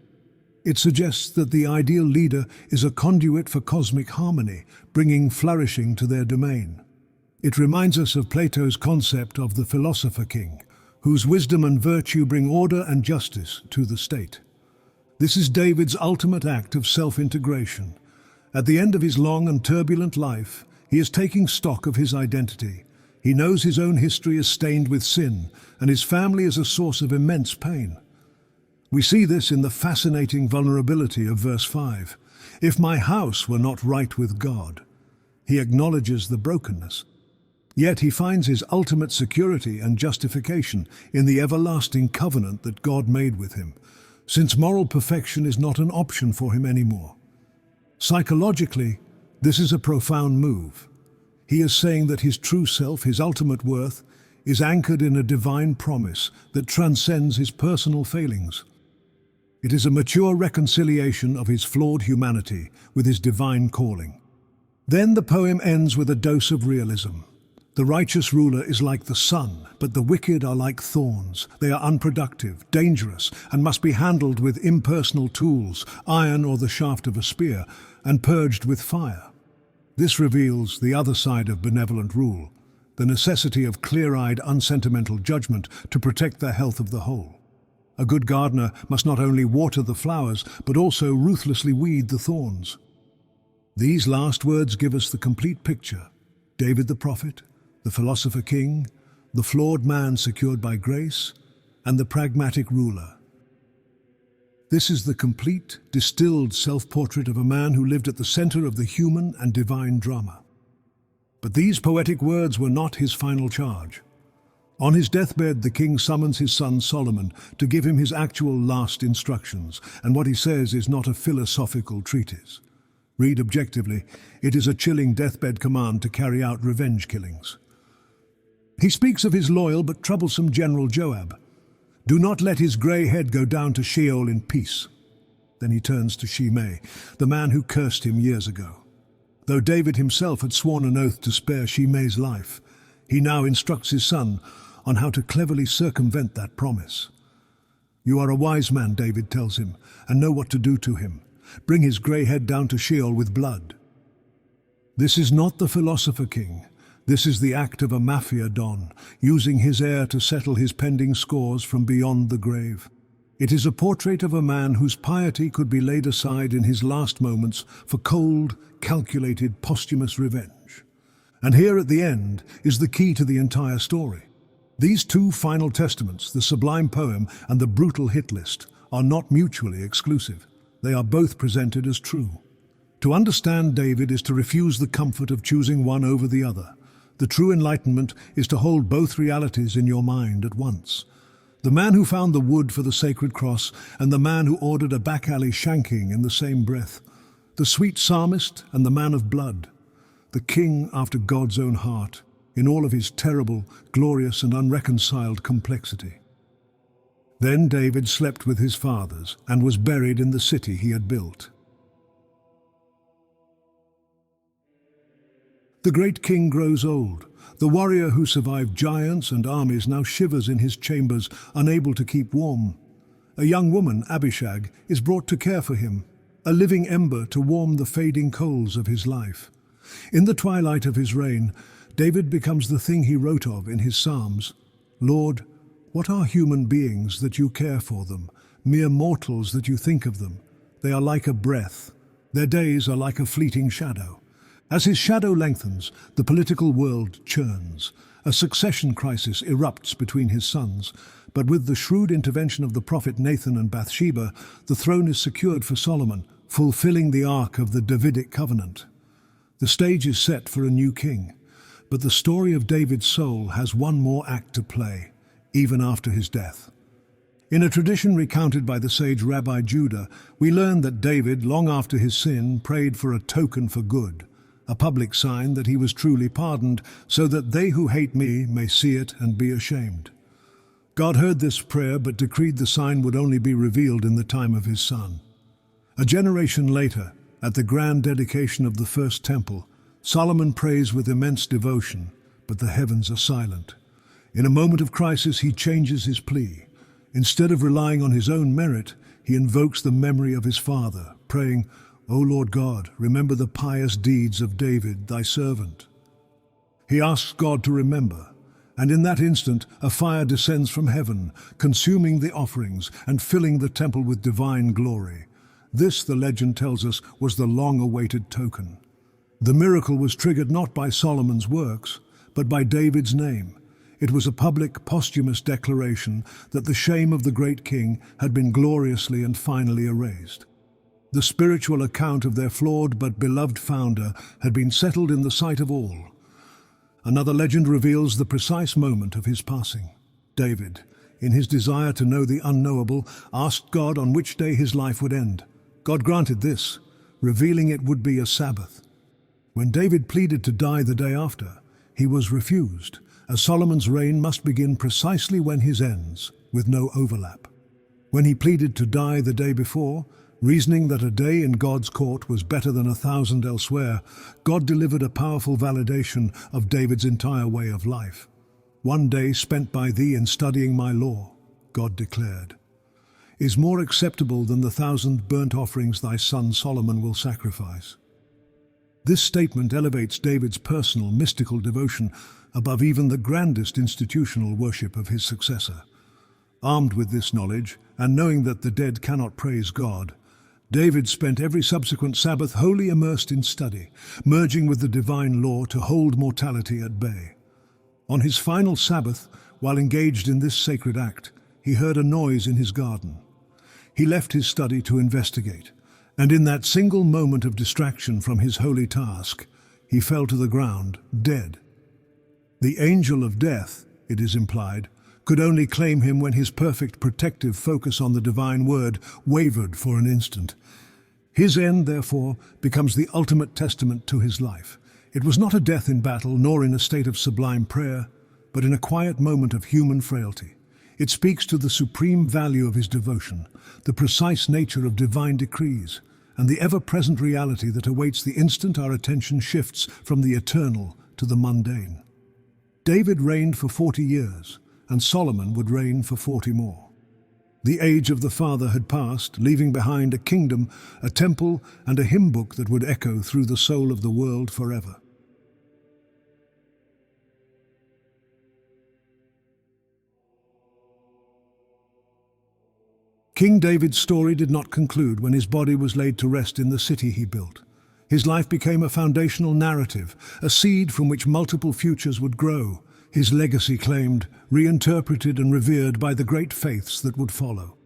It suggests that the ideal leader is a conduit for cosmic harmony, bringing flourishing to their domain. It reminds us of Plato's concept of the philosopher king, whose wisdom and virtue bring order and justice to the state. This is David's ultimate act of self-integration. At the end of his long and turbulent life, he is taking stock of his identity. He knows his own history is stained with sin, and his family is a source of immense pain. We see this in the fascinating vulnerability of verse 5. If my house were not right with God, he acknowledges the brokenness. Yet he finds his ultimate security and justification in the everlasting covenant that God made with him, since moral perfection is not an option for him anymore. Psychologically, this is a profound move. He is saying that his true self, his ultimate worth, is anchored in a divine promise that transcends his personal failings. It is a mature reconciliation of his flawed humanity with his divine calling. Then the poem ends with a dose of realism. The righteous ruler is like the sun, but the wicked are like thorns. They are unproductive, dangerous, and must be handled with impersonal tools, iron or the shaft of a spear, and purged with fire. This reveals the other side of benevolent rule, the necessity of clear-eyed, unsentimental judgment to protect the health of the whole. A good gardener must not only water the flowers, but also ruthlessly weed the thorns. These last words give us the complete picture. David the prophet, the philosopher king, the flawed man secured by grace, and the pragmatic ruler. This is the complete, distilled self-portrait of a man who lived at the center of the human and divine drama. But these poetic words were not his final charge. On his deathbed, the king summons his son Solomon to give him his actual last instructions, and what he says is not a philosophical treatise. Read objectively, it is a chilling deathbed command to carry out revenge killings. He speaks of his loyal but troublesome general Joab. Do not let his grey head go down to Sheol in peace. Then he turns to Shimei, the man who cursed him years ago. Though David himself had sworn an oath to spare Shimei's life, he now instructs his son on how to cleverly circumvent that promise. You are a wise man, David tells him, and know what to do to him. Bring his grey head down to Sheol with blood. This is not the philosopher king. This is the act of a mafia don, using his heir to settle his pending scores from beyond the grave. It is a portrait of a man whose piety could be laid aside in his last moments for cold, calculated, posthumous revenge. And here at the end is the key to the entire story. These two final testaments, the sublime poem and the brutal hit list, are not mutually exclusive. They are both presented as true. To understand David is to refuse the comfort of choosing one over the other. The true enlightenment is to hold both realities in your mind at once. The man who found the wood for the sacred cross and the man who ordered a back-alley shanking in the same breath. The sweet psalmist and the man of blood. The king after God's own heart, in all of his terrible, glorious and unreconciled complexity. Then David slept with his fathers and was buried in the city he had built. The great king grows old. The warrior who survived giants and armies now shivers in his chambers, unable to keep warm. A young woman, Abishag, is brought to care for him, a living ember to warm the fading coals of his life. In the twilight of his reign, David becomes the thing he wrote of in his Psalms. Lord, what are human beings that you care for them, mere mortals that you think of them? They are like a breath. Their days are like a fleeting shadow. As his shadow lengthens, the political world churns. A succession crisis erupts between his sons, but with the shrewd intervention of the prophet Nathan and Bathsheba, the throne is secured for Solomon, fulfilling the arc of the Davidic covenant. The stage is set for a new king, but the story of David's soul has one more act to play, even after his death. In a tradition recounted by the sage Rabbi Judah, we learn that David, long after his sin, prayed for a token for good, a public sign that he was truly pardoned, so that they who hate me may see it and be ashamed. God heard this prayer, but decreed the sign would only be revealed in the time of his son. A generation later, at the grand dedication of the first temple, Solomon prays with immense devotion, but the heavens are silent. In a moment of crisis, he changes his plea. Instead of relying on his own merit, he invokes the memory of his father, praying, "O Lord God, remember the pious deeds of David, thy servant." He asks God to remember, and in that instant a fire descends from heaven, consuming the offerings and filling the temple with divine glory. This, the legend tells us, was the long-awaited token. The miracle was triggered not by Solomon's works, but by David's name. It was a public, posthumous declaration that the shame of the great king had been gloriously and finally erased. The spiritual account of their flawed but beloved founder had been settled in the sight of all. Another legend reveals the precise moment of his passing. David, in his desire to know the unknowable, asked God on which day his life would end. God granted this, revealing it would be a Sabbath. When David pleaded to die the day after, he was refused, as Solomon's reign must begin precisely when his ends, with no overlap. When he pleaded to die the day before, reasoning that a day in God's court was better than 1,000 elsewhere, God delivered a powerful validation of David's entire way of life. "One day spent by thee in studying my law," God declared, "is more acceptable than the 1,000 burnt offerings thy son Solomon will sacrifice." This statement elevates David's personal, mystical devotion above even the grandest institutional worship of his successor. Armed with this knowledge, and knowing that the dead cannot praise God, David spent every subsequent Sabbath wholly immersed in study, merging with the divine law to hold mortality at bay. On his final Sabbath, while engaged in this sacred act, he heard a noise in his garden. He left his study to investigate, and in that single moment of distraction from his holy task, he fell to the ground, dead. The angel of death, it is implied, could only claim him when his perfect protective focus on the divine word wavered for an instant. His end, therefore, becomes the ultimate testament to his life. It was not a death in battle, nor in a state of sublime prayer, but in a quiet moment of human frailty. It speaks to the supreme value of his devotion, the precise nature of divine decrees, and the ever-present reality that awaits the instant our attention shifts from the eternal to the mundane. David reigned for 40 years, and Solomon would reign for 40 more. The age of the father had passed, leaving behind a kingdom, a temple, and a hymn book that would echo through the soul of the world forever. King David's story did not conclude when his body was laid to rest in the city he built. His life became a foundational narrative, a seed from which multiple futures would grow, his legacy claimed, reinterpreted and revered by the great faiths that would follow.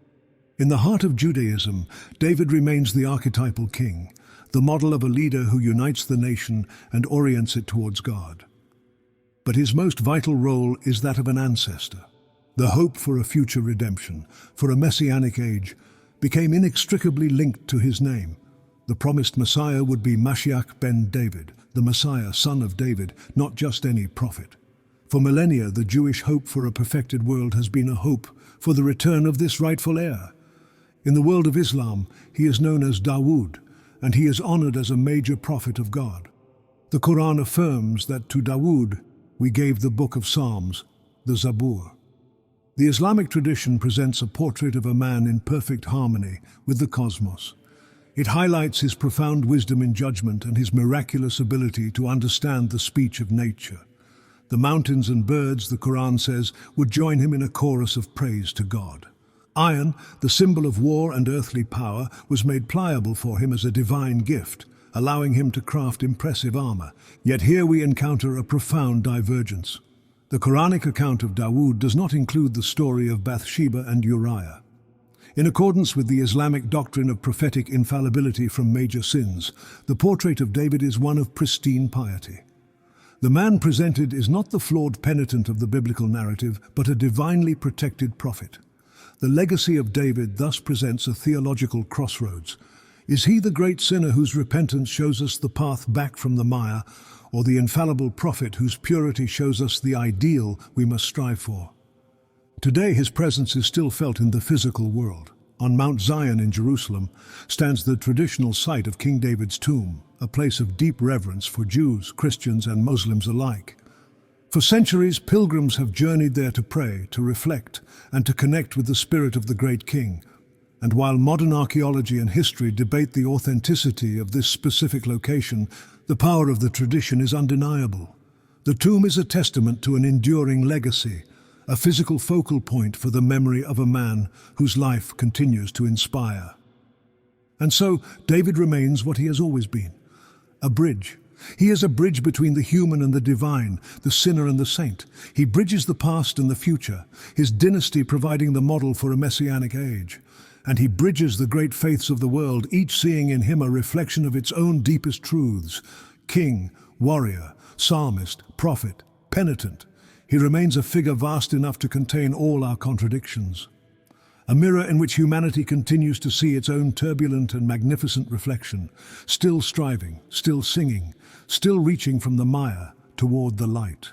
In the heart of Judaism, David remains the archetypal king, the model of a leader who unites the nation and orients it towards God. But his most vital role is that of an ancestor. The hope for a future redemption, for a messianic age, became inextricably linked to his name. The promised Messiah would be Mashiach ben David, the Messiah, son of David, not just any prophet. For millennia, the Jewish hope for a perfected world has been a hope for the return of this rightful heir. In the world of Islam, he is known as Dawood, and he is honored as a major prophet of God. The Quran affirms that to Dawood we gave the book of Psalms, the Zabur. The Islamic tradition presents a portrait of a man in perfect harmony with the cosmos. It highlights his profound wisdom in judgment and his miraculous ability to understand the speech of nature. The mountains and birds, the Quran says, would join him in a chorus of praise to God. Iron, the symbol of war and earthly power, was made pliable for him as a divine gift, allowing him to craft impressive armor. Yet here we encounter a profound divergence. The Quranic account of Dawood does not include the story of Bathsheba and Uriah. In accordance with the Islamic doctrine of prophetic infallibility from major sins, the portrait of David is one of pristine piety. The man presented is not the flawed penitent of the biblical narrative, but a divinely protected prophet. The legacy of David thus presents a theological crossroads. Is he the great sinner whose repentance shows us the path back from the mire, or the infallible prophet whose purity shows us the ideal we must strive for? Today his presence is still felt in the physical world. On Mount Zion in Jerusalem stands the traditional site of King David's tomb, a place of deep reverence for Jews, Christians, and Muslims alike. For centuries, pilgrims have journeyed there to pray, to reflect, and to connect with the spirit of the great king. And while modern archaeology and history debate the authenticity of this specific location, the power of the tradition is undeniable. The tomb is a testament to an enduring legacy, a physical focal point for the memory of a man whose life continues to inspire. And so, David remains what he has always been, a bridge. He is a bridge between the human and the divine, the sinner and the saint. He bridges the past and the future, his dynasty providing the model for a messianic age. And he bridges the great faiths of the world, each seeing in him a reflection of its own deepest truths. King, warrior, psalmist, prophet, penitent. He remains a figure vast enough to contain all our contradictions. A mirror in which humanity continues to see its own turbulent and magnificent reflection, still striving, still singing, still reaching from the mire toward the light.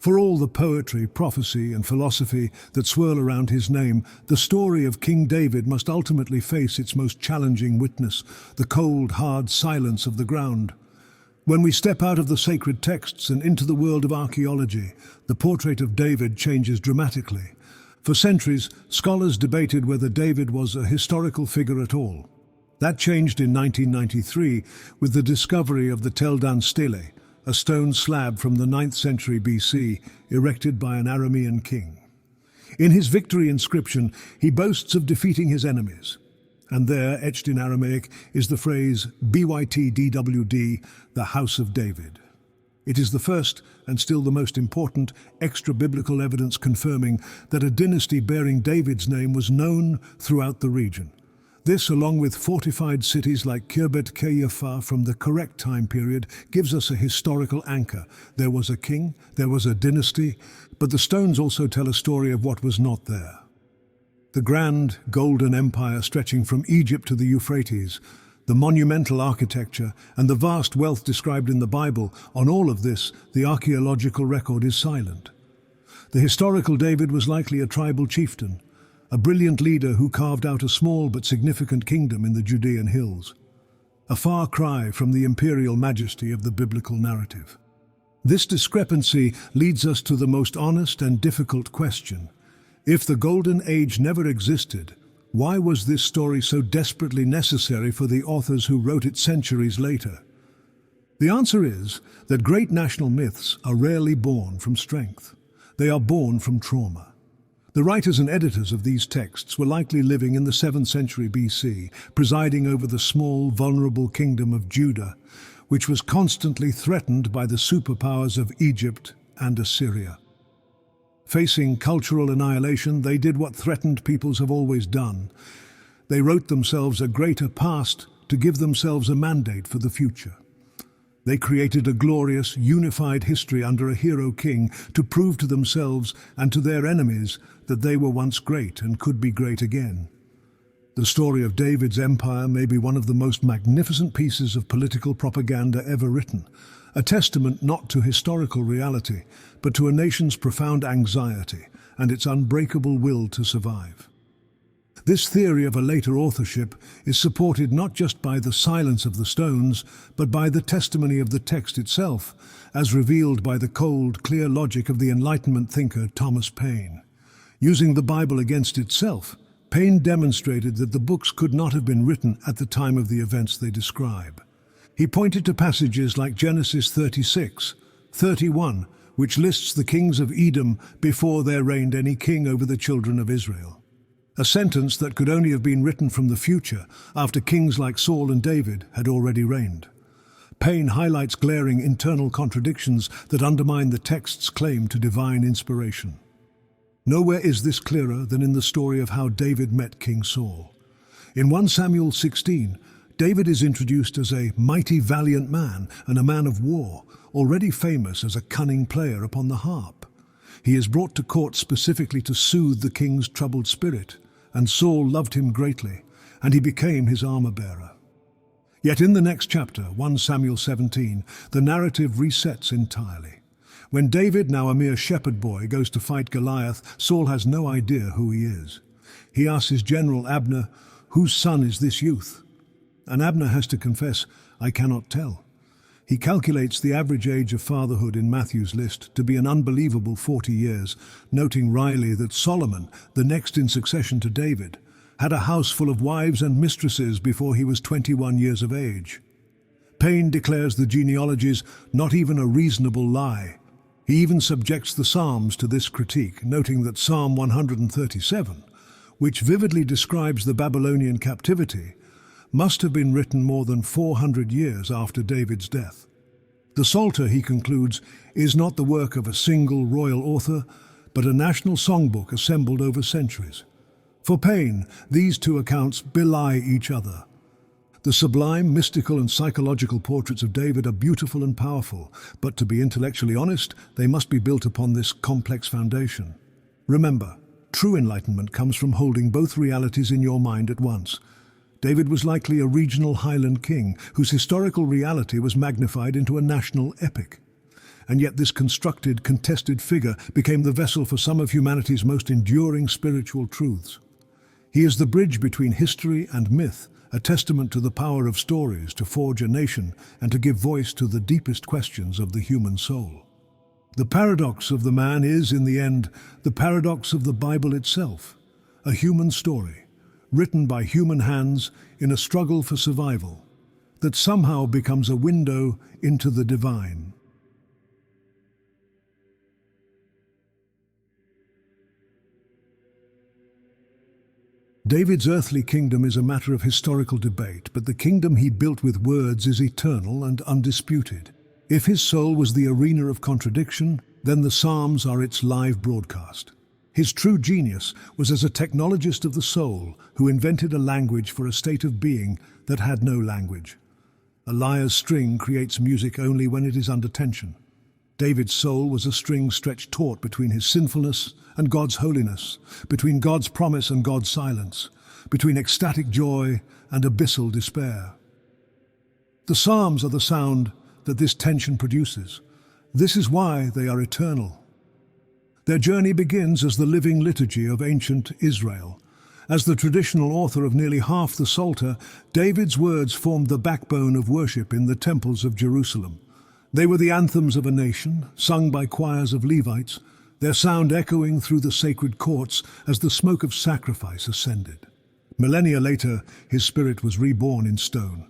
For all the poetry, prophecy, and philosophy that swirl around his name, the story of King David must ultimately face its most challenging witness, the cold, hard silence of the ground. When we step out of the sacred texts and into the world of archaeology, the portrait of David changes dramatically. For centuries, scholars debated whether David was a historical figure at all. That changed in 1993 with the discovery of the Tel Dan Stele, a stone slab from the 9th century BC, erected by an Aramean king. In his victory inscription, he boasts of defeating his enemies. And there, etched in Aramaic, is the phrase BYTDWD, the House of David. It is the first, and still the most important, extra-biblical evidence confirming that a dynasty bearing David's name was known throughout the region. This, along with fortified cities like Khirbet Qeiyafa from the correct time period, gives us a historical anchor. There was a king, there was a dynasty, but the stones also tell a story of what was not there. The grand, golden empire stretching from Egypt to the Euphrates, the monumental architecture, and the vast wealth described in the Bible, on all of this, the archaeological record is silent. The historical David was likely a tribal chieftain, a brilliant leader who carved out a small but significant kingdom in the Judean hills. A far cry from the imperial majesty of the biblical narrative. This discrepancy leads us to the most honest and difficult question. If the Golden Age never existed, why was this story so desperately necessary for the authors who wrote it centuries later? The answer is that great national myths are rarely born from strength. They are born from trauma. The writers and editors of these texts were likely living in the 7th century BC, presiding over the small, vulnerable kingdom of Judah, which was constantly threatened by the superpowers of Egypt and Assyria. Facing cultural annihilation, they did what threatened peoples have always done. They wrote themselves a greater past to give themselves a mandate for the future. They created a glorious, unified history under a hero king to prove to themselves and to their enemies that they were once great and could be great again. The story of David's empire may be one of the most magnificent pieces of political propaganda ever written, a testament not to historical reality, but to a nation's profound anxiety and its unbreakable will to survive. This theory of a later authorship is supported not just by the silence of the stones, but by the testimony of the text itself, as revealed by the cold, clear logic of the Enlightenment thinker Thomas Paine. Using the Bible against itself, Paine demonstrated that the books could not have been written at the time of the events they describe. He pointed to passages like Genesis 36, 31, which lists the kings of Edom before there reigned any king over the children of Israel. A sentence that could only have been written from the future after kings like Saul and David had already reigned. Paine highlights glaring internal contradictions that undermine the text's claim to divine inspiration. Nowhere is this clearer than in the story of how David met King Saul. In 1 Samuel 16, David is introduced as a mighty valiant man and a man of war, already famous as a cunning player upon the harp. He is brought to court specifically to soothe the king's troubled spirit, and Saul loved him greatly, and he became his armor-bearer. Yet in the next chapter, 1 Samuel 17, the narrative resets entirely. When David, now a mere shepherd boy, goes to fight Goliath, Saul has no idea who he is. He asks his general Abner, "Whose son is this youth?" And Abner has to confess, "I cannot tell." He calculates the average age of fatherhood in Matthew's list to be an unbelievable 40 years, noting wryly that Solomon, the next in succession to David, had a house full of wives and mistresses before he was 21 years of age. Paine declares the genealogies not even a reasonable lie. He even subjects the Psalms to this critique, noting that Psalm 137, which vividly describes the Babylonian captivity, must have been written more than 400 years after David's death. The Psalter, he concludes, is not the work of a single royal author, but a national songbook assembled over centuries. For Paine, these two accounts belie each other. The sublime, mystical and psychological portraits of David are beautiful and powerful, but to be intellectually honest, they must be built upon this complex foundation. Remember, true enlightenment comes from holding both realities in your mind at once. David was likely a regional highland king whose historical reality was magnified into a national epic. And yet this constructed, contested figure became the vessel for some of humanity's most enduring spiritual truths. He is the bridge between history and myth, a testament to the power of stories to forge a nation and to give voice to the deepest questions of the human soul. The paradox of the man is, in the end, the paradox of the Bible itself, a human story, written by human hands in a struggle for survival, that somehow becomes a window into the divine. David's earthly kingdom is a matter of historical debate, but the kingdom he built with words is eternal and undisputed. If his soul was the arena of contradiction, then the Psalms are its live broadcast. His true genius was as a technologist of the soul who invented a language for a state of being that had no language. A lyre's string creates music only when it is under tension. David's soul was a string stretched taut between his sinfulness and God's holiness, between God's promise and God's silence, between ecstatic joy and abyssal despair. The Psalms are the sound that this tension produces. This is why they are eternal. Their journey begins as the living liturgy of ancient Israel. As the traditional author of nearly half the Psalter, David's words formed the backbone of worship in the temples of Jerusalem. They were the anthems of a nation, sung by choirs of Levites, their sound echoing through the sacred courts as the smoke of sacrifice ascended. Millennia later, his spirit was reborn in stone.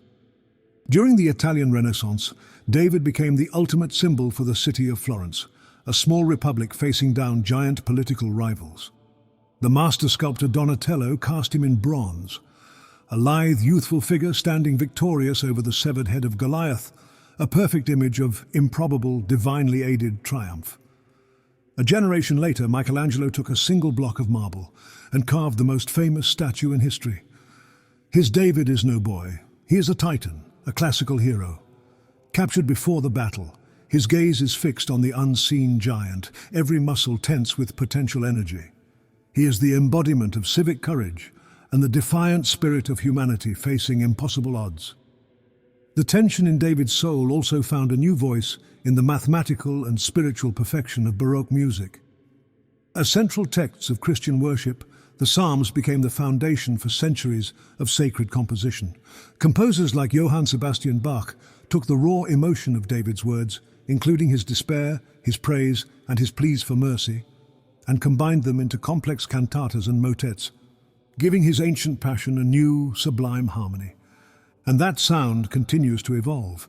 During the Italian Renaissance, David became the ultimate symbol for the city of Florence, a small republic facing down giant political rivals. The master sculptor Donatello cast him in bronze, a lithe, youthful figure standing victorious over the severed head of Goliath, a perfect image of improbable, divinely aided triumph. A generation later, Michelangelo took a single block of marble and carved the most famous statue in history. His David is no boy. He is a titan, a classical hero. Captured before the battle, his gaze is fixed on the unseen giant, every muscle tense with potential energy. He is the embodiment of civic courage and the defiant spirit of humanity facing impossible odds. The tension in David's soul also found a new voice in the mathematical and spiritual perfection of Baroque music. As central texts of Christian worship, the Psalms became the foundation for centuries of sacred composition. Composers like Johann Sebastian Bach took the raw emotion of David's words, including his despair, his praise, and his pleas for mercy, and combined them into complex cantatas and motets, giving his ancient passion a new, sublime harmony. And that sound continues to evolve.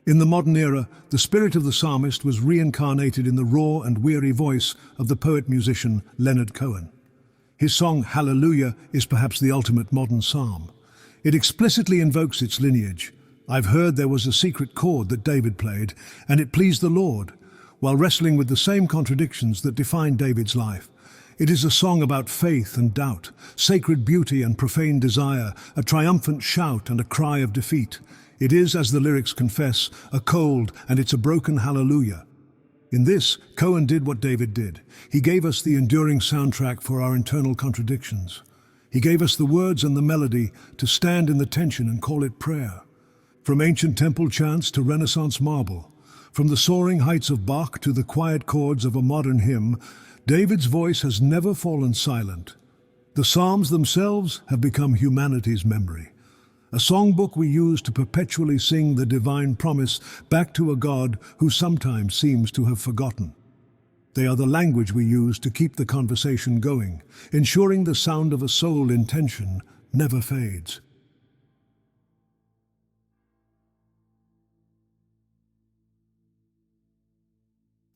In the modern era, the spirit of the psalmist was reincarnated in the raw and weary voice of the poet-musician Leonard Cohen. His song Hallelujah is perhaps the ultimate modern psalm. It explicitly invokes its lineage. I've heard there was a secret chord that David played, and it pleased the Lord, while wrestling with the same contradictions that defined David's life. It is a song about faith and doubt, sacred beauty and profane desire, a triumphant shout and a cry of defeat. It is, as the lyrics confess, a cold and it's a broken hallelujah. In this, Cohen did what David did. He gave us the enduring soundtrack for our internal contradictions. He gave us the words and the melody to stand in the tension and call it prayer. From ancient temple chants to Renaissance marble, from the soaring heights of Bach to the quiet chords of a modern hymn, David's voice has never fallen silent. The Psalms themselves have become humanity's memory, a songbook we use to perpetually sing the divine promise back to a God who sometimes seems to have forgotten. They are the language we use to keep the conversation going, ensuring the sound of a soul in tension never fades.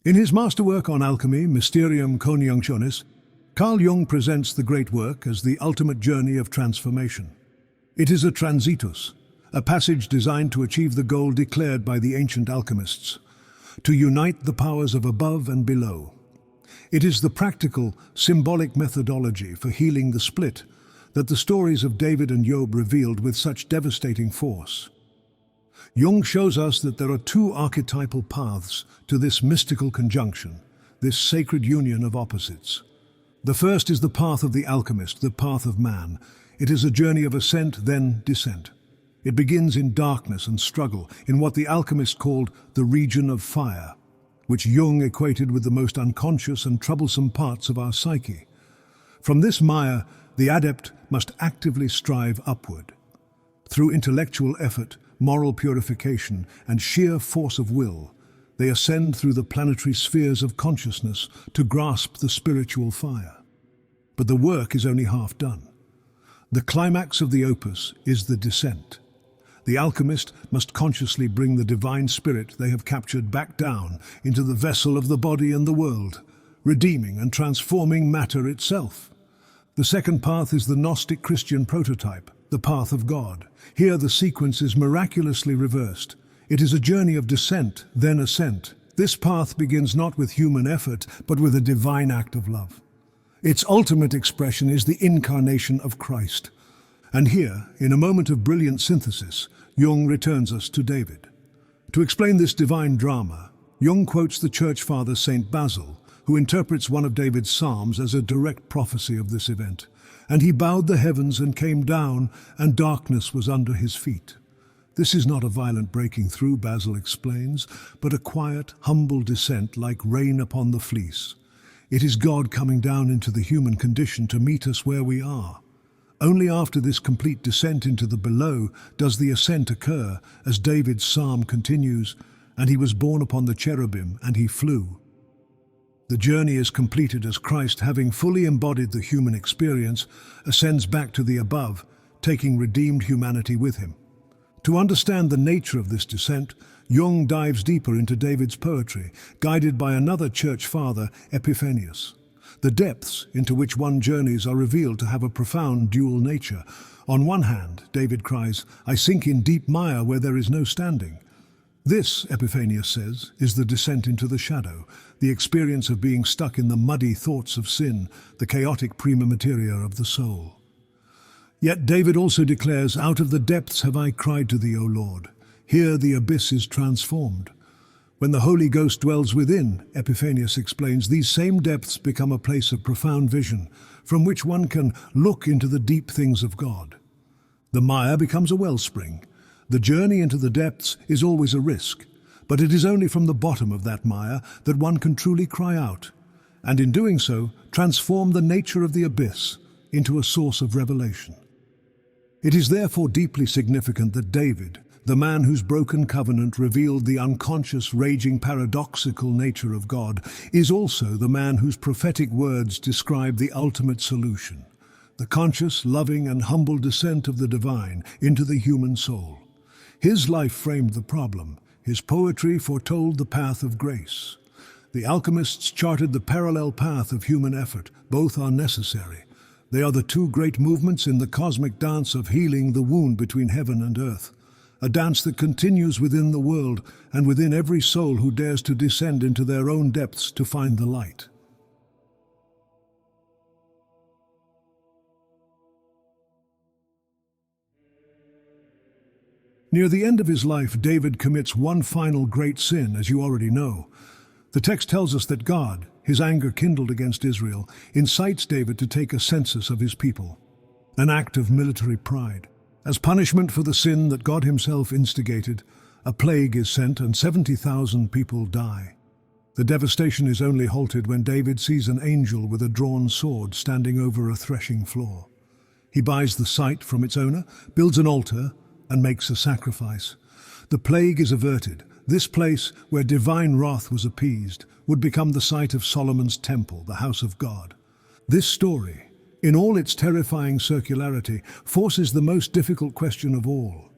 In his masterwork on alchemy, Mysterium Conjunctionis, Carl Jung presents the great work as the ultimate journey of transformation. It is a transitus, a passage designed to achieve the goal declared by the ancient alchemists, to unite the powers of above and below. It is the practical, symbolic methodology for healing the split that the stories of David and Job revealed with such devastating force. Jung shows us that there are two archetypal paths to this mystical conjunction, this sacred union of opposites. The first is the path of the alchemist, the path of man. It is a journey of ascent, then descent. It begins in darkness and struggle, in what the alchemist called the region of fire, which Jung equated with the most unconscious and troublesome parts of our psyche. From this mire, the adept must actively strive upward. Through intellectual effort, moral purification, and sheer force of will, they ascend through the planetary spheres of consciousness to grasp the spiritual fire. But the work is only half done. The climax of the opus is the descent. The alchemist must consciously bring the divine spirit they have captured back down into the vessel of the body and the world, redeeming and transforming matter itself. The second path is the Gnostic Christian prototype, the path of God. Here the sequence is miraculously reversed. It is a journey of descent, then ascent. This path begins not with human effort, but with a divine act of love. Its ultimate expression is the incarnation of Christ. And here, in a moment of brilliant synthesis, Jung returns us to David. To explain this divine drama, Jung quotes the church father Saint Basil, who interprets one of David's psalms as a direct prophecy of this event. And he bowed the heavens and came down, and darkness was under his feet. This is not a violent breaking through, Basil explains, but a quiet, humble descent like rain upon the fleece. It is God coming down into the human condition to meet us where we are. Only after this complete descent into the below does the ascent occur, as David's psalm continues, and he was borne upon the cherubim, and he flew. The journey is completed as Christ, having fully embodied the human experience, ascends back to the above, taking redeemed humanity with him. To understand the nature of this descent, Jung dives deeper into David's poetry, guided by another church father, Epiphanius. The depths into which one journeys are revealed to have a profound dual nature. On one hand, David cries, "I sink in deep mire where there is no standing." This, Epiphanius says, is the descent into the shadow, the experience of being stuck in the muddy thoughts of sin, the chaotic prima materia of the soul. Yet David also declares, "Out of the depths have I cried to thee, O Lord." Here the abyss is transformed. When the Holy Ghost dwells within, Epiphanius explains, these same depths become a place of profound vision, from which one can look into the deep things of God. The mire becomes a wellspring. The journey into the depths is always a risk, but it is only from the bottom of that mire that one can truly cry out, and in doing so, transform the nature of the abyss into a source of revelation. It is therefore deeply significant that David, the man whose broken covenant revealed the unconscious, raging, paradoxical nature of God, is also the man whose prophetic words describe the ultimate solution, the conscious, loving, and humble descent of the divine into the human soul. His life framed the problem. His poetry foretold the path of grace. The alchemists charted the parallel path of human effort. Both are necessary. They are the two great movements in the cosmic dance of healing the wound between heaven and earth, a dance that continues within the world and within every soul who dares to descend into their own depths to find the light. Near the end of his life, David commits one final great sin, as you already know. The text tells us that God, his anger kindled against Israel, incites David to take a census of his people, an act of military pride. As punishment for the sin that God himself instigated, a plague is sent and 70,000 people die. The devastation is only halted when David sees an angel with a drawn sword standing over a threshing floor. He buys the site from its owner, builds an altar, and makes a sacrifice. The plague is averted. This place, where divine wrath was appeased, would become the site of Solomon's temple, the house of God. This story, in all its terrifying circularity, forces the most difficult question of all.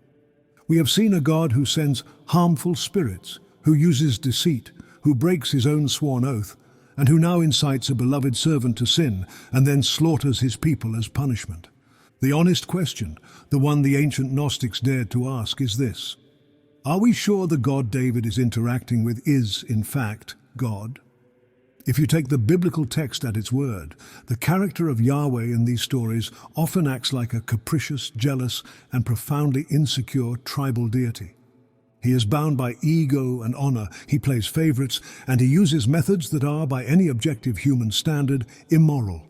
We have seen a God who sends harmful spirits, who uses deceit, who breaks his own sworn oath, and who now incites a beloved servant to sin and then slaughters his people as punishment. The honest question, the one the ancient Gnostics dared to ask, is this: are we sure the God David is interacting with is, in fact, God? If you take the biblical text at its word, the character of Yahweh in these stories often acts like a capricious, jealous, and profoundly insecure tribal deity. He is bound by ego and honor, he plays favorites, and he uses methods that are, by any objective human standard, immoral.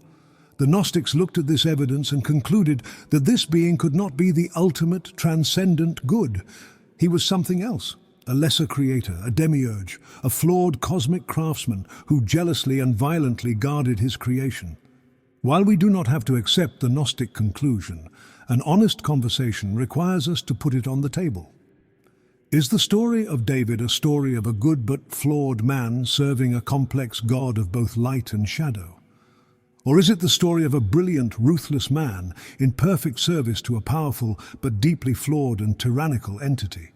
The Gnostics looked at this evidence and concluded that this being could not be the ultimate, transcendent good. He was something else. A lesser creator, a demiurge, a flawed cosmic craftsman who jealously and violently guarded his creation. While we do not have to accept the Gnostic conclusion, an honest conversation requires us to put it on the table. Is the story of David a story of a good but flawed man serving a complex God of both light and shadow? Or is it the story of a brilliant, ruthless man in perfect service to a powerful but deeply flawed and tyrannical entity?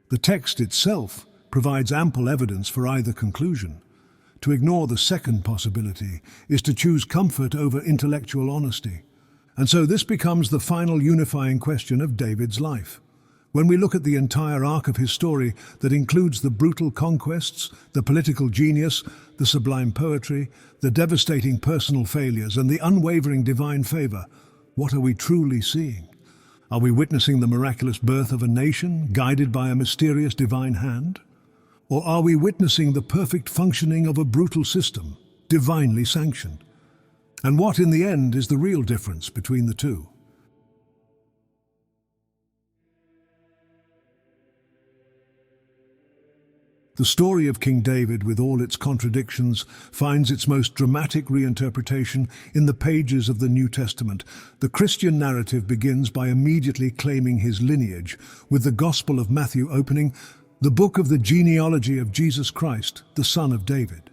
The text itself provides ample evidence for either conclusion. To ignore the second possibility is to choose comfort over intellectual honesty. And so this becomes the final unifying question of David's life. When we look at the entire arc of his story that includes the brutal conquests, the political genius, the sublime poetry, the devastating personal failures, and the unwavering divine favor, what are we truly seeing? Are we witnessing the miraculous birth of a nation guided by a mysterious divine hand? Or are we witnessing the perfect functioning of a brutal system, divinely sanctioned? And what, in the end, is the real difference between the two? The story of King David, with all its contradictions, finds its most dramatic reinterpretation in the pages of the New Testament. The Christian narrative begins by immediately claiming his lineage, with the Gospel of Matthew opening, the book of the genealogy of Jesus Christ, the son of David.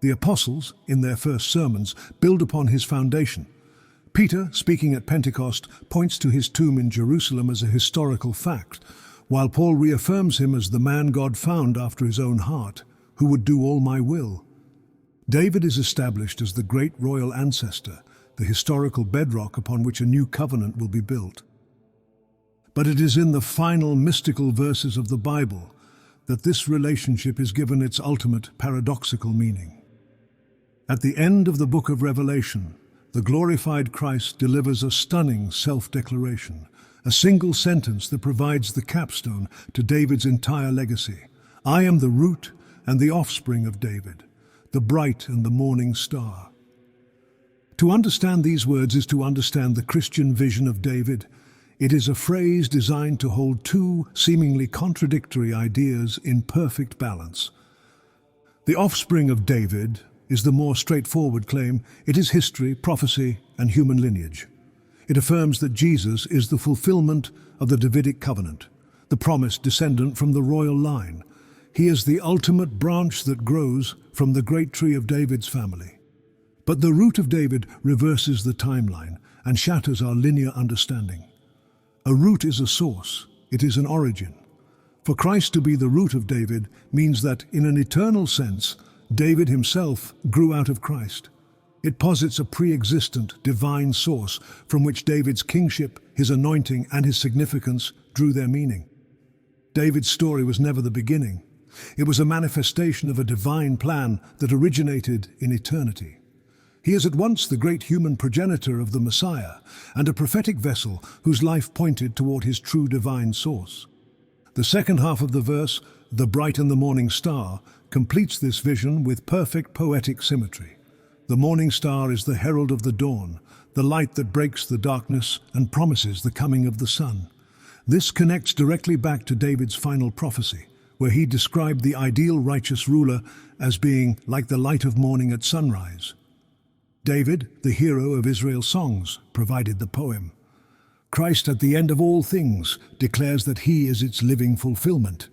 The apostles, in their first sermons, build upon his foundation. Peter, speaking at Pentecost, points to his tomb in Jerusalem as a historical fact, while Paul reaffirms him as the man God found after his own heart, who would do all my will. David is established as the great royal ancestor, the historical bedrock upon which a new covenant will be built. But it is in the final mystical verses of the Bible that this relationship is given its ultimate paradoxical meaning. At the end of the book of Revelation, the glorified Christ delivers a stunning self-declaration, a single sentence that provides the capstone to David's entire legacy. I am the root and the offspring of David, the bright and the morning star. To understand these words is to understand the Christian vision of David. It is a phrase designed to hold two seemingly contradictory ideas in perfect balance. The offspring of David is the more straightforward claim. It is history, prophecy, and human lineage. It affirms that Jesus is the fulfillment of the Davidic covenant, the promised descendant from the royal line. He is the ultimate branch that grows from the great tree of David's family. But the root of David reverses the timeline and shatters our linear understanding. A root is a source, it is an origin. For Christ to be the root of David means that, in an eternal sense, David himself grew out of Christ. It posits a pre-existent, divine source from which David's kingship, his anointing, and his significance drew their meaning. David's story was never the beginning. It was a manifestation of a divine plan that originated in eternity. He is at once the great human progenitor of the Messiah and a prophetic vessel whose life pointed toward his true divine source. The second half of the verse, the bright and the morning star, completes this vision with perfect poetic symmetry. The morning star is the herald of the dawn, the light that breaks the darkness and promises the coming of the sun. This connects directly back to David's final prophecy, where he described the ideal righteous ruler as being like the light of morning at sunrise. David, the hero of Israel's songs, provided the poem. Christ at the end of all things declares that he is its living fulfillment.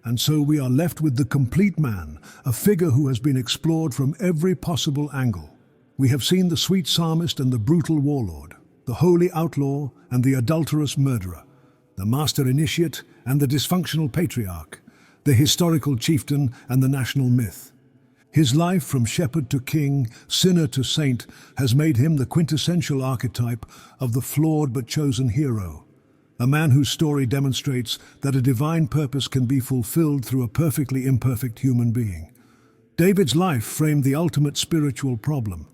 And so we are left with the complete man, a figure who has been explored from every possible angle. We have seen the sweet psalmist and the brutal warlord, the holy outlaw and the adulterous murderer, the master initiate and the dysfunctional patriarch, the historical chieftain and the national myth. His life from shepherd to king, sinner to saint, has made him the quintessential archetype of the flawed but chosen hero, a man whose story demonstrates that a divine purpose can be fulfilled through a perfectly imperfect human being. David's life framed the ultimate spiritual problem,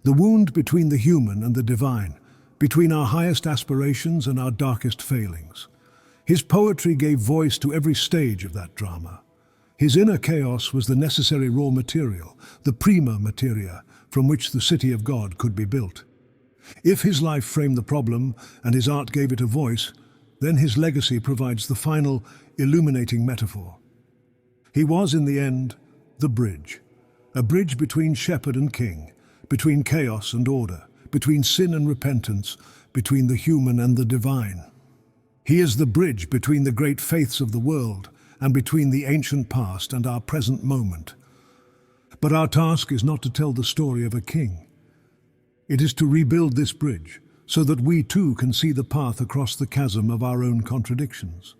the wound between the human and the divine, between our highest aspirations and our darkest failings. His poetry gave voice to every stage of that drama. His inner chaos was the necessary raw material, the prima materia, from which the city of God could be built. If his life framed the problem and his art gave it a voice, then his legacy provides the final, illuminating metaphor. He was, in the end, the bridge. A bridge between shepherd and king, between chaos and order, between sin and repentance, between the human and the divine. He is the bridge between the great faiths of the world and between the ancient past and our present moment. But our task is not to tell the story of a king. It is to rebuild this bridge, so that we too can see the path across the chasm of our own contradictions.